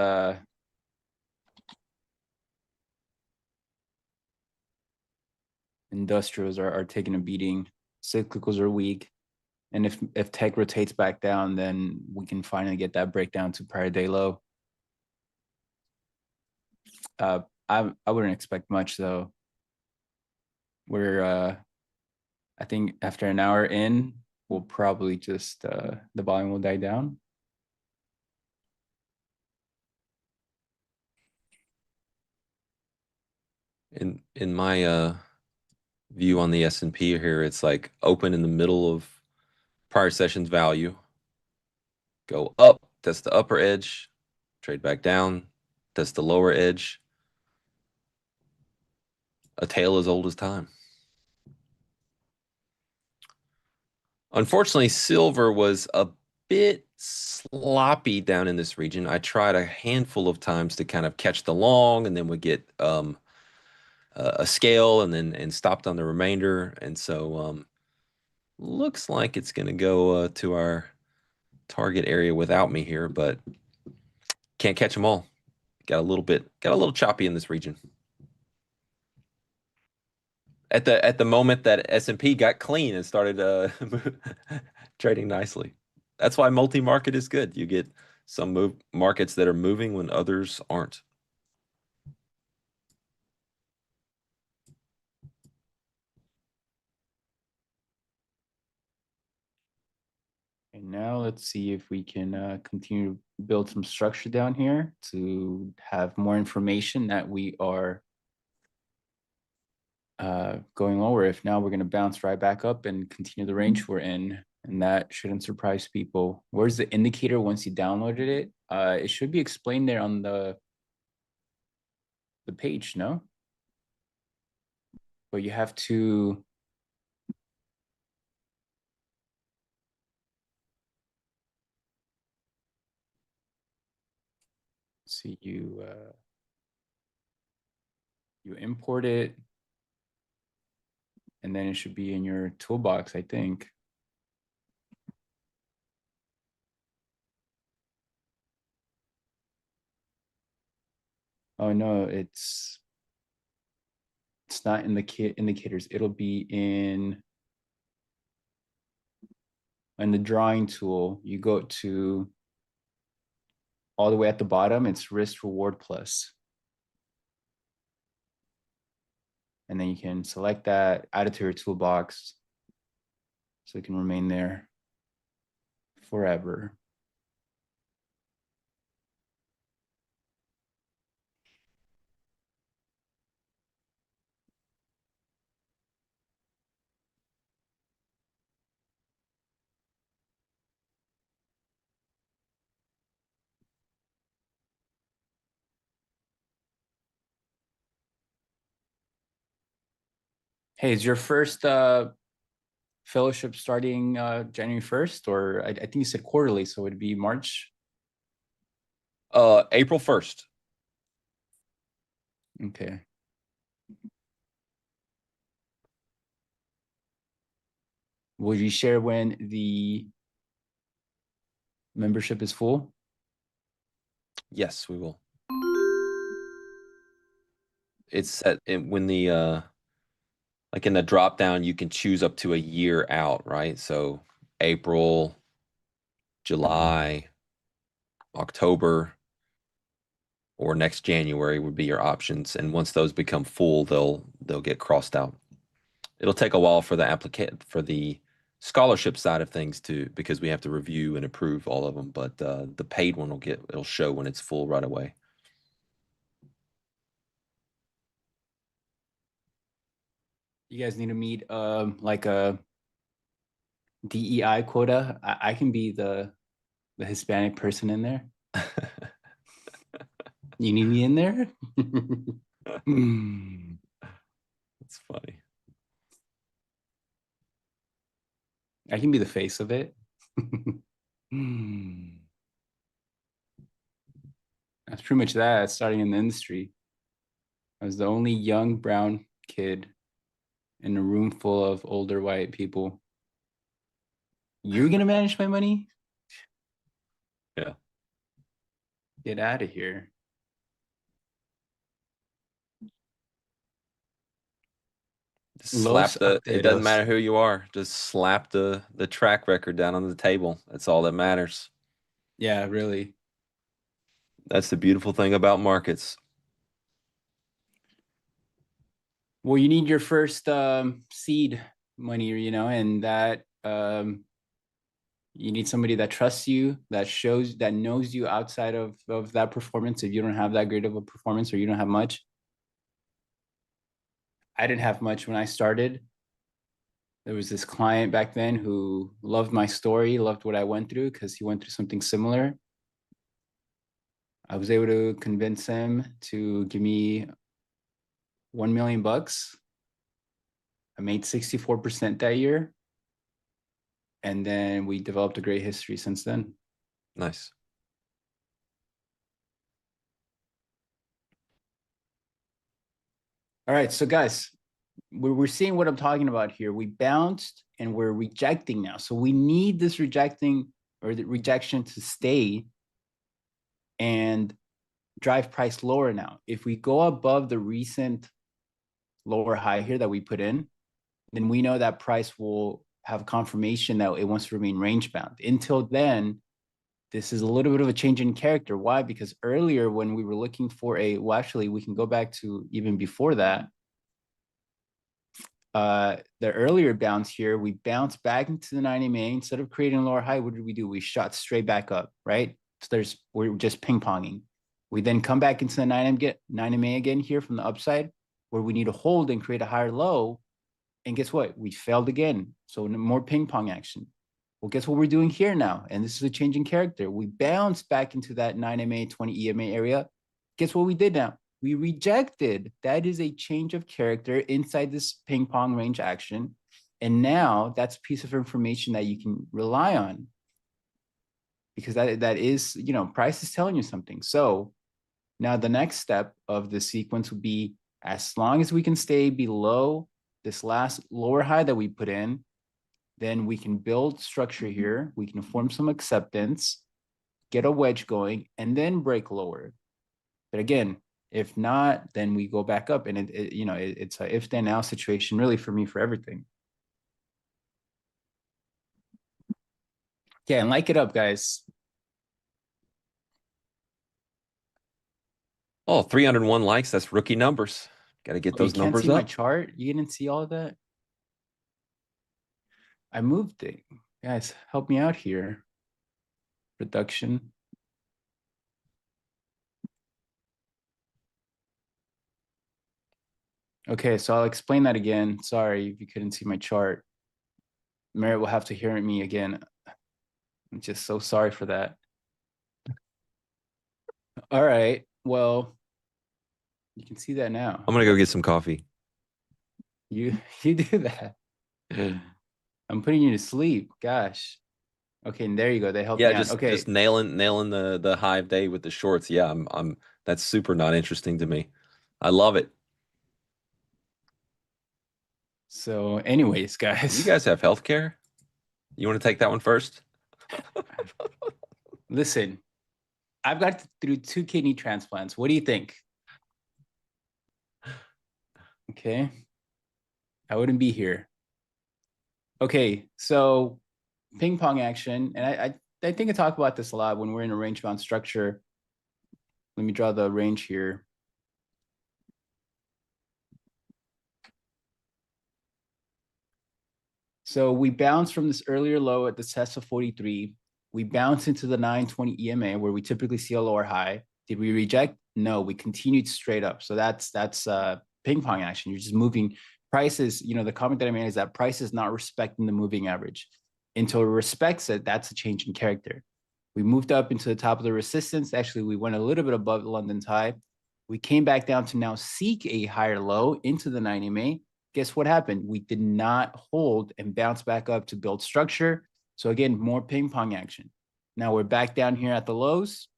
Industrials are taking a beating. Cyclicals are weak. And if tech rotates back down, then we can finally get that breakdown to prior day low. I wouldn't expect much though. We're I think after an hour in, we'll probably just the volume will die down. In my view on the S&P here, it's like open in the middle of prior session's value, go up, test the upper edge, trade back down, test the lower edge. A tale as old as time. Unfortunately, silver was a bit sloppy down in this region. I tried a handful of times to kind of catch the long, and then would get a scale, and then stopped on the remainder. And so looks like it's going to go to our target area without me here, but can't catch them all. Got a little choppy in this region. At the moment that S&P got clean and started trading nicely. That's why multi-market is good. You get some markets that are moving when others aren't. And now let's see if we can continue to build some structure down here to have more information that we are going lower. If now we're going to bounce right back up and continue the range we're in, and that shouldn't surprise people. Where's the indicator once you downloaded it? It should be explained there on the page, no? But you have to see you import it, and then it should be in your toolbox, I think. Oh no, it's not in the indicators. It'll be in the drawing tool. You go to all the way at the bottom, it's risk reward plus. And then you can select that, add it to your toolbox so it can remain there forever. Hey, is your first fellowship starting January 1st? Or I think you said quarterly, so it'd be March? April 1st. Okay. Will you share when the membership is full? Yes, we will. It's when the like in the drop down, you can choose up to a year out, right? So April, July, October, or next January would be your options. And once those become full, they'll get crossed out. It'll take a while for the scholarship side of things because we have to review and approve all of them. But the paid one it'll show when it's full right away. You guys need to meet like a DEI quota. I can be the Hispanic person in there. You need me in there? That's funny. I can be the face of it. That's pretty much that. Starting in the industry, I was the only young brown kid in a room full of older white people. You're gonna manage my money? Yeah. Get out of here. Just slap Los it doesn't Opteros. matter who you are. Just slap the track record down on the table. That's all that matters. Yeah, really. That's the beautiful thing about markets. Well, you need your first seed money, and that you need somebody that trusts you, that knows you outside of that performance. If you don't have that great of a performance or you don't have much. I didn't have much when I started. There was this client back then who loved my story, loved what I went through because he went through something similar. I was able to convince him to give me 1 million bucks. I made 64% that year. And then we developed a great history since then. Nice. All right, so guys, we're seeing what I'm talking about here. We bounced and we're rejecting now. So we need this rejecting or the rejection to stay and drive price lower now. If we go above the recent lower high here that we put in, then we know that price will have confirmation that it wants to remain range bound. Until then, this is a little bit of a change in character. Why? Because earlier when we were looking for well, actually, we can go back to even before that. The earlier bounce here, we bounced back into the 9MA. Instead of creating a lower high, what did we do? We shot straight back up, right? So we're just ping-ponging. We then come back into the 9MA again here from the upside, where we need to hold and create a higher low. And guess what? We failed again. So more ping-pong action. Well, guess what we're doing here now? And this is a change in character. We bounced back into that 9MA, 20 EMA area. Guess what we did now? We rejected. That is a change of character inside this ping-pong range action. And now that's a piece of information that you can rely on. Because that is, price is telling you something. So now the next step of the sequence would be, as long as we can stay below this last lower high that we put in, then we can build structure here. We can form some acceptance, get a wedge going, and then break lower. But again, if not, then we go back up, and it's a if then now situation really for me for everything. Yeah, and like it up, guys. Oh, 301 likes. That's rookie numbers. Got to get those you can't numbers see my up. chart. You didn't see all of that. I moved it. Guys, help me out here. Production. Okay, so I'll explain that again. Sorry if you couldn't see my chart. Merritt will have to hear me again. I'm just so sorry for that. All right, well, you can see that now. I'm gonna go get some coffee. You do that. I'm putting you to sleep. Gosh. Okay, and there you go. They helped me out. Okay. Just nailing the hive day with the shorts. Yeah, I'm that's super not interesting to me. I love it. So, anyways, guys. You guys have healthcare? You want to take that one first? Listen, I've got through 2 kidney transplants. What do you think? Okay. I wouldn't be here. Okay, so ping pong action, and I think I talk about this a lot when we're in a range bound structure. Let me draw the range here. So we bounce from this earlier low at the Tesla 43. We bounce into the 920 EMA where we typically see a lower high. Did we reject? No, we continued straight up. So that's ping pong action. You're just moving prices. The comment that I made is that price is not respecting the moving average. Until it respects it, that's a change in character. We moved up into the top of the resistance. Actually, we went a little bit above London's high. We came back down to now seek a higher low into the 9 EMA. Guess what happened? We did not hold and bounce back up to build structure. So again, more ping pong action. Now we're back down here at the lows.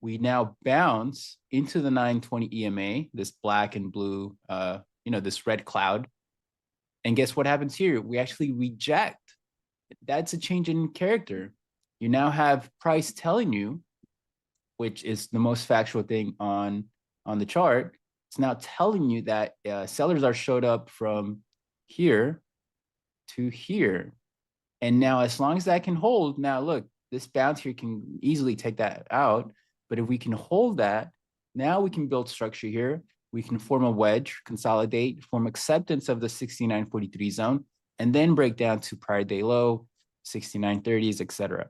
We now bounce into the 920 EMA, this black and blue, this red cloud. And guess what happens here? We actually reject. That's a change in character. You now have price telling you, which is the most factual thing on the chart. It's now telling you that sellers are showed up from here to here. And now as long as that can hold, now look, this bounce here can easily take that out. But if we can hold that, now we can build structure here. We can form a wedge, consolidate, form acceptance of the 69.43 zone, and then break down to prior day low, 69.30s, etc.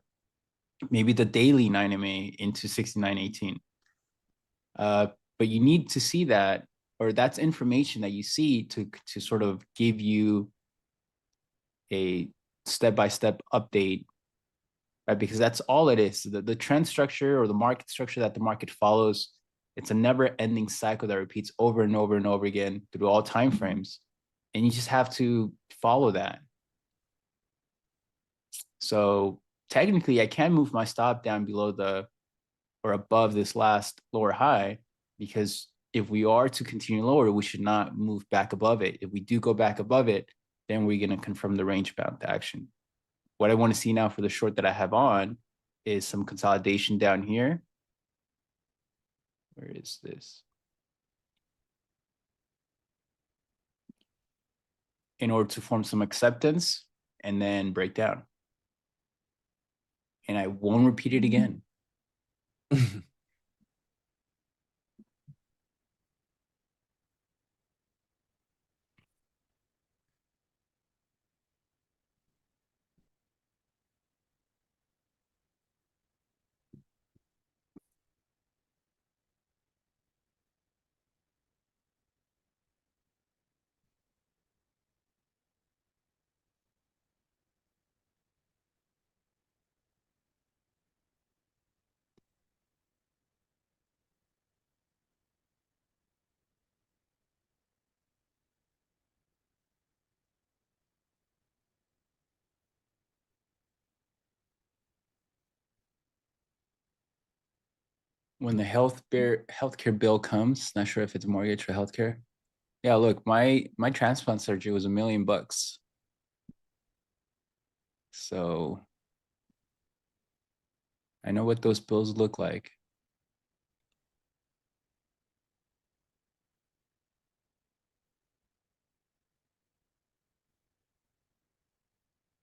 Maybe the daily 9MA into 69.18. But you need to see that, or that's information that you see to sort of give you a step-by-step update, right? Because that's all it is. The trend structure or the market structure that the market follows, it's a never-ending cycle that repeats over and over and over again through all time frames. And you just have to follow that. So technically, I can move my stop down below or above this last lower high, because if we are to continue lower, we should not move back above it. If we do go back above it, then we're going to confirm the range bound action. What I want to see now for the short that I have on is some consolidation down here. Where is this? In order to form some acceptance and then break down. And I won't repeat it again. When the healthcare bill comes, not sure if it's mortgage or healthcare. Yeah, look, my transplant surgery was $1 million. So I know what those bills look like.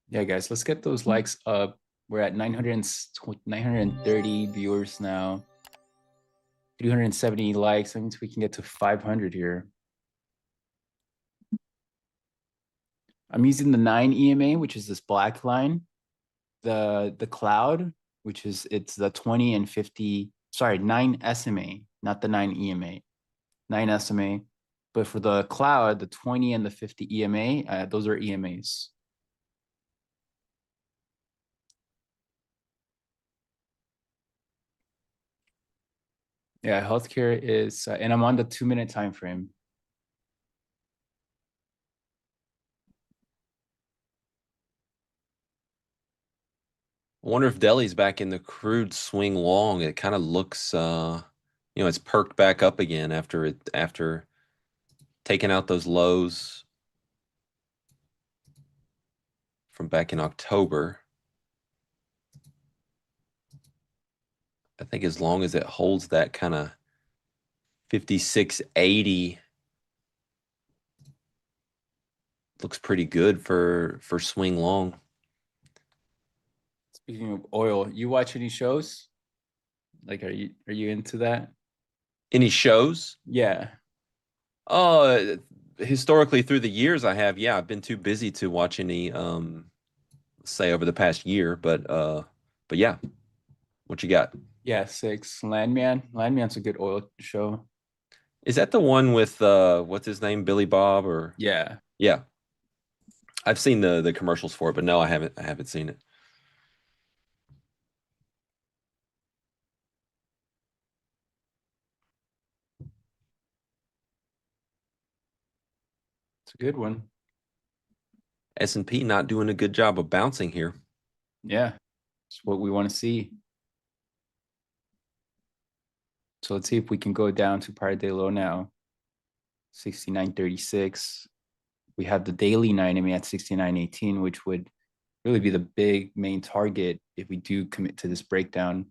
Yeah, guys, let's get those likes up. We're at 930 viewers now. 370 likes. That means we can get to 500 here. I'm using the 9 EMA, which is this black line. The cloud, which is it's the 20 and 50, sorry, 9 SMA, not the 9 EMA. 9 SMA. But for the cloud, the 20 and the 50 EMA, those are EMAs. Yeah, healthcare is, and I'm on the 2-minute time frame. I wonder if Delhi's back in the crude swing long. It kind of looks, it's perked back up again after taking out those lows from back in October. I think as long as it holds that kind of 56.80, looks pretty good for swing long. Speaking of oil, you watch any shows? Like, are you into that? Any shows? Yeah. Historically through the years I have, yeah, I've been too busy to watch any say over the past year, but yeah. What you got? Yeah, 6. Landman. Landman's a good oil show. Is that the one with what's his name? Billy Bob or Yeah. Yeah. I've seen the commercials for it, but no, I haven't seen it. It's a good one. S&P not doing a good job of bouncing here. Yeah. It's what we want to see. So let's see if we can go down to prior day low now. 69.36. We have the daily 9MA at 69.18, which would really be the big main target if we do commit to this breakdown.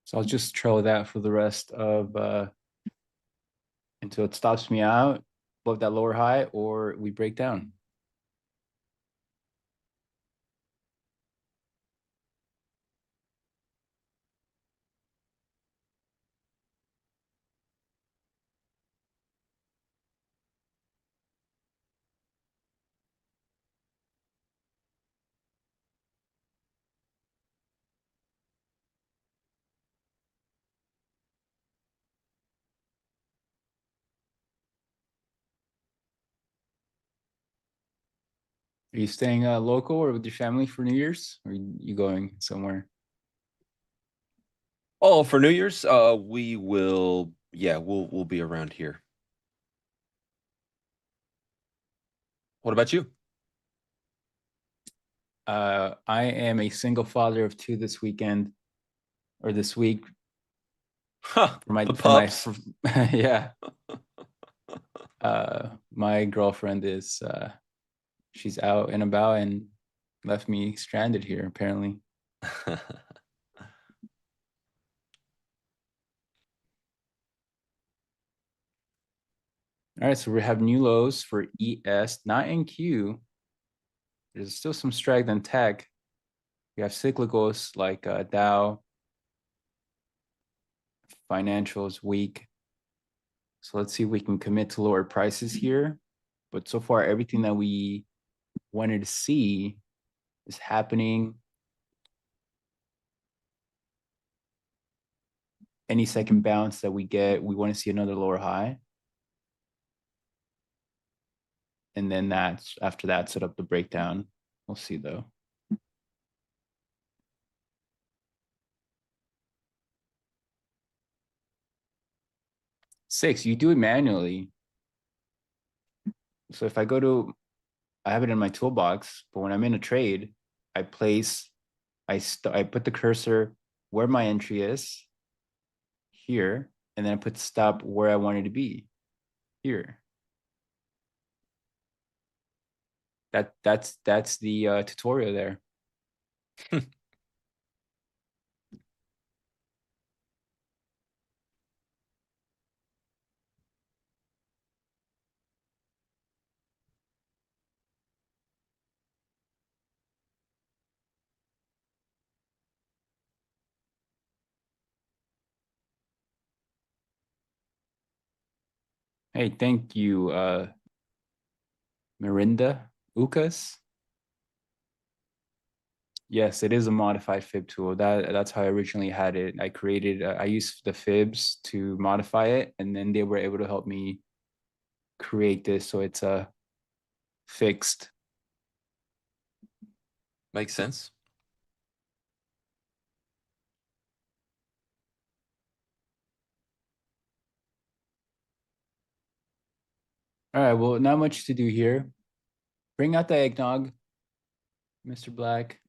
So I'll just trail that for the rest of until it stops me out above that lower high or we break down. Are you staying local or with your family for New Year's? Or are you going somewhere? Oh, for New Year's, we will, yeah, we'll be around here. What about you? I am a single father of 2 this weekend or this week. Huh, For my the pups. yeah. My girlfriend is she's out and about and left me stranded here apparently. All right, so we have new lows for ES, not NQ. There's still some strength in tech. We have cyclicals like Dow. Financials weak. So let's see if we can commit to lower prices here. But so far, everything that we wanted to see is happening. Any second bounce that we get, we want to see another lower high. And then that's after that, set up the breakdown. We'll see though. Six, you do it manually. So if I go to, I have it in my toolbox, but when I'm in a trade, I place, I put the cursor where my entry is here, and then I put stop where I want it to be here. That's the tutorial there. Hey, thank you, Mirinda Ucas. Yes, it is a modified fib tool. That's how I originally had it. I created, I used the fibs to modify it, and then they were able to help me create this so it's fixed. Makes sense. All right, well, not much to do here. Bring out the eggnog, Mr. Black.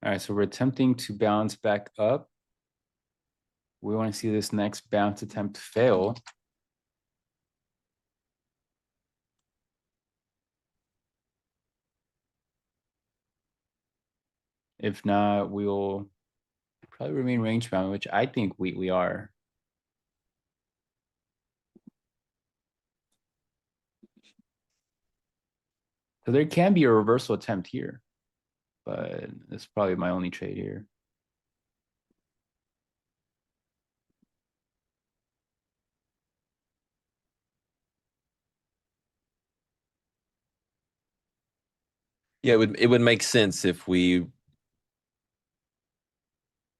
All right, so we're attempting to bounce back up. We want to see this next bounce attempt fail. If not, we'll probably remain range bound, which I think we are. So there can be a reversal attempt here, but it's probably my only trade here. Yeah, it would make sense if we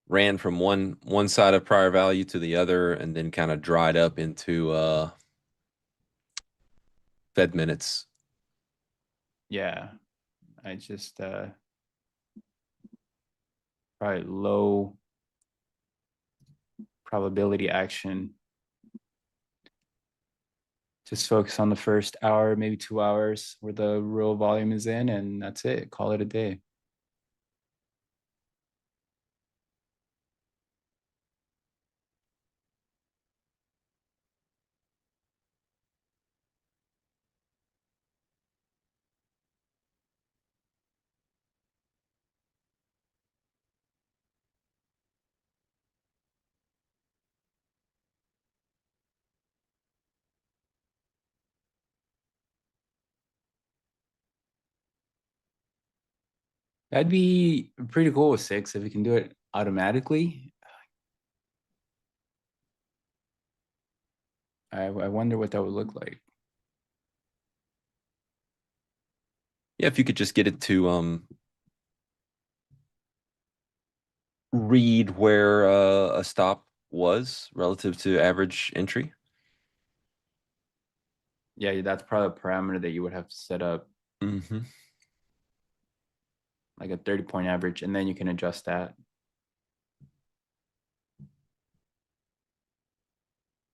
ran from one side of prior value to the other and then kind of dried up into Fed minutes. Yeah. I just probably low probability action. Just focus on the first hour, maybe 2 hours where the real volume is in, and that's it. Call it a day. That'd be pretty cool with 6 if we can do it automatically. I wonder what that would look like. Yeah, if you could just get it to read where a stop was relative to average entry. Yeah, that's probably a parameter that you would have to set up, Mm-hmm. like a 30-point average, and then you can adjust that.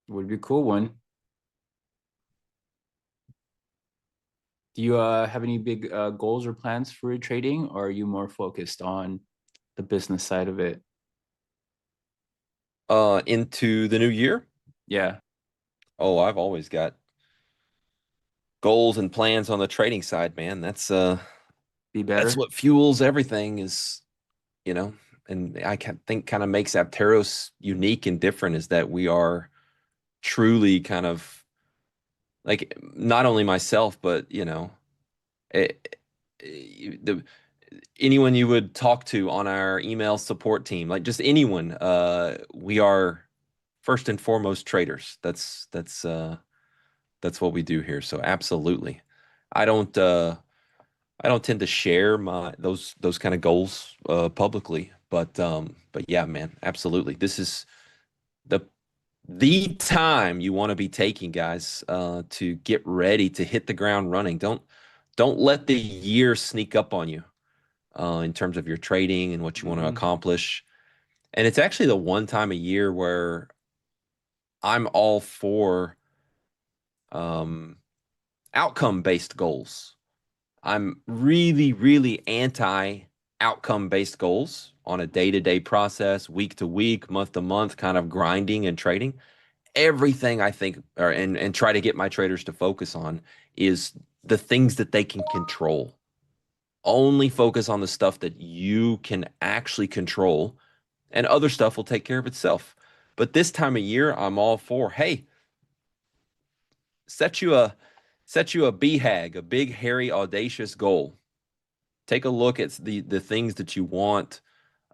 Would be a cool one. Do you have any big goals or plans for your trading, or are you more focused on the business side of it? Into the new year? Yeah, Oh, I've always got goals and plans on the trading side, man. That's be better. what fuels everything is, you know, and I think kind of makes Opteros unique and different is that we are truly kind of like not only myself, but the anyone you would talk to on our email support team, like just anyone, we are first and foremost traders. That's what we do here. So absolutely. I don't I don't tend to share my those kind of goals publicly, but yeah, man, absolutely. This is the time you want to be taking, guys, to get ready to hit the ground running. Don't let the year sneak up on you in terms of your trading and what you want to accomplish. And it's actually the one time a year where I'm all for outcome-based goals. I'm really, really anti outcome-based goals on a day-to-day process, week to week, month to month, kind of grinding and trading. Everything I think, and try to get my traders to focus on is the things that they can control. Only focus on the stuff that you can actually control, and other stuff will take care of itself. But this time of year, I'm all for, hey, set you a BHAG, a big, hairy, audacious goal. Take a look at the things that you want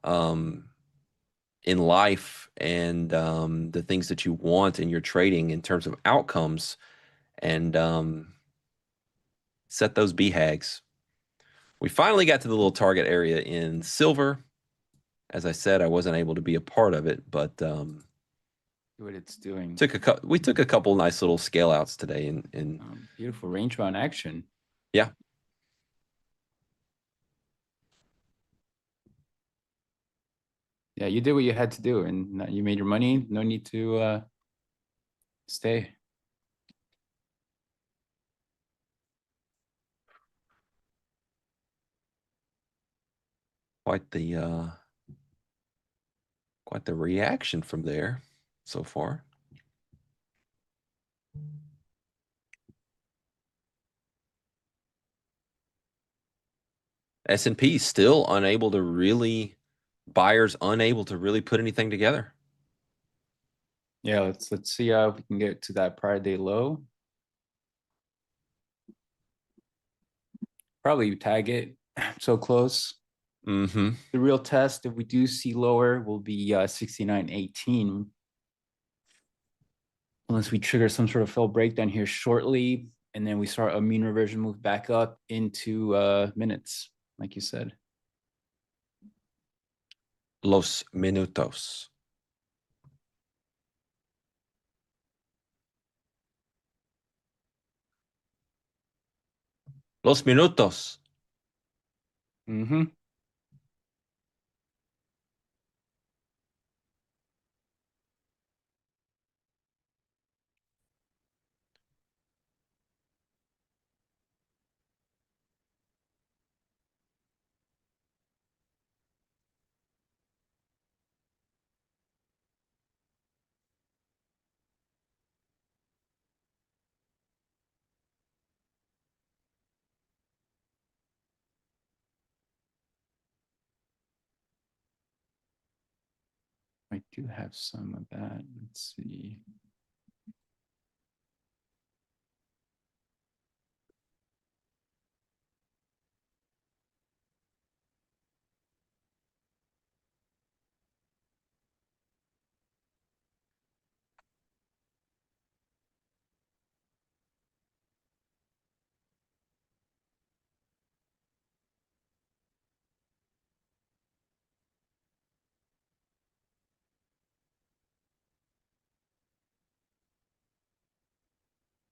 in life and the things that you want in your trading in terms of outcomes, and set those BHAGs. We finally got to the little target area in silver. As I said, I wasn't able to be a part of it, but what it's doing. we took a couple nice little scale outs today in Beautiful range bound action. yeah. Yeah, you did what you had to do, and you made your money. No need to stay. Quite the reaction from there so far. S&P still unable to really, buyers unable to really put anything together. Yeah, let's see if we can get to that prior day low. Probably tag it. So close. Mm-hmm. The real test, if we do see lower, will be 69.18. Unless we trigger some sort of fell breakdown here shortly, and then we start a mean reversion move back up into minutes, like you said. Los minutos. Los minutos. Mm-hmm. I do have some of that. Let's see.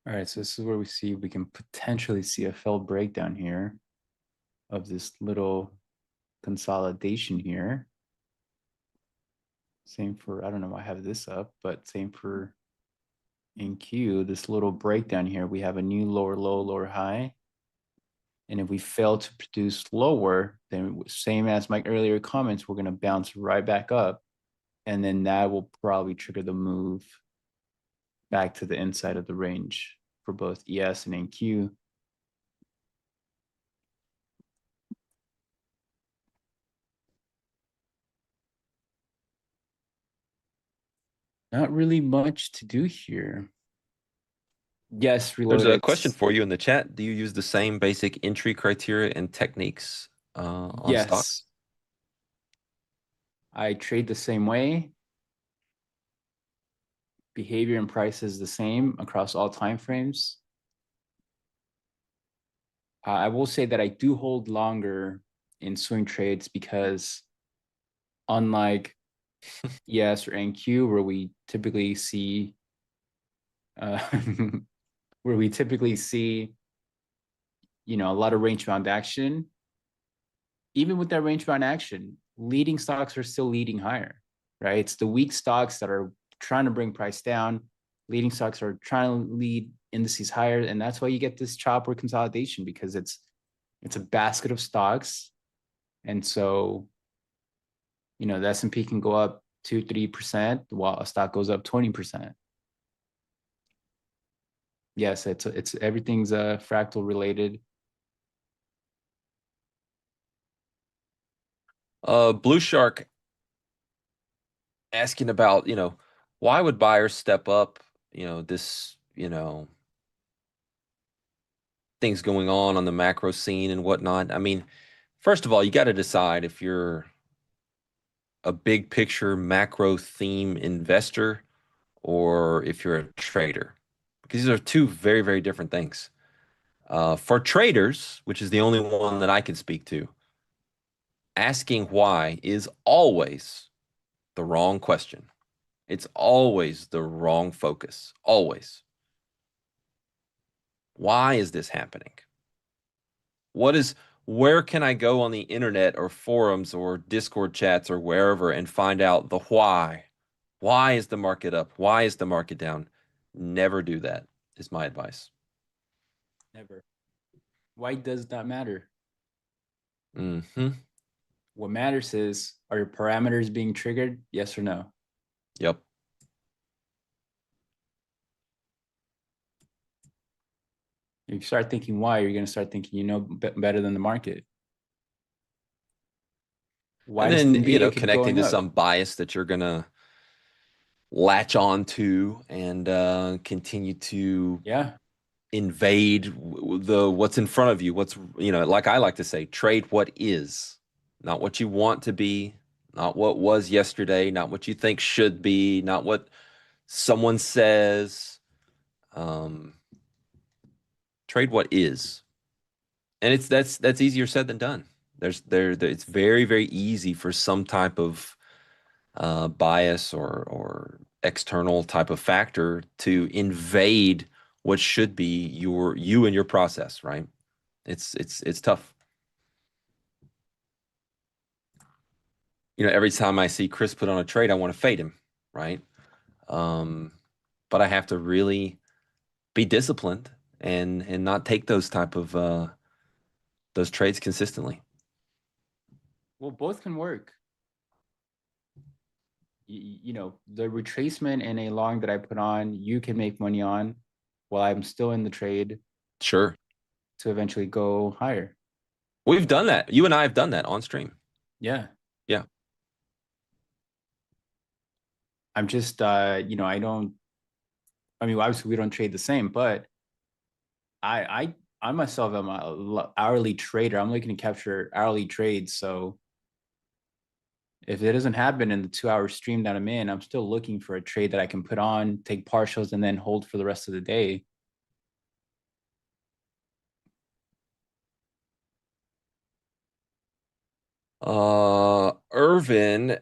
All right, so this is where we can potentially see a failed breakdown here of this little consolidation here. Same for, I don't know why I have this up, but same for NQ, this little breakdown here. We have a new lower low, lower high. And if we fail to produce lower, then same as my earlier comments, we're going to bounce right back up. And then that will probably trigger the move back to the inside of the range for both ES and NQ. Not really much to do here. Yes, There's reload a it. question for you in the chat. Do you use the same basic entry criteria and techniques on stocks? Yes. I trade the same way. Behavior and price is the same across all time frames. I will say that I do hold longer in swing trades because unlike ES or NQ, where we typically see where we typically see, you know, a lot of range bound action, even with that range bound action, leading stocks are still leading higher, right? It's the weak stocks that are trying to bring price down. Leading stocks are trying to lead indices higher. And that's why you get this chopper consolidation, because it's a basket of stocks. And so, you know, the S&P can go up 2-3% while a stock goes up 20%. Yes, it's everything's fractal related. Blue Shark asking about, why would buyers step up, this, things going on the macro scene and whatnot. I mean, first of all, you got to decide if you're a big picture macro theme investor or if you're a trader, because these are two very, very different things. For traders, which is the only one that I can speak to, asking why is always the wrong question. It's always the wrong focus. Always. Why is this happening? Where can I go on the internet or forums or Discord chats or wherever and find out the why? Why is the market up? Why is the market down? Never do that, is my advice. Never. Why does that matter? Mm-hmm. What matters is, are your parameters being triggered? Yes or no? Yep. If you start thinking why, you're going to start thinking you know better than the market. Why And does then, NVIDIA keep connecting going to up? some bias that you're going to latch on to and continue to Yeah. invade what's in front of you. What's, like I like to say, trade what is, not what you want to be, not what was yesterday, not what you think should be, not what someone says. Trade what is. And that's easier said than done. It's very, very easy for some type of bias or external type of factor to invade what should be you and your process, right? It's tough. every time I see Chris put on a trade, I want to fade him, right? But I have to really be disciplined and not take those type of those trades consistently. Well, both can work. The retracement and a long that I put on, you can make money on while I'm still in the trade Sure. to eventually go higher. We've done that. You and I have done that on stream. Yeah. Yeah. I'm just, I don't, obviously we don't trade the same, but I myself am a hourly trader. I'm looking to capture hourly trades. So if it doesn't happen in the 2-hour stream that I'm in, I'm still looking for a trade that I can put on, take partials, and then hold for the rest of the day. Irvin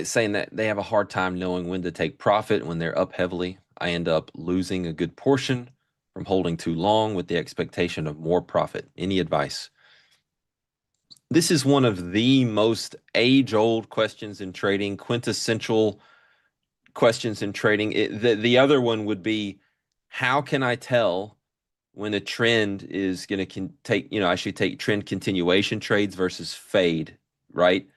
saying that they have a hard time knowing when to take profit when they're up heavily. I end up losing a good portion from holding too long with the expectation of more profit. Any advice? This is one of the most age-old questions in trading, quintessential questions in trading. The other one would be, how can I tell when a trend is going to I should take trend continuation trades versus fade, right?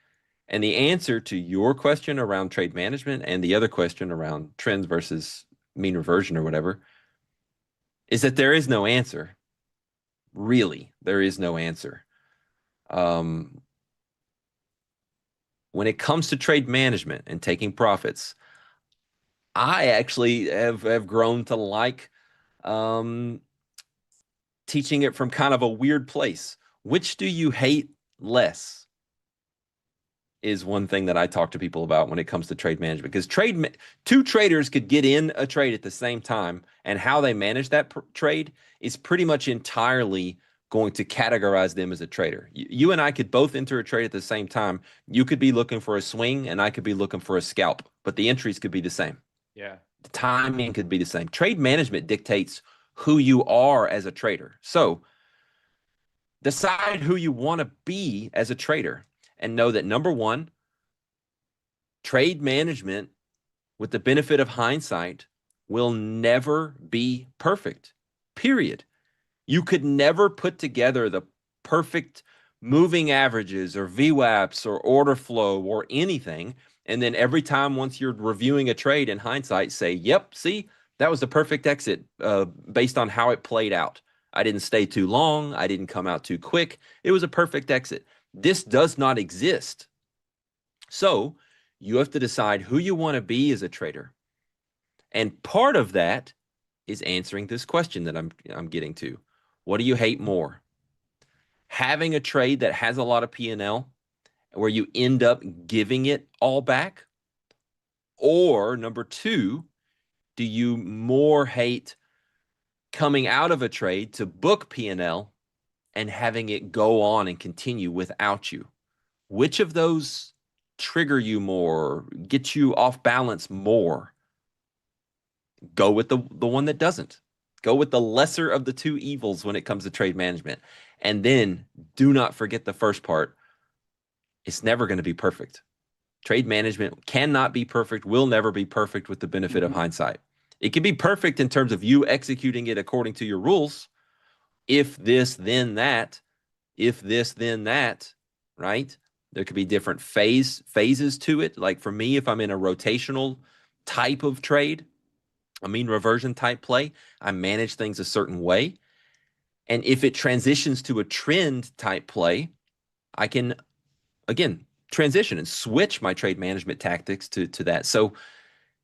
And the answer to your question around trade management and the other question around trends versus mean reversion or whatever is that there is no answer. Really, there is no answer. When it comes to trade management and taking profits, I actually have grown to like teaching it from kind of a weird place. Which do you hate less? Is one thing that I talk to people about when it comes to trade management, because two traders could get in a trade at the same time, and how they manage that trade is pretty much entirely going to categorize them as a trader. You and I could both enter a trade at the same time. You could be looking for a swing and I could be looking for a scalp, but the entries could be the same. Yeah. The timing could be the same. Trade management dictates who you are as a trader. So decide who you want to be as a trader, and know that, number one, trade management, with the benefit of hindsight, will never be perfect, period. You could never put together the perfect moving averages or VWAPs or order flow or anything, and then every time once you're reviewing a trade in hindsight say, yep, see, that was the perfect exit based on how it played out. I didn't stay too long. I didn't come out too quick. It was a perfect exit. This does not exist. So you have to decide who you want to be as a trader. And part of that is answering this question that I'm getting to. What do you hate more? Having a trade that has a lot of P&L where you end up giving it all back? Or number two, do you more hate coming out of a trade to book P&L and having it go on and continue without you? Which of those trigger you more, get you off balance more? Go with the one that doesn't. Go with the lesser of the two evils when it comes to trade management. And then do not forget the first part. It's never going to be perfect. Trade management cannot be perfect, will never be perfect with the benefit of hindsight. It can be perfect in terms of you executing it according to your rules. If this, then that. If this, then that, right? There could be different phases to it. Like for me, if I'm in a rotational type of trade, a mean reversion type play, I manage things a certain way. And if it transitions to a trend type play, I can, again, transition and switch my trade management tactics to that. So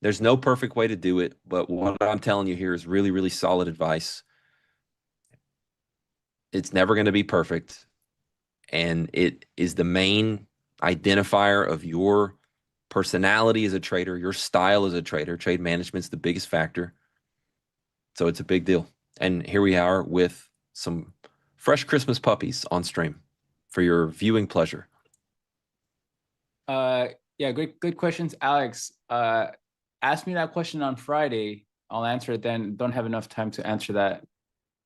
there's no perfect way to do it, but what I'm telling you here is really, really solid advice. It's never going to be perfect, and it is the main identifier of your personality as a trader, your style as a trader. Trade management's the biggest factor. So it's a big deal. And here we are with some fresh Christmas puppies on stream for your viewing pleasure. Yeah, good questions, Alex. Ask me that question on Friday. I'll answer it then. Don't have enough time to answer that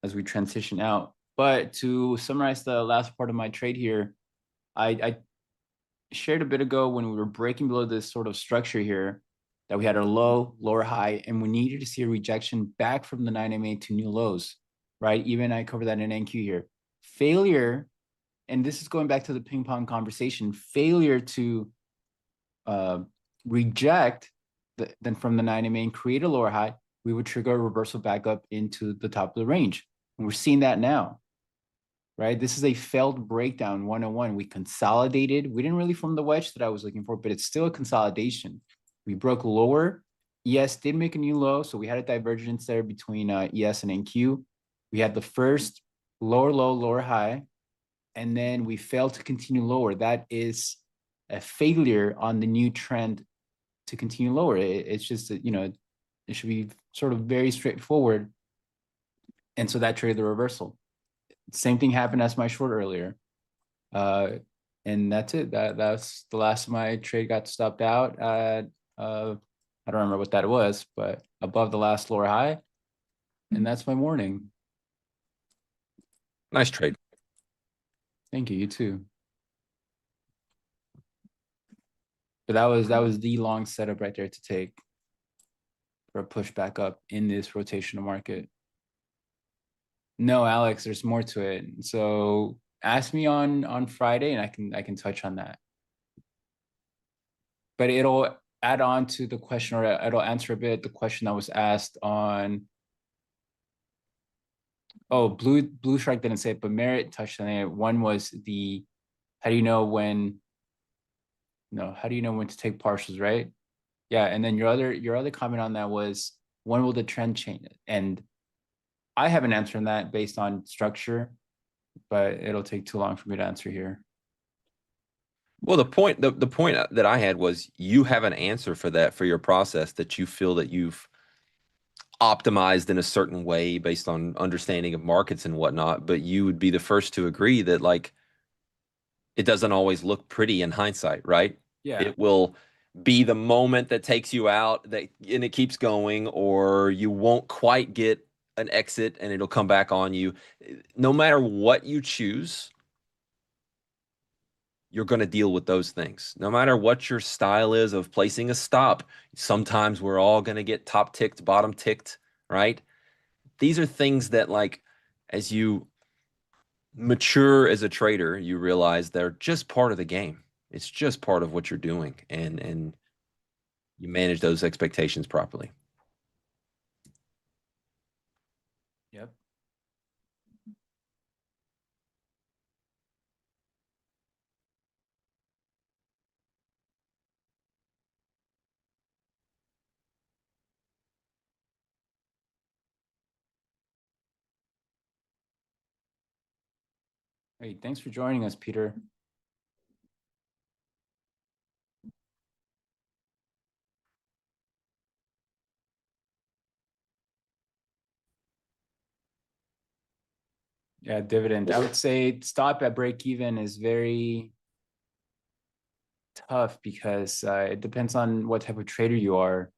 as we transition out. But to summarize the last part of my trade here, I shared a bit ago when we were breaking below this sort of structure here, that we had a low, lower high, and we needed to see a rejection back from the 9MA to new lows, right? Even I covered that in NQ here. Failure, and this is going back to the ping pong conversation, failure to reject then from the 9MA and create a lower high, we would trigger a reversal back up into the top of the range. And we're seeing that now, right? This is a failed breakdown 101. We consolidated. We didn't really form the wedge that I was looking for, but it's still a consolidation. We broke lower. ES did make a new low, so we had a divergence there between ES and NQ. We had the first lower low, lower high, and then we failed to continue lower. That is a failure on the new trend to continue lower. It's just that, it should be sort of very straightforward. And so that triggered the reversal. Same thing happened as my short earlier. And that's it. That's the last of my trade got stopped out at, I don't remember what that was, but above the last lower high. And that's my morning. Nice trade. Thank you. You too. But that was the long setup right there to take for a push back up in this rotational market. No, Alex, there's more to it. So ask me on Friday and I can touch on that. But it'll add on to the question, or it'll answer a bit the question that was asked on. Oh, Blue Shark didn't say it, but Merritt touched on it. One was how do you know when to take partials, right? Yeah, and then your other comment on that was, when will the trend change? And I have an answer on that based on structure, but it'll take too long for me to answer here. Well, the point that I had was, you have an answer for that, for your process, that you feel that you've optimized in a certain way based on understanding of markets and whatnot, but you would be the first to agree that, like, it doesn't always look pretty in hindsight, right? Yeah. It will be the moment that takes you out, and it keeps going, or you won't quite get an exit and it'll come back on you. No matter what you choose, you're going to deal with those things. No matter what your style is of placing a stop, sometimes we're all going to get top ticked, bottom ticked, right? These are things that, like, as you mature as a trader, you realize they're just part of the game. It's just part of what you're doing, and you manage those expectations properly. Yep. Hey, thanks for joining us, Peter. Yeah, dividend. I would say stop at break even is very tough, because it depends on what type of trader you are.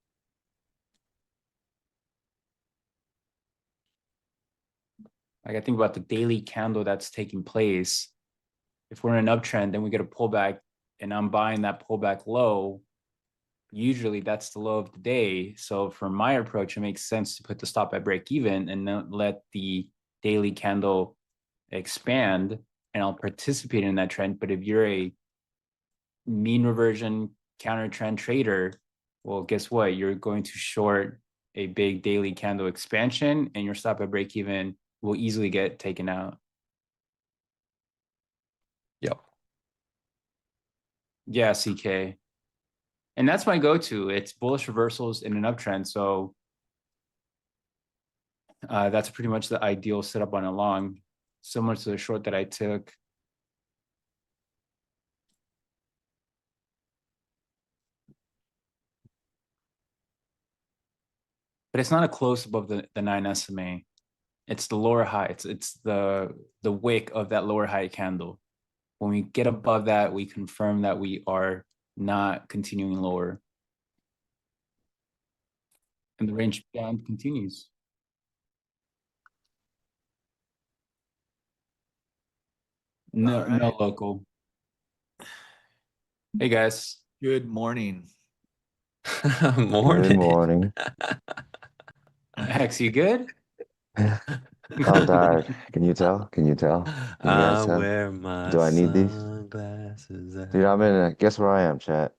Like, I think about the daily candle that's taking place. If we're in an uptrend, then we get a pullback, and I'm buying that pullback low. Usually that's the low of the day. So for my approach, it makes sense to put the stop at break even and not let the daily candle expand, and I'll participate in that trend. But if you're a mean reversion counter trend trader, well, guess what? You're going to short a big daily candle expansion, and your stop at break even will easily get taken out. Yep. Yeah, CK. And that's my go-to. It's bullish reversals in an uptrend. So that's pretty much the ideal setup on a long, similar to the short that I took. But it's not a close above the 9 SMA. It's the lower high. It's the wick of that lower high candle. When we get above that, we confirm that we are not continuing lower. And the range band continues. No, All right. no local. Hey guys. Good morning. Good Morning. morning. Max, you good? I'm tired. Can you tell? Can you tell? Can you I guys tell? wear my Do I need these? sunglasses Dude, at I'm in a, guess where I am, chat?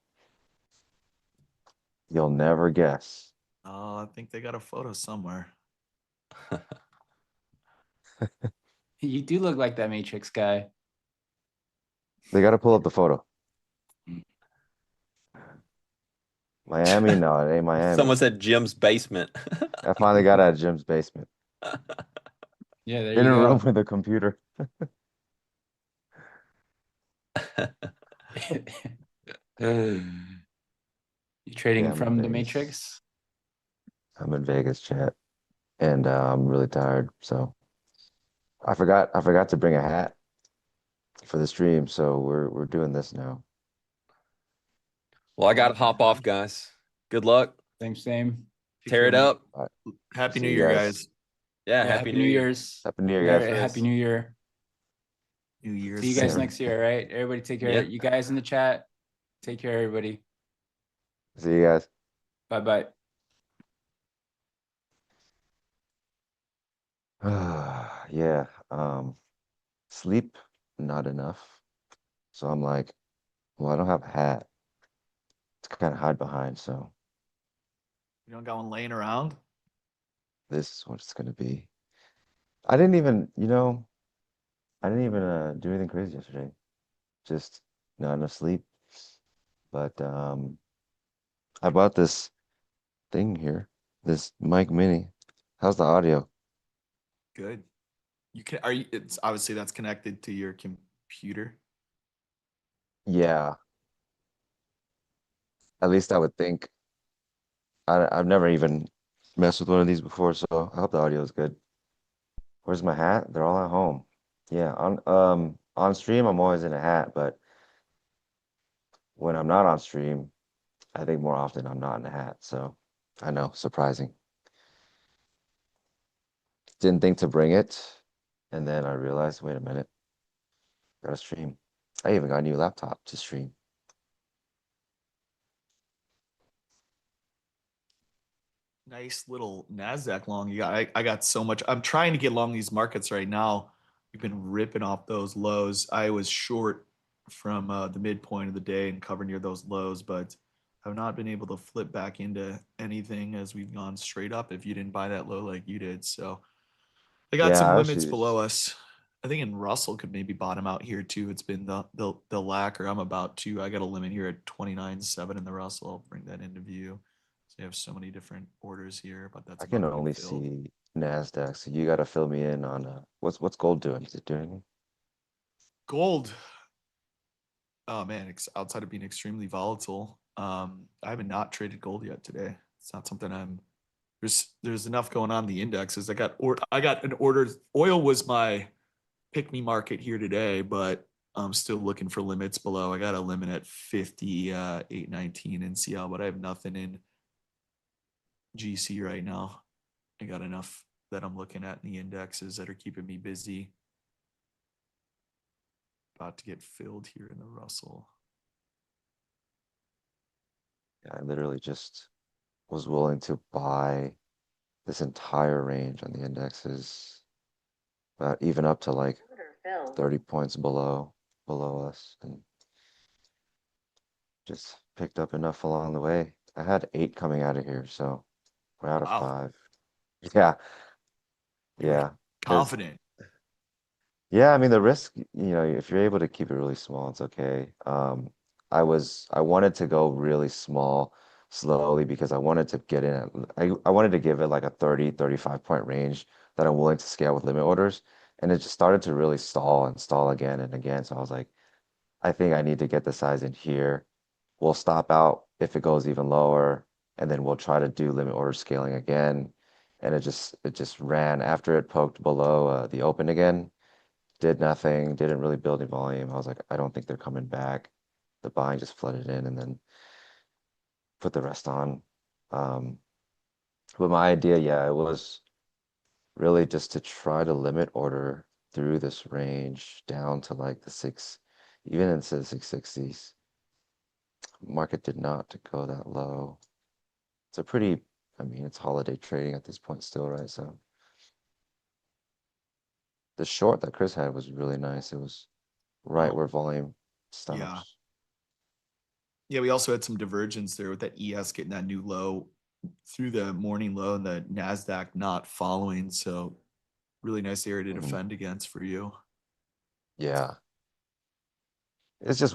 You'll never guess. Oh, I think they got a photo somewhere. You do look like that Matrix guy. They got to pull up the photo. Miami? No, it ain't Someone Miami. said Jim's basement. I finally got out of Jim's basement. Yeah, there In you a room go. with a computer. You trading Yeah, I'm in from the Vegas. Matrix? I'm in Vegas, chat. And I'm really tired. So I forgot to bring a hat for the stream. So we're doing this now. Well, I gotta hop off, guys. Good luck. Same. Take Tear care, it man. up. All right. Happy See New you Year, guys. guys. Yeah, Yeah, Happy New Year. Year's. Happy New Year, guys. Merritt, Happy New Year. New Year's. See you guys Same. next year, right? Everybody take care. Yep. You guys in the chat, take care, everybody. See you guys. Bye-bye. Yeah. Sleep, not enough. So I'm like, well, I don't have a hat to kind of hide behind. So You don't got one laying around? this is what it's gonna be. I didn't even, I didn't even do anything crazy yesterday. Just not enough sleep. But I bought this thing here, this mic mini. How's the audio? Good. You can are you it's obviously that's connected to your computer. Yeah, at least I would think. I've never even messed with one of these before, so I hope the audio is good. Where's my hat? They're all at home. Yeah, on stream I'm always in a hat, but when I'm not on stream, I think more often I'm not in a hat. So I know, surprising. Didn't think to bring it, and then I realized, wait a minute, gotta stream. I even got a new laptop to stream. Nice little NASDAQ long. I got so much. I'm trying to get long these markets right now. We've been ripping off those lows. I was short from the midpoint of the day and cover near those lows, but have not been able to flip back into anything as we've gone straight up if you didn't buy that low like you did. So I got Yeah, some I limits actually, below us. I think in Russell could maybe bottom out here too. It's been the lacquer. I'm about to. I got a limit here at 29.7 in the Russell. I'll bring that into view. So you have so many different orders here, but that's I about can to get only filled. see NASDAQ, so you gotta fill me in on what's gold doing? Is it doing anything? Gold. Oh man, outside of being extremely volatile, I haven't not traded gold yet today. It's not something I'm. There's enough going on in the indexes. I got an order. Oil was my pick me market here today, but I'm still looking for limits below. I got a limit at 58.19 NCL, but I have nothing in GC right now. I got enough that I'm looking at in the indexes that are keeping me busy. About to get filled here in the Russell. Yeah, I literally just was willing to buy this entire range on the indexes, even up to like 30 points below us, and just picked up enough along the way. I had 8 coming out of here, so we're out of Wow. 5. Yeah, You're yeah. Because confident. yeah, I mean the risk, if you're able to keep it really small, it's okay. I wanted to go really small slowly because I wanted to get in I wanted to give it like a 35 point range that I'm willing to scale with limit orders. And it just started to really stall and stall again and again. So I was like, I think I need to get the size in here. We'll stop out if it goes even lower, and then we'll try to do limit order scaling again. And it just ran after it poked below the open again, did nothing, didn't really build any volume. I was like, I don't think they're coming back. The buying just flooded in and then put the rest on. Um, but my idea, yeah, it was really just to try to limit order through this range down to like the even into the 660s. market did not to go that low. It's a pretty, I mean, it's holiday trading at this point still, right? So the short that Chris had was really nice. It was right Oh, where volume yeah. stops. Yeah, we also had some divergence there with that ES getting that new low through the morning low and the NASDAQ not following. So really nice area to Mhm. defend against for you. Yeah. It's just,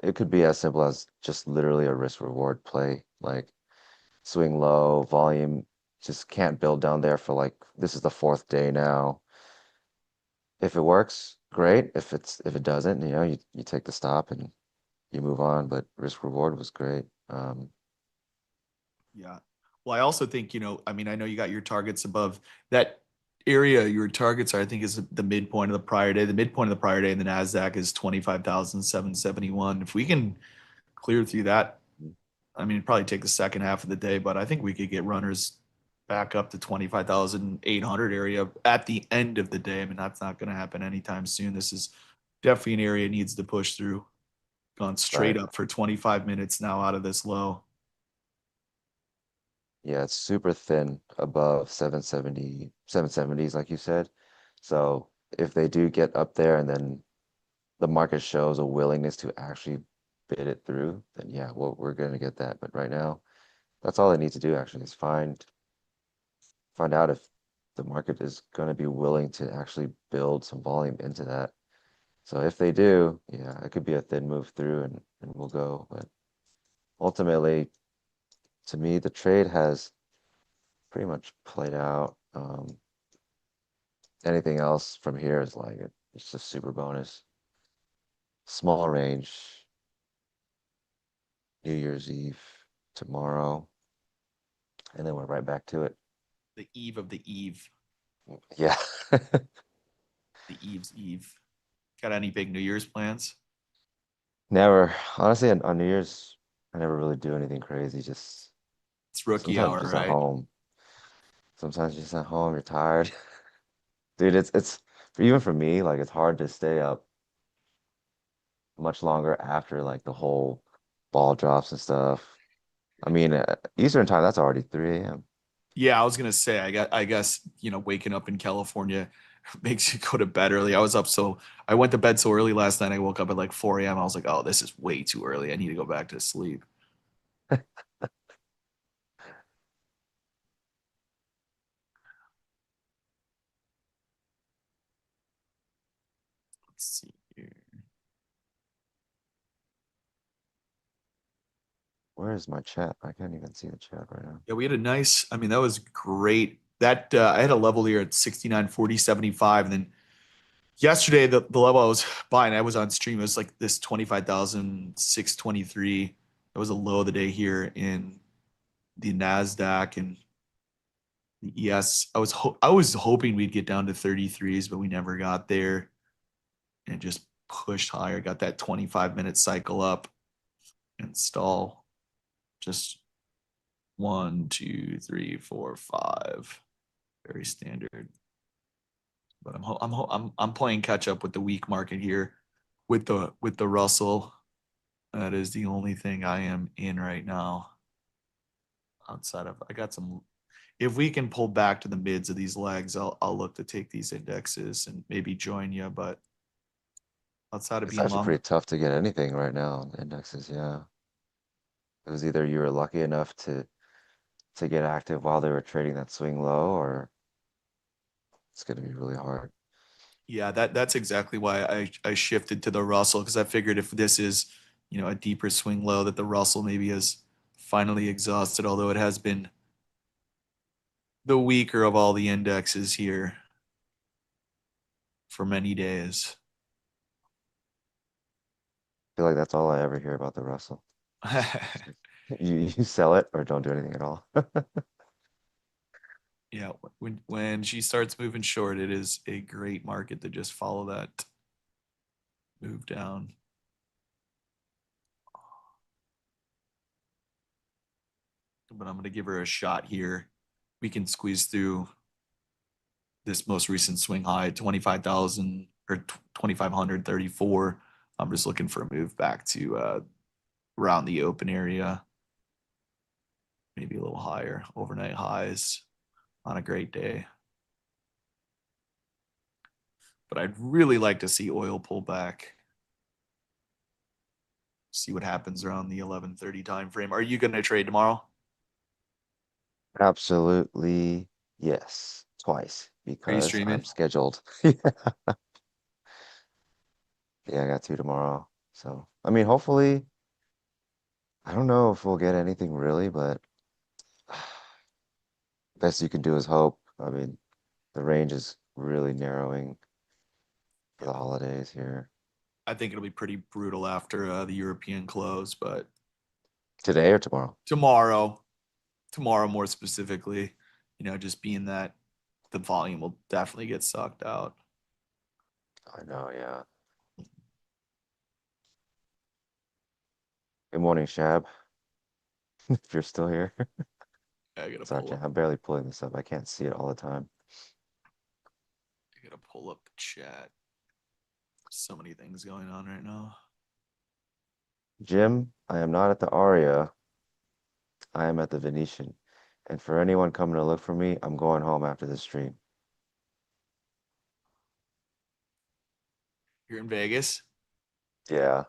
it could be as simple as just literally a risk reward play. Like swing low, volume just can't build down there for like, this is the fourth day now. If it works, great. If it doesn't, you take the stop and you move on, but risk reward was great. Yeah. Well, I also think, I mean, I know you got your targets above that area. Your targets are, I think, is the midpoint of the prior day. The midpoint of the prior day in the NASDAQ is 25,771. If we can clear through that, I mean, it'd probably take the second half of the day, but I think we could get runners back up to 25,800 area at the end of the day. I mean, that's not going to happen anytime soon. This is definitely an area it needs to push through. Gone straight Right. up for 25 minutes now out of this low. Yeah, it's super thin above 770, 770s, like you said. So if they do get up there and then the market shows a willingness to actually bid it through, then yeah, well, we're going to get that. But right now, that's all they need to do actually is find out if the market is going to be willing to actually build some volume into that. So if they do, yeah, it could be a thin move through and we'll go. But ultimately, to me, the trade has pretty much played out. Anything else from here is like it's just super bonus. Small range, New Year's Eve tomorrow, and then we're right back to it. The eve of the eve, Yeah. the eve's eve. Got any big New Year's plans? Never. Honestly, on New Year's, I never really do anything crazy. Just It's rookie sometimes hour, just at right? home. Sometimes just at home, you're tired. Dude, it's even for me, like it's hard to stay up much longer after like the whole ball drops and stuff. I mean, Eastern time, that's already 3 a.m. Yeah, I was gonna say, I guess, waking up in California makes you go to bed early. I went to bed so early last night. I woke up at like 4 a.m. I was like, oh, this is way too early. I need to go back to sleep. Let's see here. Where is my chat? I can't even see the chat right now. Yeah, we had a nice, I mean, that was great. That I had a level here at 69.4075. And then yesterday, the level I was buying, I was on stream. It was like this 25,623. That was a low of the day here in the NASDAQ and the ES. I was hoping we'd get down to 33s, but we never got there and just pushed higher. Got that 25-minute cycle up and stall. Just 1, 2, 3, 4, 5. Very standard. But I'm playing catch up with the weak market here with the Russell. That is the only thing I am in right now. Outside of, I got some. If we can pull back to the mids of these legs, I'll look to take these indexes and maybe join you. But outside of It's being actually long, pretty tough to get anything right now on indexes, yeah. It was either you were lucky enough to get active while they were trading that swing low, or it's going to be really hard. yeah, that's exactly why I shifted to the Russell because I figured if this is a deeper swing low that the Russell maybe has finally exhausted, although it has been the weaker of all the indexes here for many days. I feel like that's all I ever hear about the Russell. You sell it or don't do anything at all. Yeah, when she starts moving short, it is a great market to just follow that move down. But I'm going to give her a shot here. We can squeeze through this most recent swing high, 25,000 or 2,534. I'm just looking for a move back to around the open area. Maybe a little higher, overnight highs on a great day. But I'd really like to see oil pull back. See what happens around the 11:30 time frame. Are you going to trade tomorrow? Absolutely, yes, twice Are you because I'm streaming? scheduled. Yeah, I got two tomorrow. So, I mean, hopefully, I don't know if we'll get anything really, but best you can do is hope. I mean, the range is really narrowing for the holidays here. I think it'll be pretty brutal after the European close, but Today or tomorrow? tomorrow more specifically, just being that the volume will definitely get sucked out. I know, yeah. Good morning, Shab. If you're still here. I gotta Sorry, pull up. I'm barely pulling this up. I can't see it all the time. I gotta pull up the chat. So many things going on right now. Jim, I am not at the Aria. I am at the Venetian. And for anyone coming to look for me, I'm going home after this stream. You're in Vegas. Yeah,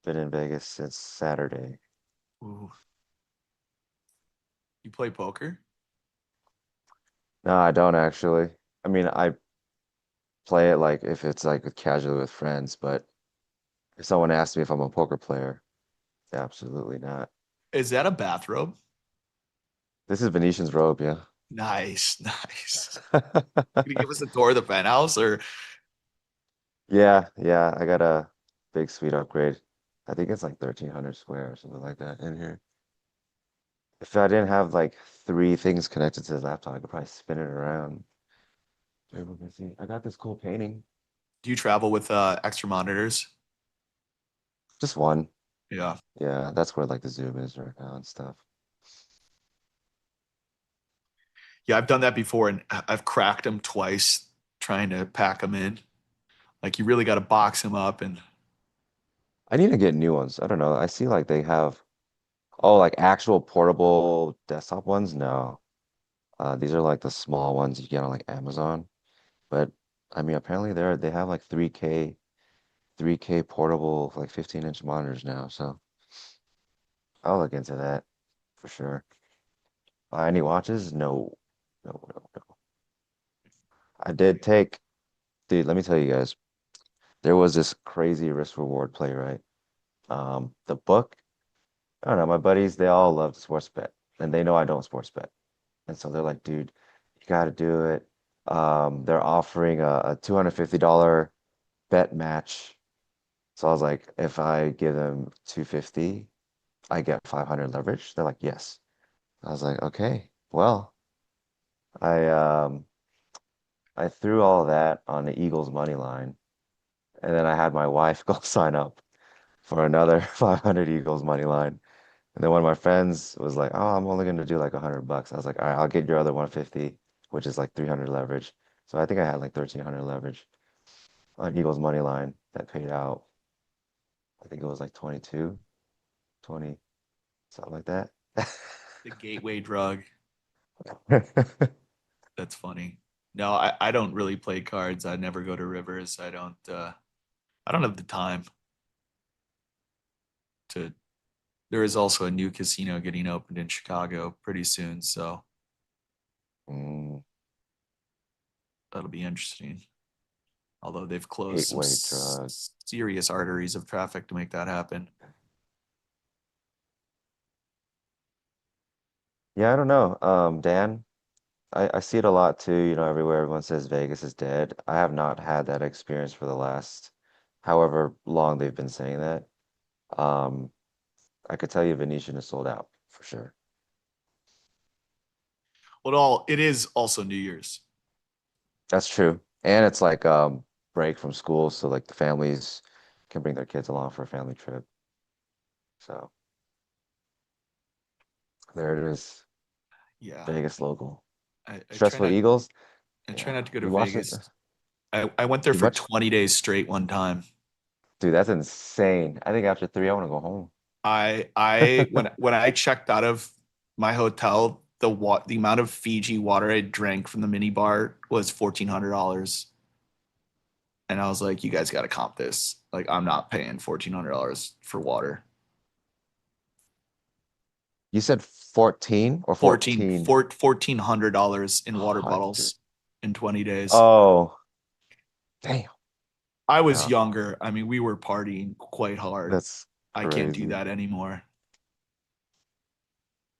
been in Vegas since Saturday. Ooh. You play poker? No, I don't actually. I mean, I play it like if it's like casually with friends, but if someone asks me if I'm a poker player, absolutely not. Is that a bathrobe? This is Venetian's robe, yeah. Nice, nice. Can you give us a tour of the penthouse or Yeah, yeah, I got a big suite upgrade. I think it's like 1300 square or something like that in here. If I didn't have like three things connected to the laptop, I could probably spin it around. So everyone can see. I got this cool painting. do you travel with extra monitors? Just one. Yeah. Yeah, that's where like the zoom is right now and stuff. Yeah, I've done that before and I've cracked them twice trying to pack them in. Like you really got to box them up and I need to get new ones. I don't know. I see like they have, oh, like actual portable desktop ones. No, these are like the small ones you get on like Amazon. But I mean, apparently they have like 3K portable like 15-inch monitors now. So I'll look into that for sure. Buy any watches? No, no. I did take, dude. Let me tell you guys, there was this crazy risk reward play, right? The book. I don't know. My buddies, they all love to sports bet, and they know I don't sports bet. And so they're like, dude, you got to do it. They're offering a $250 bet match. So I was like, if I give them 250, I get 500 leverage. They're like, yes. I was like, okay, well, I um I threw all of that on the Eagles money line, and then I had my wife go sign up for another 500 Eagles money line. And then one of my friends was like, "Oh, I'm only going to do like $100." I was like, "All right, I'll get your other 150, which is like 300 leverage." So I think I had like 1300 leverage on Eagles money line that paid out. I think it was like 22, 20, something like that. the gateway drug. That's funny. No, I don't really play cards. I never go to rivers. I don't have the time to there is also a new casino getting opened in Chicago pretty soon, so Mm, that'll be interesting. Although they've closed some gateway drug. serious arteries of traffic to make that happen. Yeah, I don't know. Dan, I see it a lot too, everywhere everyone says Vegas is dead. I have not had that experience for the last however long they've been saying that. Um, I could tell you Venetian is sold out for sure. Well, it is also New Year's. That's true. And it's like break from school, so like the families can bring their kids along for a family trip. So there it is. Yeah. Vegas local. I try Stressful not Eagles. I try Yeah. not to go to You watched it? Vegas. I went there You for much? 20 days straight one time. Dude, that's insane. I think after three, I want to go home. When I checked out of my hotel, the amount of Fiji water I drank from the mini bar was $1,400. And I was like, you guys got to comp this. Like, I'm not paying $1,400 for water. You said 14 or 14? $1,400 in water 100. bottles in 20 days. Oh, damn. I was No, younger. I mean, we were partying quite hard. that's I can't do crazy. that anymore.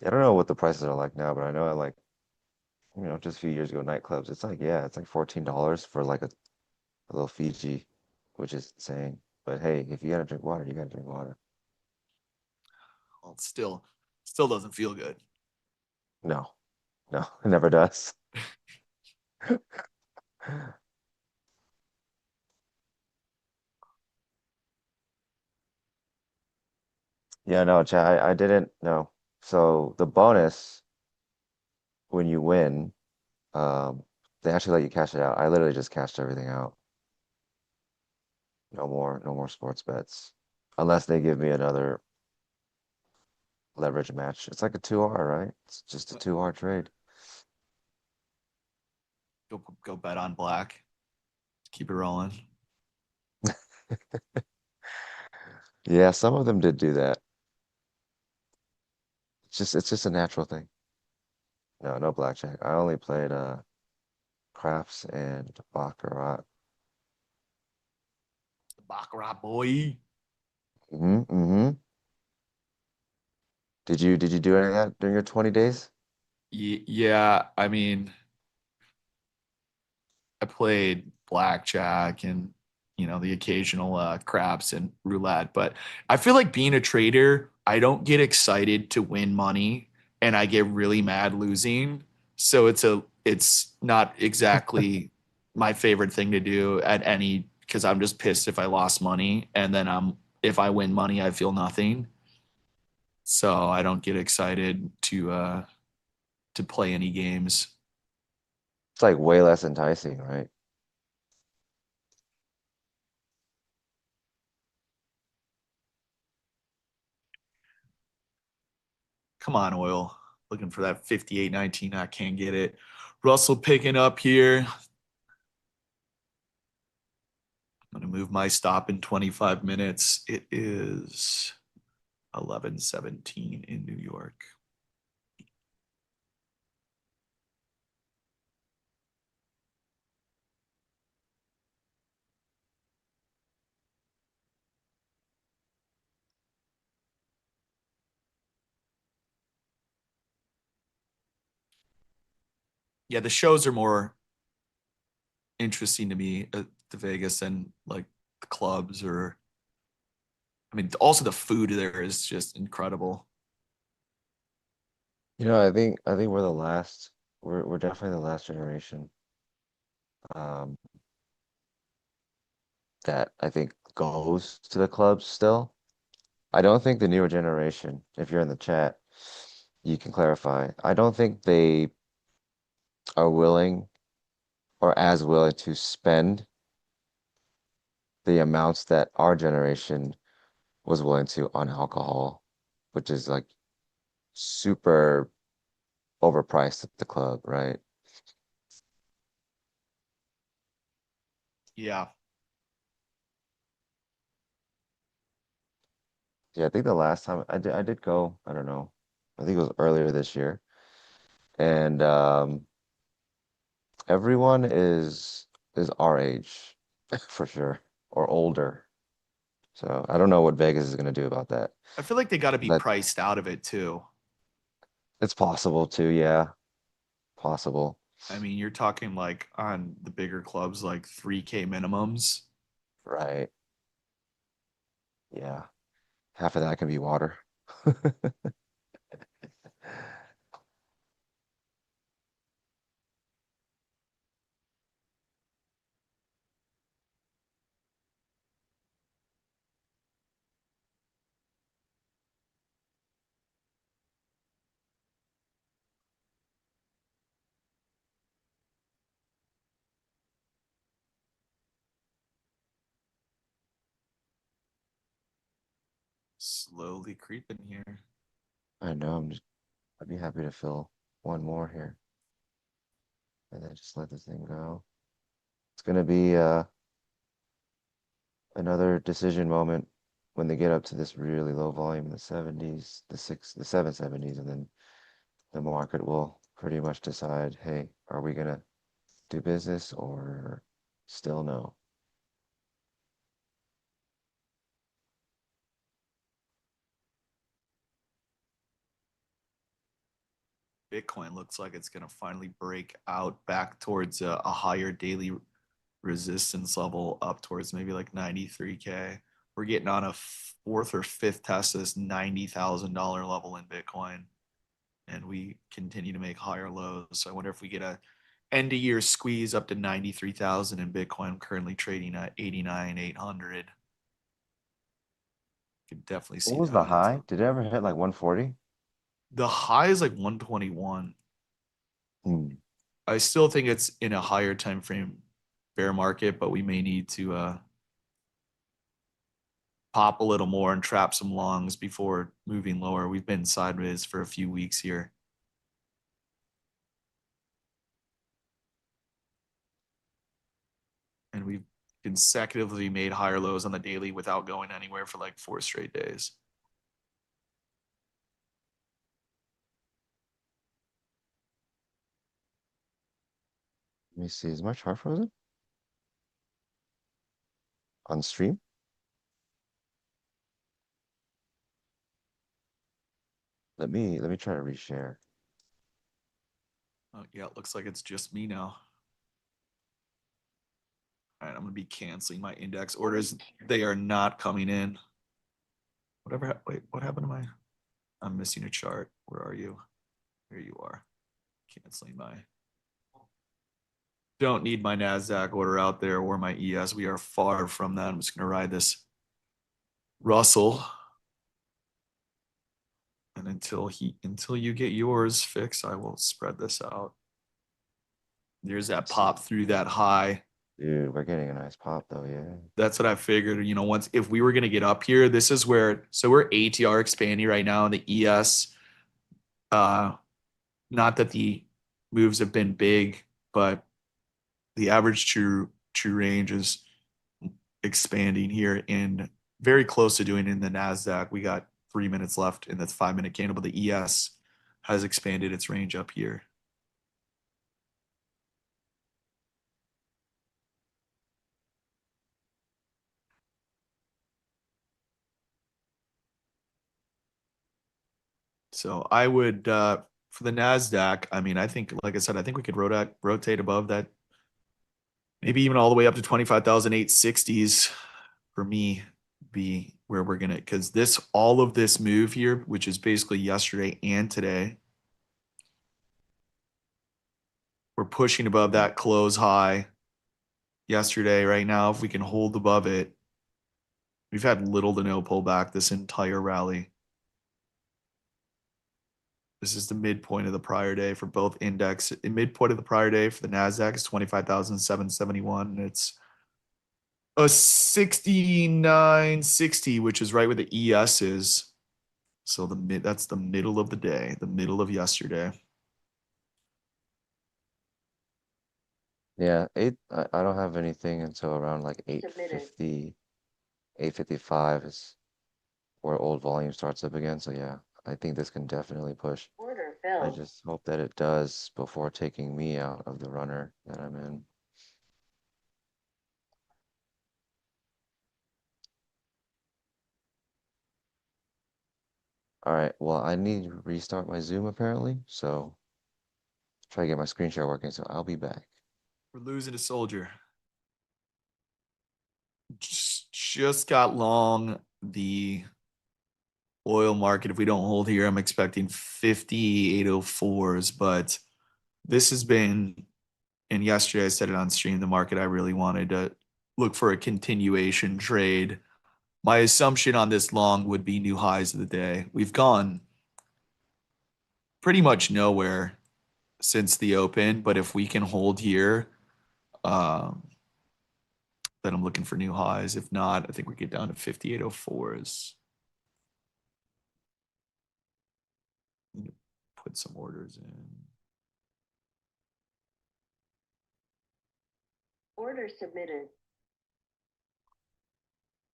I don't know what the prices are like now, but I know like, just a few years ago, nightclubs, it's like, yeah, it's like $14 for like a little Fiji, which is insane. But hey, if you gotta drink water, you gotta drink water. Well, still doesn't feel good. No, no, it never does. Yeah, no, Chad, I didn't know. So the bonus when you win, um, they actually let you cash it out. I literally just cashed everything out. No more sports bets. Unless they give me another leverage match. It's like a 2R, right? It's just a 2R trade. Go bet on black. Keep it rolling. Yeah, some of them did do that. It's just a natural thing. No, no blackjack. I only played craps and baccarat. Baccarat boy. Mm-hmm. Did you do any of that during your 20 days? Yeah, I mean, I played blackjack and the occasional craps and roulette, but I feel like being a trader, I don't get excited to win money and I get really mad losing. So it's not exactly my favorite thing to do at any because I'm just pissed if I lost money and then if I win money, I feel nothing. So I don't get excited to play any games. It's like way less enticing, right? Come on, oil. Looking for that 58.19. I can't get it. Russell picking up here. I'm going to move my stop in 25 minutes. It is 11:17 in New York. Yeah, the shows are more interesting to me at the Vegas than like the clubs or I mean also the food there is just incredible. I think we're the last. We're definitely the last generation um, that I think goes to the clubs still. I don't think the newer generation, if you're in the chat, you can clarify. I don't think they are willing or as willing to spend the amounts that our generation was willing to on alcohol, which is like super overpriced at the club, right? Yeah. Yeah, I think the last time I did go, I don't know. I think it was earlier this year. And everyone is our age for sure or older. So I don't know what Vegas is going to do about that. I feel like they got to be That priced out of it too. it's possible too, yeah, possible. I mean, you're talking like on the bigger clubs like 3K minimums. Right. Yeah. Half of that can be water. Slowly creeping here. I know. I'd be happy to fill one more here, and then just let this thing go. It's gonna be another decision moment when they get up to this really low volume in the 70s, the 770s, and then the market will pretty much decide, hey, are we gonna do business or still no? Bitcoin looks like it's going to finally break out back towards a higher daily resistance level, up towards maybe like 93K. We're getting on a fourth or fifth test of this $90,000 level in Bitcoin, and we continue to make higher lows. So I wonder if we get a end of year squeeze up to 93,000 in Bitcoin. I'm currently trading at 89,800. Could definitely see What was that the get to- high? Did it ever hit like 140? The high is like 121. Hmm. I still think it's in a higher time frame bear market, but we may need to pop a little more and trap some longs before moving lower. We've been sideways for a few weeks here. And we've consecutively made higher lows on the daily without going anywhere for like 4 straight days. Let me see. Is my chart frozen? On stream? Let me try to reshare. Oh, yeah, it looks like it's just me now. All right, I'm going to be canceling my index orders. They are not coming in. Whatever. Wait, what happened to my? I'm missing a chart. Where are you? Here you are. Canceling my. Don't need my NASDAQ order out there or my ES. We are far from that. I'm just going to ride this Russell. And until you get yours fixed, I will spread this out. There's that pop through that high. Dude, we're getting a nice pop though, yeah. That's what I figured. Once if we were going to get up here, this is where, so we're ATR expanding right now in the ES. Not that the moves have been big, but the average true range is expanding here and very close to doing it in the NASDAQ. We got 3 minutes left in the 5-minute candle, but the ES has expanded its range up here. So I would, for the NASDAQ, I mean, I think, like I said, I think we could rotate above that, maybe even all the way up to 25,860s for me be where we're going to, because all of this move here, which is basically yesterday and today, we're pushing above that close high yesterday. Right now, if we can hold above it, we've had little to no pullback this entire rally. This is the midpoint of the prior day for both index. The midpoint of the prior day for the NASDAQ is 25,771. And it's a 6960, which is right where the ES is. So that's the middle of the day, the middle of yesterday. Yeah, I don't have anything until around like 8:50, 8:55 is where old volume starts up again. So yeah, I think this can definitely push. I just hope that it does before taking me out of the runner that I'm in. All right, well, I need to restart my Zoom apparently, so try to get my screen share working, so I'll be back. We're losing a soldier. Just got long the oil market. If we don't hold here, I'm expecting 5804s, but this has been, and yesterday I said it on stream, the market I really wanted to look for a continuation trade. My assumption on this long would be new highs of the day. We've gone pretty much nowhere since the open, but if we can hold here, then I'm looking for new highs. If not, I think we get down to 5804s. put some orders in. Order submitted.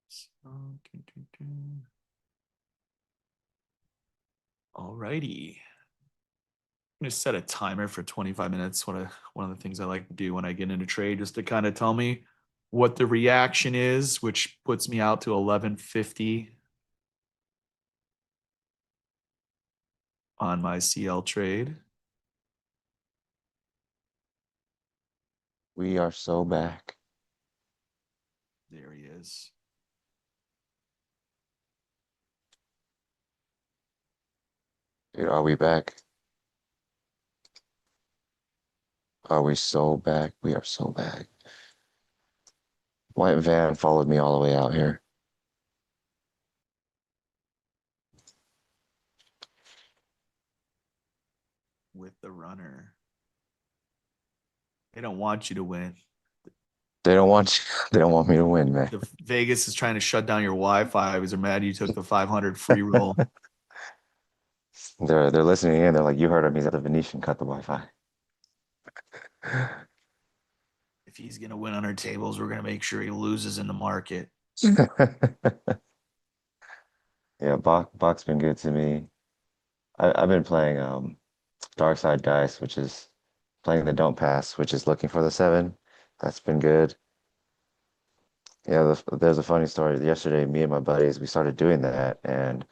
So, Alrighty. I'm gonna set a timer for 25 minutes. One of the things I like to do when I get into trade, just to kind of tell me what the reaction is, which puts me out to 1150 on my CL trade. We are so back. There he is. Dude, are we back? Are we so back? We are so back. White van followed me all the way out here. With the runner. They don't want you to win. They don't want you, they don't want me to win, man. The Vegas is trying to shut down your Wi-Fi because they're mad you took the 500 free roll. They're listening in. They're like, you heard him. He's at the Venetian. Cut the Wi-Fi. If he's gonna win on our tables, we're gonna make sure he loses in the market. Yeah, Bach's been good to me. I've been playing Dark Side Dice, which is playing the Don't Pass, which is looking for the 7. That's been good. Yeah, there's a funny story. Yesterday, me and my buddies, we started doing that, and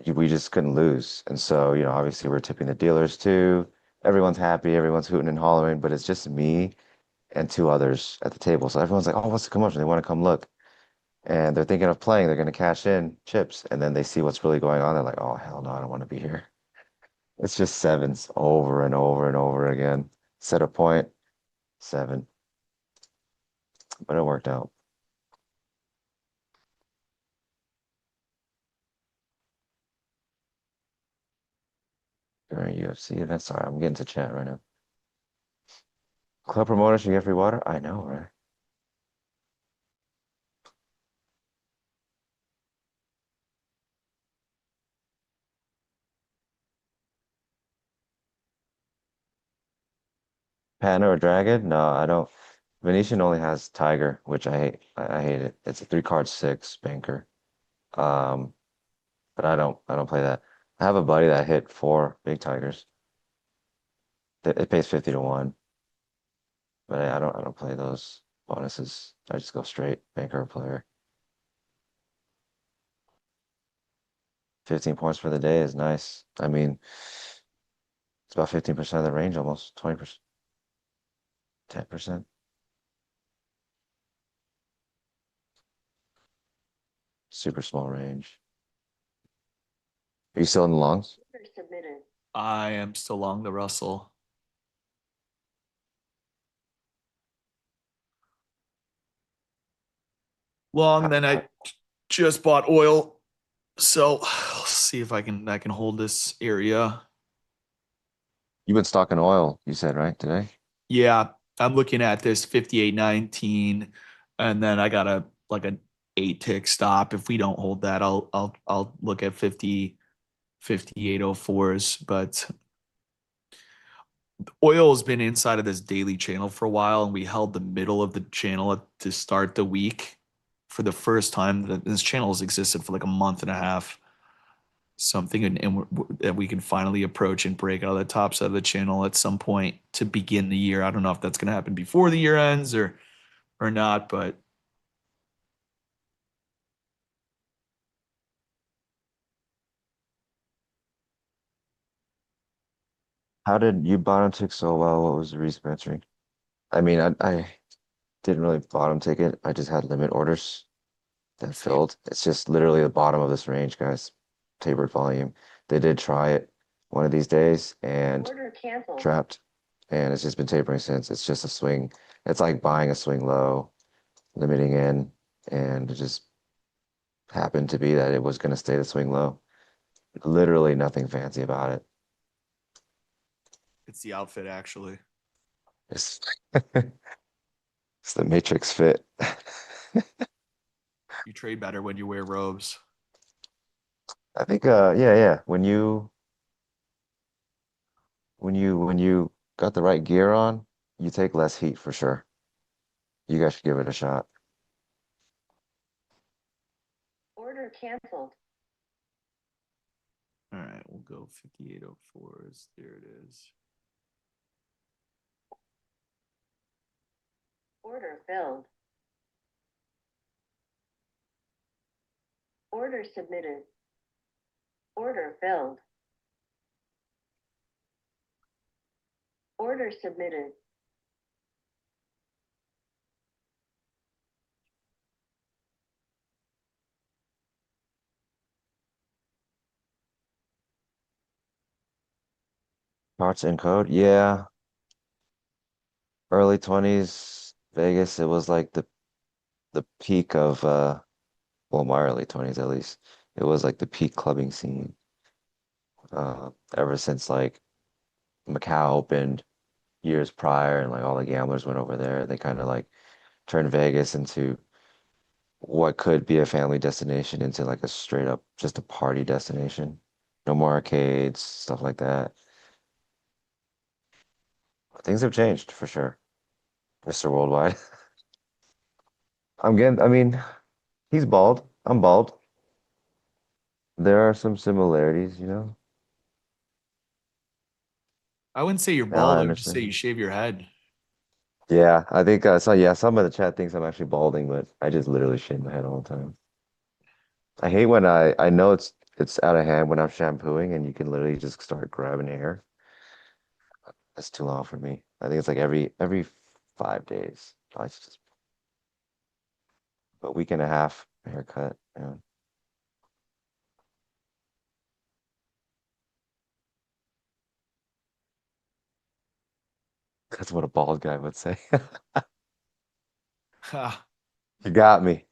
we just couldn't lose. And so, obviously we're tipping the dealers too. Everyone's happy, everyone's hooting and hollering, but it's just me and 2 others at the table. So everyone's like, oh, what's the commotion? They want to come look. And they're thinking of playing, they're going to cash in chips. And then they see what's really going on. They're like, oh, hell no, I don't want to be here. It's just 7s over and over and over again. Set a point, 7. But it worked out. During UFC event. Sorry, I'm getting to chat right now. Club promoter should get free water? I know, right? Panda or Dragon? No, I don't. Venetian only has Tiger, which I hate. I hate it. It's a 3-card 6 banker. Um, but I don't play that. I have a buddy that hit 4 big Tigers. It pays 50 to 1. But I don't play those bonuses. I just go straight banker or player. 15 points for the day is nice. I mean, it's about 15% of the range almost. 20%. 10%. Super small range. Are you still in the longs? Order submitted. I am still long the Russell. Long, then I just bought oil. So I'll see if I can hold this area. You've been stocking oil, you said, right, today? Yeah, I'm looking at this 58.19, and then I got an 8 tick stop. If we don't hold that, I'll look at 58.04s. But oil has been inside of this daily channel for a while, and we held the middle of the channel to start the week for the first time. That this channel has existed for like a month and a half. Something and that we can finally approach and break out of the top side of the channel at some point to begin the year. I don't know if that's going to happen before the year ends or not, but How did you bottom tick so well? What was the reason for entering? I mean, I didn't really bottom tick it. I just had limit orders that filled. It's just literally the bottom of this range, guys. Tapered volume. They did try it one of these days and Order canceled. trapped. And it's just been tapering since. It's just a swing. It's like buying a swing low, limiting in, and it just happened to be that it was going to stay the swing low. Literally nothing fancy about it. it's the outfit actually. It's, it's the Matrix fit. You trade better when you wear robes. I think, yeah. When you when you got the right gear on, you take less heat for sure. You guys should give it a shot. Order canceled. All right, we'll go 5804s. There it is. Order filled. Order submitted. Order filled. Order submitted. Parts and code, yeah. Early 20s, Vegas, it was like the peak of well, my early 20s at least. It was like the peak clubbing scene. Ever since like Macau opened years prior and like all the gamblers went over there, they kind of like turned Vegas into what could be a family destination into like a straight up just a party destination. No more arcades, stuff like that. Things have changed for sure, Mr. Worldwide. I mean, he's bald. I'm bald. There are some similarities, you know. I wouldn't say you're Now I bald. I would just say you understand. shave your head. Yeah, I think so. Yeah, some of the chat thinks I'm actually balding, but I just literally shave my head all the time. I hate when I know it's out of hand when I'm shampooing and you can literally just start grabbing hair. That's too long for me. I think it's like every 5 days. I just a week and a half haircut. Yeah, that's what a bald guy would say. Ha. You got me.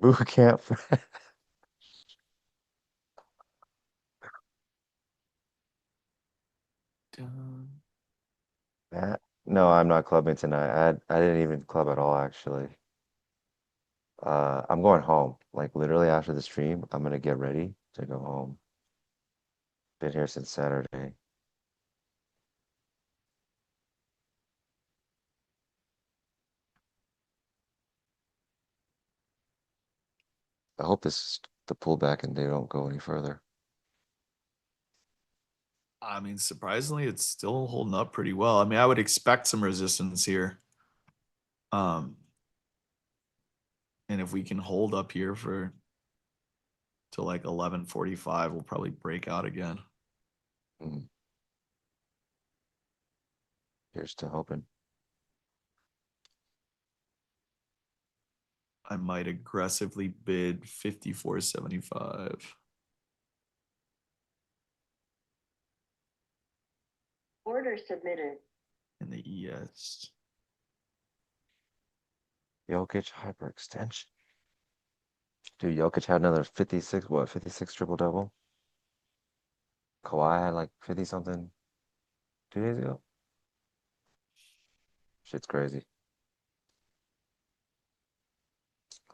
Boot camp. Dun. Matt? No, I'm not clubbing tonight. I didn't even club at all actually. I'm going home. Like literally after the stream, I'm gonna get ready to go home. Been here since Saturday. I hope this is the pullback and they don't go any further. I mean, surprisingly, it's still holding up pretty well. I mean, I would expect some resistance here. Um, and if we can hold up here for to like 11:45, we'll probably break out again. Mm. Here's to hoping. I might aggressively bid 54.75. Order submitted. In the ES. Jokic hyperextension. Dude, Jokic had another 56, what, 56 triple double? Kawhi had like 50 something 2 days ago. Shit's crazy.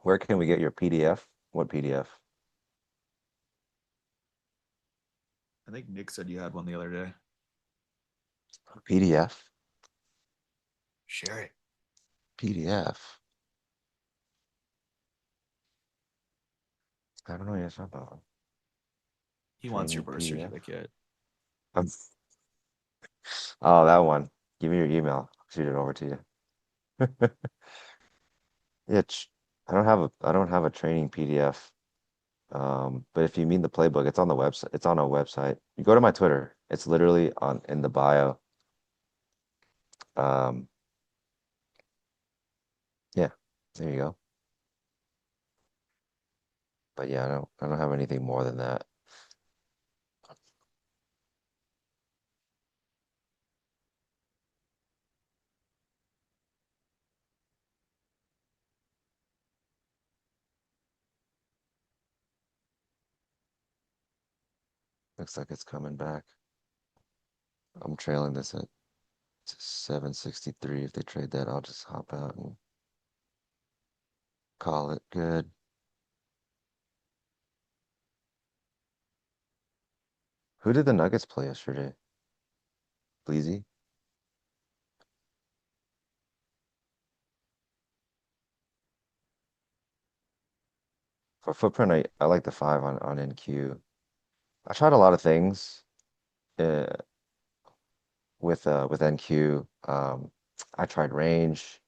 Where can we get your PDF? What PDF? I think Nick said you had one the other day. PDF? Share it. PDF? I don't know what you're talking about. He wants your Training birth PDF? certificate. Oh, that one. Give me your email. I'll shoot it over to you. Yeah, I don't have a training PDF. But if you mean the playbook, it's on the website. It's on our website. You go to my Twitter. It's literally on in the bio. Um, yeah, there you go. But yeah, I don't have anything more than that. Looks like it's coming back. I'm trailing this at to 763. If they trade that, I'll just hop out and call it good. Who did the Nuggets play yesterday? Bleezy? For footprint, I like the 5 on NQ. I tried a lot of things uh, with NQ. I tried range.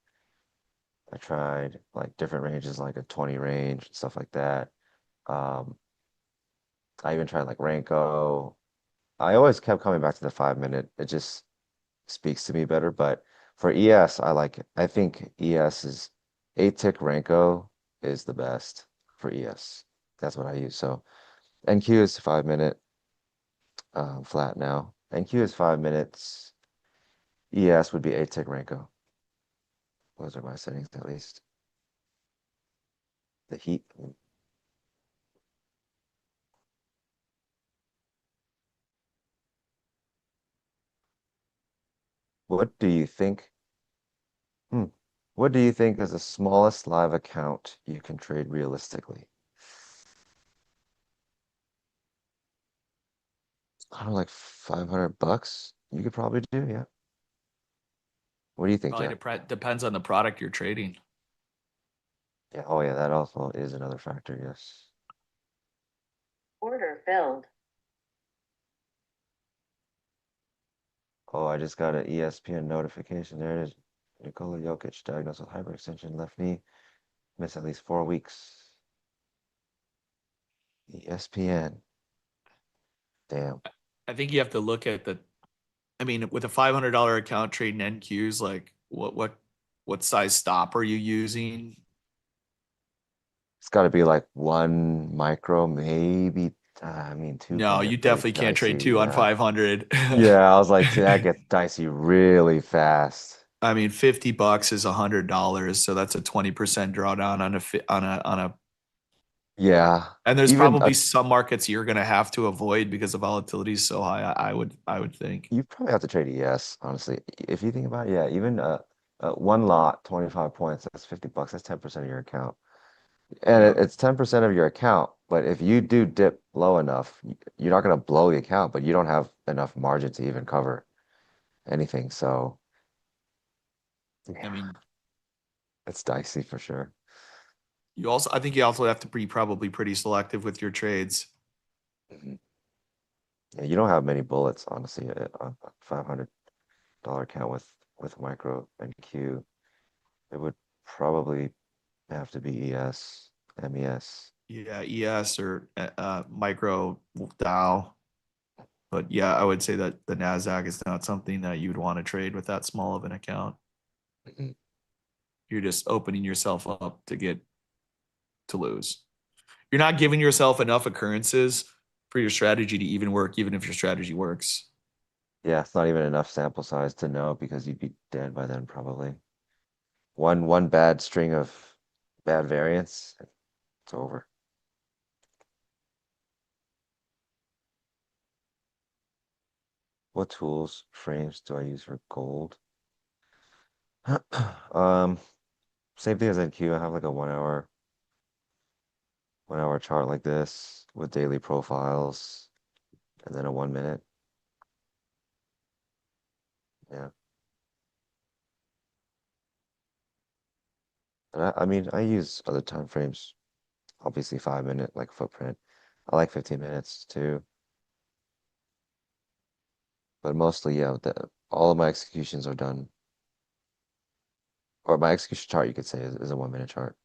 I tried like different ranges, like a 20 range, stuff like that. Um, I even tried like Ranko. I always kept coming back to the 5 minute. It just speaks to me better. But for ES, I like it. I think ES is 8 tick Ranko is the best for ES. That's what I use. So NQ is 5 minute flat now. NQ is 5 minutes. ES would be 8 tick Ranko. Those are my settings at least. The heat. What do you think? What do you think is the smallest live account you can trade realistically? I don't know, like $500 you could probably do, yeah. What do you think, Probably Jack? depends on the product you're trading. Yeah, oh yeah, that also is another factor, yes. Order filled. Oh, I just got an ESPN notification. There it is. Nikola Jokic diagnosed with hyperextension left knee, missed at least 4 weeks. ESPN. Damn. I think you have to look at I mean, with a $500 account trading NQs, like what size stop are you using? It's got to be like 1 micro, maybe. I mean, two No, can you get pretty definitely can't trade dicey. two on Yeah. 500. Yeah, I was like, that gets dicey really fast. I mean, $50 is $100, so that's a 20% drawdown on a. Yeah. And there's Even probably some markets you're going to have to avoid because the volatility is so high. I would think. you probably have to trade ES, honestly. If you think about it, yeah, even one lot, 25 points, that's $50. That's 10% of your account. And Yep. it's 10% of your account, but if you do dip low enough, you're not going to blow the account, but you don't have enough margin to even cover anything. So, I yeah, mean, it's dicey for sure. I think you also have to be probably pretty selective with your trades. Mhm. Yeah, you don't have many bullets, honestly, a $500 account with micro and Q. It would probably have to be ES, MES. Yeah, ES or micro Dow. But yeah, I would say that the Nasdaq is not something that you'd want to trade with that small of an account. Mhm. You're just opening yourself up to lose. You're not giving yourself enough occurrences for your strategy to even work, even if your strategy works. Yeah, it's not even enough sample size to know because you'd be dead by then probably. One bad string of bad variants, it's over. What tools, frames do I use for gold? Um, Same thing as NQ. I have like a 1 hour chart like this with daily profiles and then a 1 minute. Yeah. And I mean, I use other time frames, obviously 5 minute like footprint. I like 15 minutes too. But mostly, yeah, all of my executions are done, or my execution chart, you could say, is a 1 minute chart.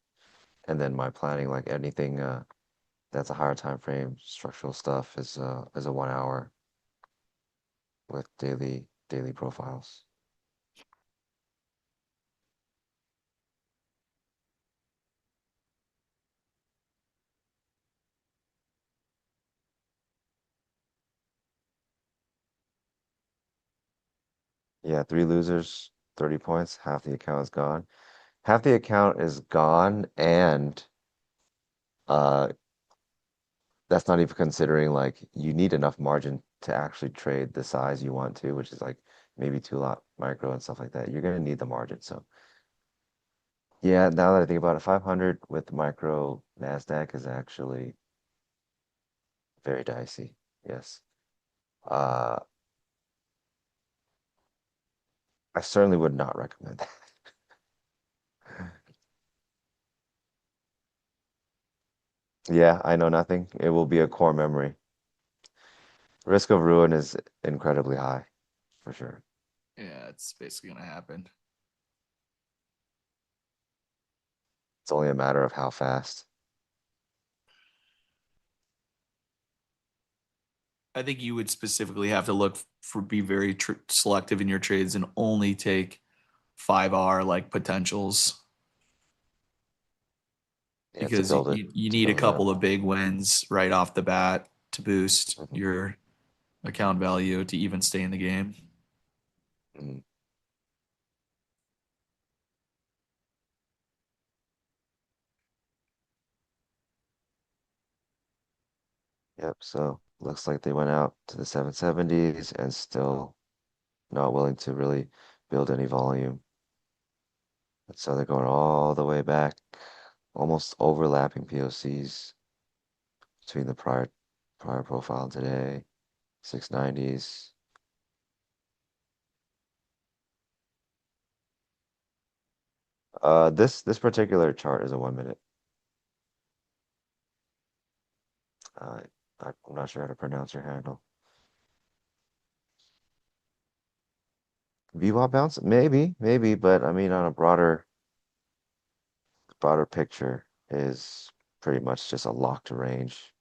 And then my planning, like anything that's a higher time frame, structural stuff is a 1 hour with daily profiles. Yeah, 3 losers, 30 points, half the account is gone. Half the account is gone, and uh that's not even considering like you need enough margin to actually trade the size you want to, which is like maybe 2 lot micro and stuff like that, you're gonna need the margin. So yeah, now that I think about it, 500 with micro NASDAQ is actually very dicey. Yes. Uh, I certainly would not recommend that. Yeah, I know nothing. It will be a core memory. Risk of ruin is incredibly high, for sure. Yeah, it's basically gonna happen. It's only a matter of how fast. I think you would specifically have to look for be very selective in your trades and only take 5R like potentials Yeah, because you need a build it up. couple of big wins right off the bat to boost Mhm, your account value to even stay in the game. mhm. Yep, so looks like they went out to the 770s and still not willing to really build any volume. And so they're going all the way back, almost overlapping POCs between the prior profile and today, 690s. This particular chart is a 1 minute. Uh, I'm not sure how to pronounce your handle. VWAP bounce? Maybe, but I mean on a broader picture is pretty much just a locked range.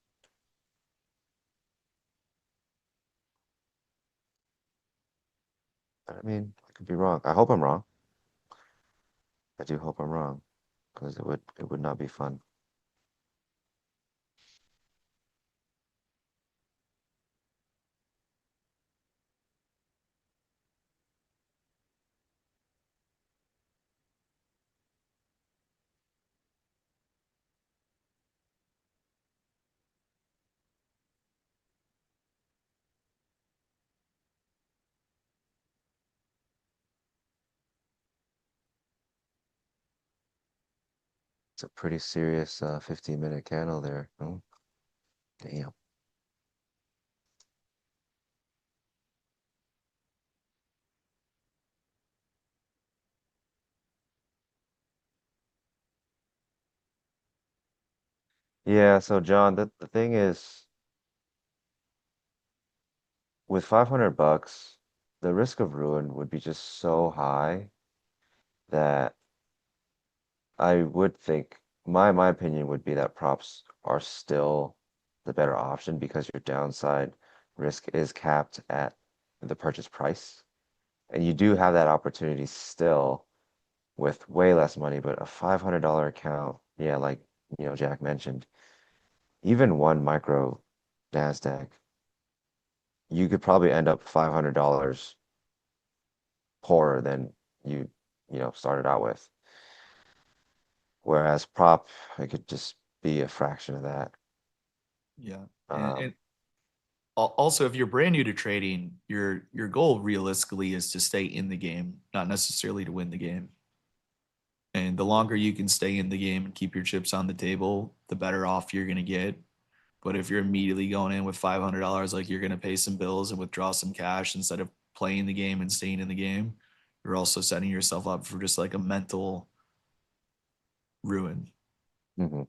I mean, I could be wrong. I hope I'm wrong. I do hope I'm wrong, because it would not be fun. It's a pretty serious 15-minute candle there. Oh, damn. Yeah, so John, the thing is, with 500 bucks, the risk of ruin would be just so high that I would think my opinion would be that props are still the better option because your downside risk is capped at the purchase price. And you do have that opportunity still with way less money, but a $500 account, yeah, like Jack mentioned, even one micro NASDAQ, you could probably end up $500 poorer than you started out with. Whereas prop, it could just be a fraction of that. Yeah. Um, And also, if you're brand new to trading, your goal realistically is to stay in the game, not necessarily to win the game. And the longer you can stay in the game and keep your chips on the table, the better off you're going to get. But if you're immediately going in with $500, like you're going to pay some bills and withdraw some cash instead of playing the game and staying in the game, you're also setting yourself up for just like a mental ruin. mhm.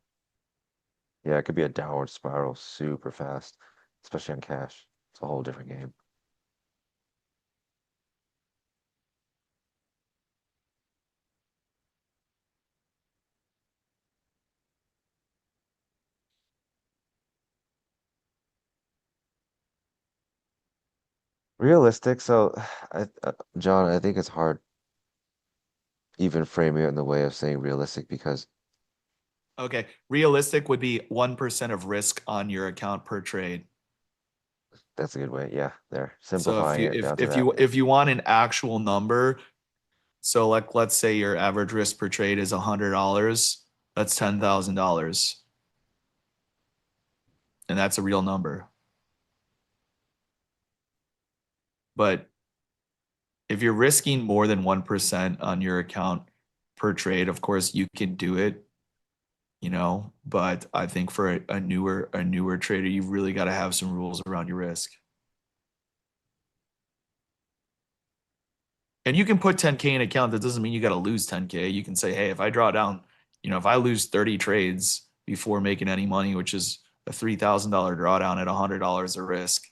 Yeah, it could be a downward spiral super fast, especially on cash. It's a whole different game. Realistic, so John, I think it's hard even framing it in the way of saying realistic because Okay. Realistic would be 1% of risk on your account per trade. that's a good way. Yeah, they're So simplifying it down to that. if you want an actual number, so like let's say your average risk per trade is $100, that's $10,000. And that's a real number. But if you're risking more than 1% on your account per trade, of course you can do it, you know, but I think for a newer trader, you really got to have some rules around your risk. And you can put 10K in an account. That doesn't mean you got to lose 10K. You can say, hey, if I draw down, you know, if I lose 30 trades before making any money, which is a $3,000 drawdown at $100 of risk,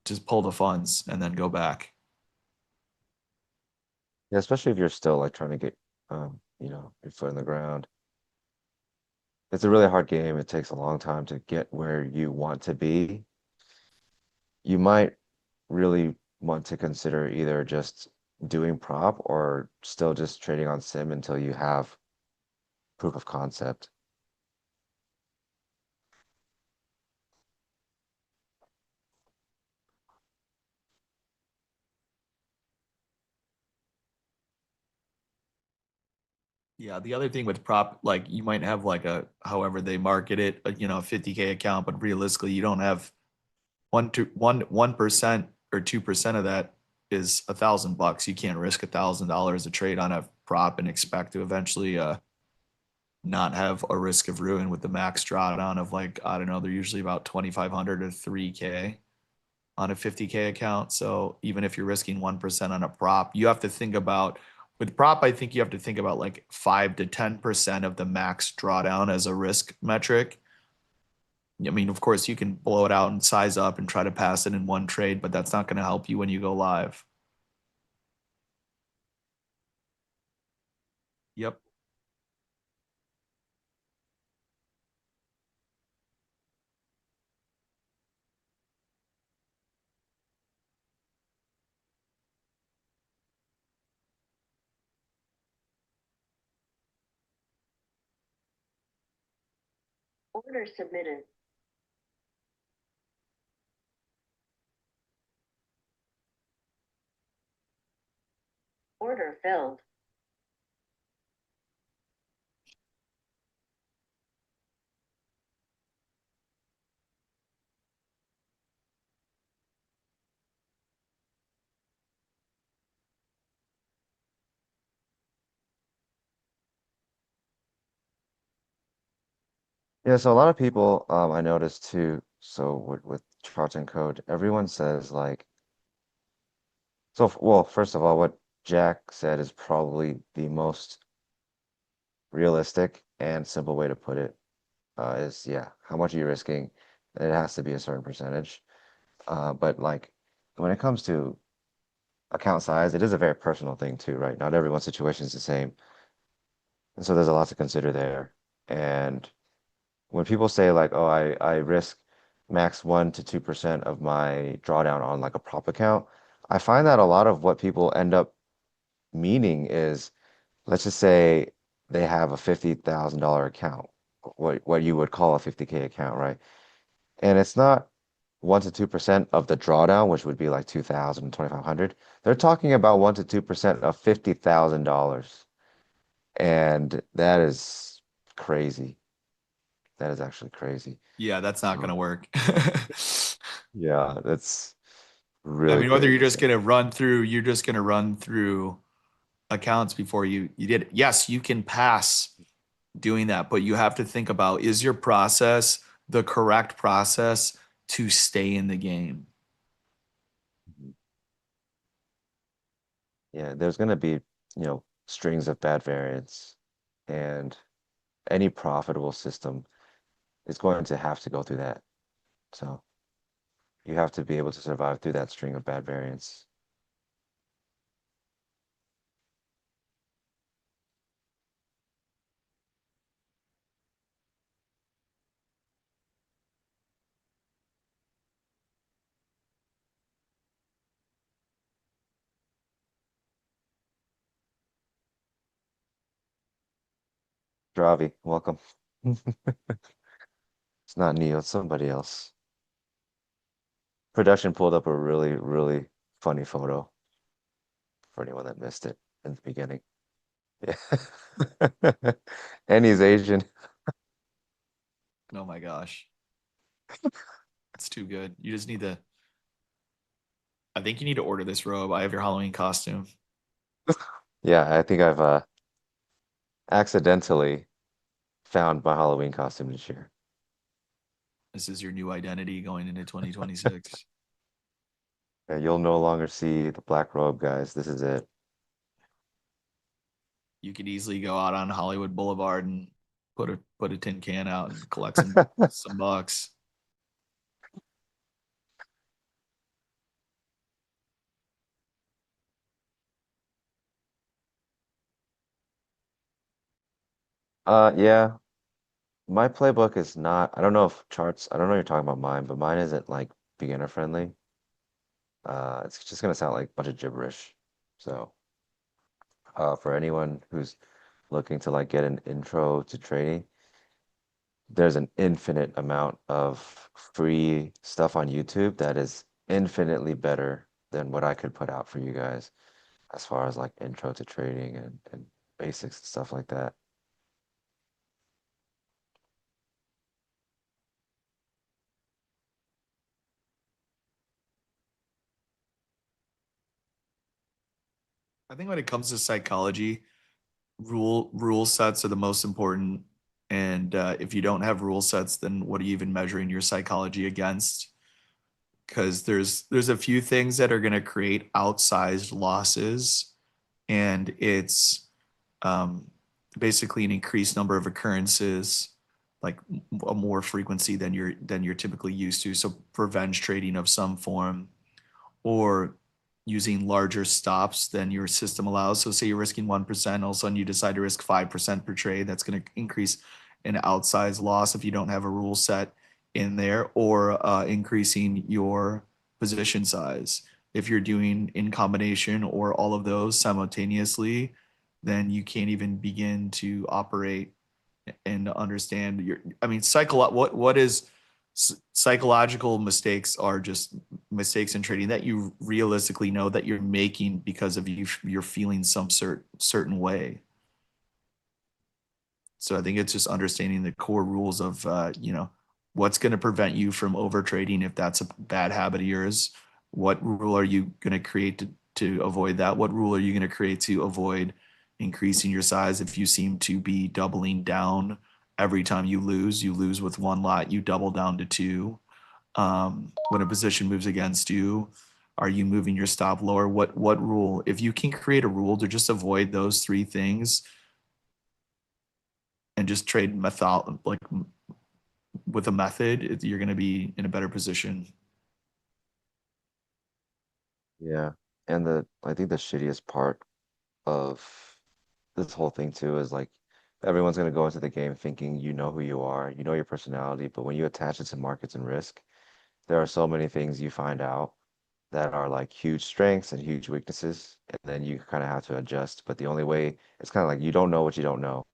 just pull the funds and then go back. Yeah, especially if you're still like trying to get, your foot in the ground. It's a really hard game. It takes a long time to get where you want to be. You might really want to consider either just doing prop or still just trading on sim until you have proof of concept. Yeah, the other thing with prop, like you might have like however they market it, a 50K account, but realistically, you don't have 1% or 2% of that is $1,000. You can't risk $1,000 a trade on a prop and expect to eventually not have a risk of ruin with the max drawdown of like, I don't know, they're usually about 2,500 or 3K on a 50K account. So even if you're risking 1% on a prop, you have to think about with prop, I think you have to think about like 5 to 10% of the max drawdown as a risk metric. I mean, of course, you can blow it out and size up and try to pass it in one trade, but that's not going to help you when you go live. Yep. Order submitted. Order filled. Yeah, so a lot of people, I noticed too, so with charts and code, everyone says like, well, first of all, what Jack said is probably the most realistic and simple way to put it, is yeah, how much are you risking? And it has to be a certain percentage. But like when it comes to account size, it is a very personal thing too, right? Not everyone's situation is the same. And so there's a lot to consider there. And when people say like, oh, I risk max 1 to 2% of my drawdown on like a prop account, I find that a lot of what people end up meaning is, let's just say they have a $50,000 account, what you would call a 50K account, right? And it's not 1 to 2% of the drawdown, which would be like 2,000, 2,500. They're talking about 1 to 2% of $50,000. And that is crazy. That is actually crazy. Yeah, that's not going to work. Yeah, that's I really mean, whether you're crazy. just going to run through accounts before you did it. Yes, you can pass doing that, but you have to think about, is your process the correct process to stay in the game? Yeah, there's going to be, strings of bad variance, and any profitable system is going to have to go through that. So you have to be able to survive through that string of bad variance. Dravi, welcome. It's not Neo, it's somebody else. Production pulled up a really, really funny photo for anyone that missed it in the beginning. Yeah. And he's Asian. Oh my gosh. It's too good. You just need to, I think you need to order this robe. I have your Halloween costume. Yeah, I think I've accidentally found my Halloween costume this year. This is your new identity going into 2026. Yeah, you'll no longer see the black robe, guys. This is it. You could easily go out on Hollywood Boulevard and put a tin can out and collect some bucks. Yeah, my playbook is not, I don't know if charts, I don't know if you're talking about mine, but mine isn't like beginner friendly. It's just gonna sound like a bunch of gibberish. So, for anyone who's looking to like get an intro to trading, there's an infinite amount of free stuff on YouTube that is infinitely better than what I could put out for you guys as far as like intro to trading and basics and stuff like that. I think when it comes to psychology, rule sets are the most important. And if you don't have rule sets, then what are you even measuring your psychology against? Because there's a few things that are going to create outsized losses, and it's um, basically an increased number of occurrences, like a more frequency than you're typically used to. So revenge trading of some form, or using larger stops than your system allows. So say you're risking 1%, all of a sudden you decide to risk 5% per trade. That's going to increase an outsized loss if you don't have a rule set in there, or increasing your position size. If you're doing in combination or all of those simultaneously, then you can't even begin to operate and understand your, I mean, what is psychological mistakes are just mistakes in trading that you realistically know that you're making because of you're feeling some certain way. So I think it's just understanding the core rules of what's going to prevent you from over trading if that's a bad habit of yours. What rule are you going to create to avoid that? What rule are you going to create to avoid increasing your size if you seem to be doubling down every time you lose? You lose with one lot, you double down to two. When a position moves against you, are you moving your stop lower? What rule? If you can create a rule to just avoid those three things and just trade like with a method, you're going to be in a better position. Yeah. And I think the shittiest part of this whole thing too is like everyone's gonna go into the game thinking you know who you are, you know your personality, but when you attach it to markets and risk, there are so many things you find out that are like huge strengths and huge weaknesses, and then you kind of have to adjust. But the only way, it's kind of like you don't know what you don't know.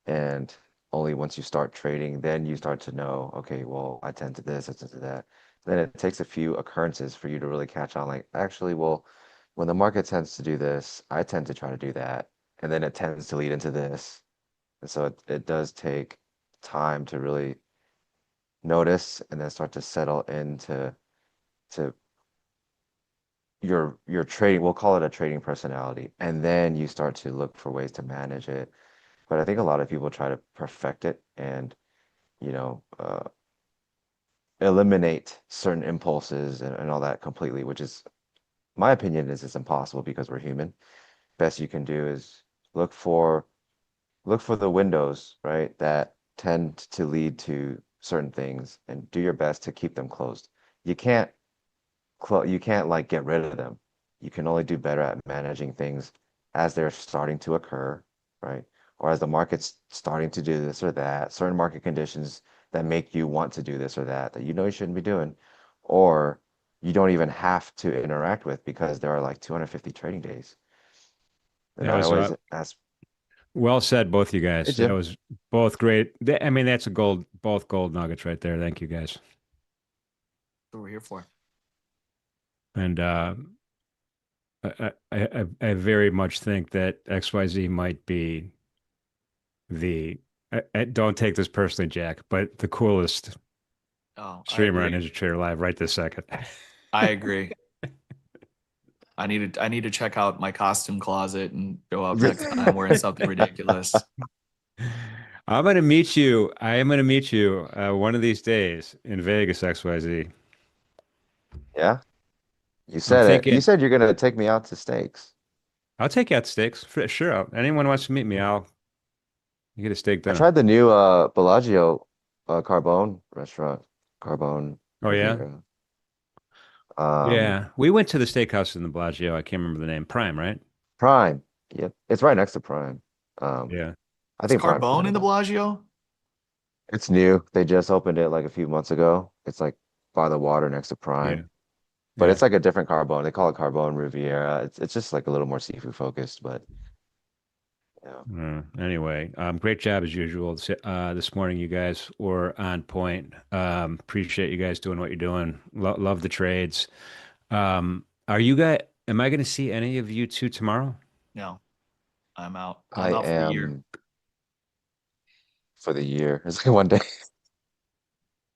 And only once you start trading, then you start to know, okay, well, I tend to this, I tend to that. Then it takes a few occurrences for you to really catch on, like, actually, well, when the market tends to do this, I tend to try to do that. And then it tends to lead into this. And so it does take time to really notice and then start to settle into to your trading, we'll call it a trading personality. And then you start to look for ways to manage it. But I think a lot of people try to perfect it and, you know, eliminate certain impulses and all that completely, which is, my opinion is it's impossible because we're human. Best you can do is look for the windows, right, that tend to lead to certain things and do your best to keep them closed. You can't you can't like get rid of them. You can only do better at managing things as they're starting to occur, right? Or as the market's starting to do this or that, certain market conditions that make you want to do this or that that you know you shouldn't be doing, or you don't even have to interact with because there are like 250 trading days. And That I was always ask, well said, both you hey guys. That Jim, was both great. I mean, that's both gold nuggets right there. Thank you guys. That's what we're here for. And I very much think that XYZ might be the, don't take this personally, Jack, but the coolest Oh, I streamer on agree. NinjaTrader Live right this second. I agree. I need to check out my costume closet and go up next time wearing something ridiculous. I'm gonna meet you. I am gonna meet you one of these days in Vegas, XYZ. Yeah, you I'm said it. You thinking said you're gonna take me out to steaks. I'll take you out steaks for sure. Anyone wants to meet me, I'll get a steak I dinner. tried the new Bellagio Carbone restaurant, Carbone Oh yeah, Riviera. Um, yeah. We went to the steakhouse in the Bellagio. I can't remember the name. Prime, right? Prime. Yep, it's right next to Prime. Um, Yeah. I Is think Prime's Carbone better in the though. Bellagio? It's new. They just opened it like a few months ago. It's like by the water next to Yeah. Prime. But Yeah. it's like a different Carbone. They call it Carbone Riviera. It's just like a little more seafood focused, but yeah. Anyway, great job as usual. This morning, you guys were on point. Appreciate you guys doing what you're doing. Love the trades. Are you guys, am I going to see any of you two tomorrow? No, I'm out. I I'm out for the year. am for the year. It's like one day.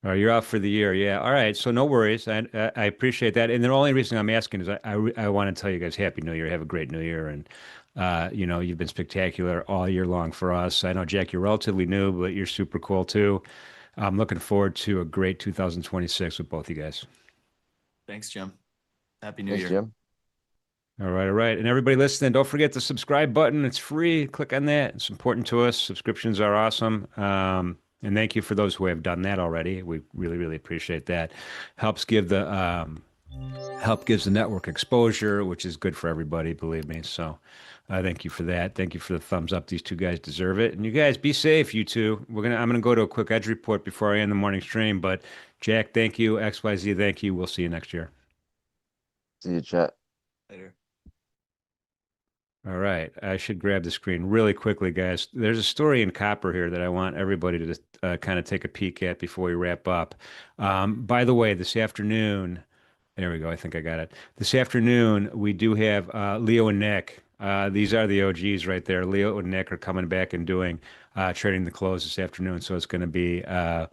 Oh, you're out for the year. Yeah. All right. So no worries. I appreciate that. And the only reason I'm asking is I want to tell you guys Happy New Year. Have a great New Year. And, you've been spectacular all year long for us. I know, Jack, you're relatively new, but you're super cool too. I'm looking forward to a great 2026 with both you guys. Thanks, Jim. Happy New Thanks, Year. Jim. All right. All right. And everybody listening, don't forget the subscribe button. It's free. Click on that. It's important to us. Subscriptions are awesome. And thank you for those who have done that already. We really, really appreciate that. Helps give the help gives the network exposure, which is good for everybody, believe me. So thank you for that. Thank you for the thumbs up. These two guys deserve it. And you guys be safe, you two. I'm gonna go to a quick edge report before I end the morning stream. But Jack, thank you. XYZ, thank you. We'll see you next year. See you, chat. Later. All right. I should grab the screen really quickly, guys. There's a story in copper here that I want everybody to kind of take a peek at before we wrap up. By the way, this afternoon, there we go. I think I got it. This afternoon, we do have Leo and Nick. These are the OGs right there. Leo and Nick are coming back and doing trading the close this afternoon. So it's going to be a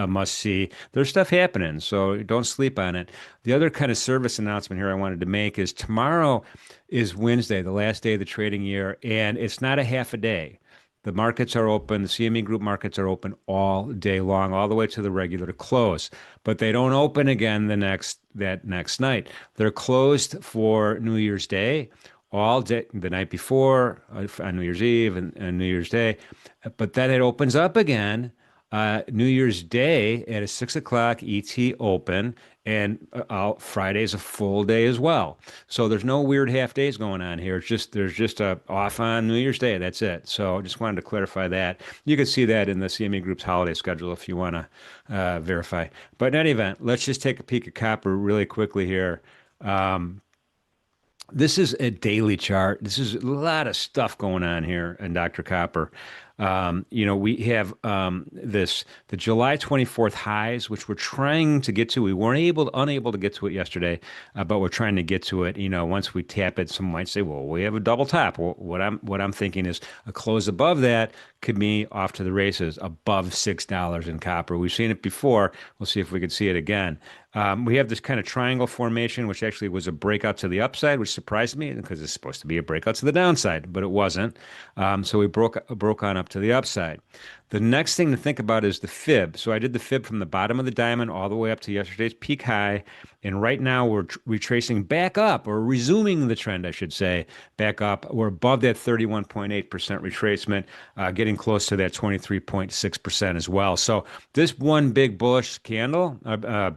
must see. There's stuff happening, so don't sleep on it. The other kind of service announcement here I wanted to make is tomorrow is Wednesday, the last day of the trading year, and it's not a half a day. The markets are open. The CME Group markets are open all day long, all the way to the regular close. But they don't open again that next night. They're closed for New Year's Day, all day, the night before on New Year's Eve and New Year's Day. But then it opens up again New Year's Day at a 6 o'clock ET open, and Friday's a full day as well. So there's no weird half days going on here. There's just a off on New Year's Day. That's it. So I just wanted to clarify that. You can see that in the CME Group's holiday schedule if you want to verify. But in any event, let's just take a peek at copper really quickly here. This is a daily chart. This is a lot of stuff going on here in Dr. Copper. We have the July 24th highs, which we're trying to get to. We weren't unable to get to it yesterday, but we're trying to get to it. Once we tap it, some might say, well, we have a double top. Well, what I'm thinking is a close above that could be off to the races, above $6 in copper. We've seen it before. We'll see if we can see it again. We have this kind of triangle formation, which actually was a breakout to the upside, which surprised me because it's supposed to be a breakout to the downside, but it wasn't. So we broke on up to the upside. The next thing to think about is the fib. So I did the fib from the bottom of the diamond all the way up to yesterday's peak high. And right now we're retracing back up, or resuming the trend, I should say, back up. We're above that 31.8% retracement, getting close to that 23.6% as well. So this one big bullish candle,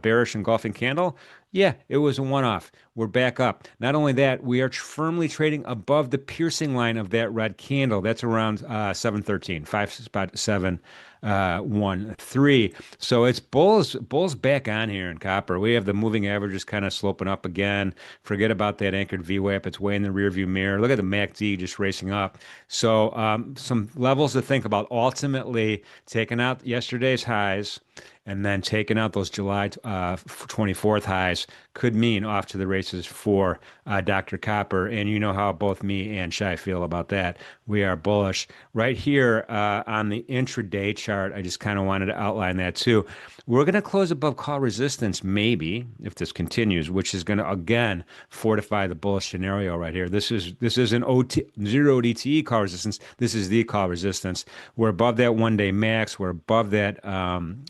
bearish engulfing candle, yeah, it was a one-off. We're back up. Not only that, we are firmly trading above the piercing line of that red candle. That's around 713, 5.713. So it's bulls back on here in copper. We have the moving averages kind of sloping up again. Forget about that anchored VWAP. It's way in the rearview mirror. Look at the MACD just racing up. So some levels to think about. Ultimately, taking out yesterday's highs and then taking out those July 24th highs could mean off to the races races for Dr. Copper, and you know how both me and Shai feel about that. We are bullish. Right here on the intraday chart, I just kind of wanted to outline that too. We're going to close above call resistance, maybe, if this continues, which is going to, again, fortify the bullish scenario right here. This is an zero DTE call resistance. This is the call resistance. We're above that one-day max. We're above that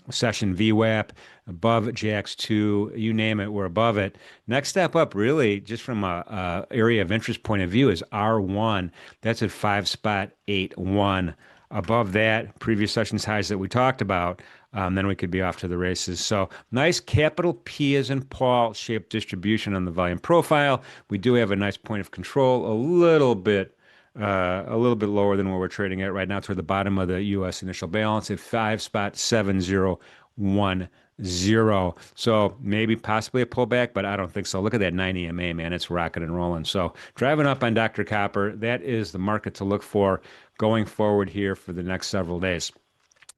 session VWAP, above JAX 2, you name it, we're above it. Next step up, really, just from a area of interest point of view, is R1. That's at 5.81. Above that, previous sessions highs that we talked about, then we could be off to the races. So nice capital P as in Paul shaped distribution on the volume profile. We do have a nice point of control, a little bit lower than where we're trading at right now, toward the bottom of the U.S. initial balance at 5.7010. So maybe possibly a pullback, but I don't think so. Look at that 9 EMA, man. It's rocking and rolling. So driving up on Dr. Copper, that is the market to look for going forward here for the next several days.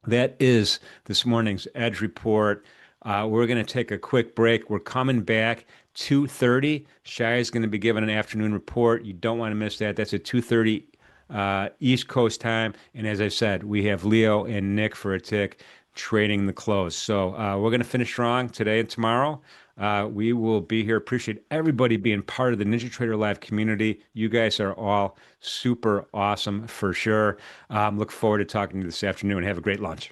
That is this morning's Edge Report. We're going to take a quick break. We're coming back 2:30. Shai is going to be giving an afternoon report. You don't want to miss that. That's at 2:30 East Coast time. And as I said, we have Leo and Nick for a tick trading the close. So we're going to finish strong today and tomorrow. We will be here. Appreciate everybody being part of the NinjaTrader Live community. You guys are all super awesome for sure. Look forward to talking to you this afternoon. Have a great lunch.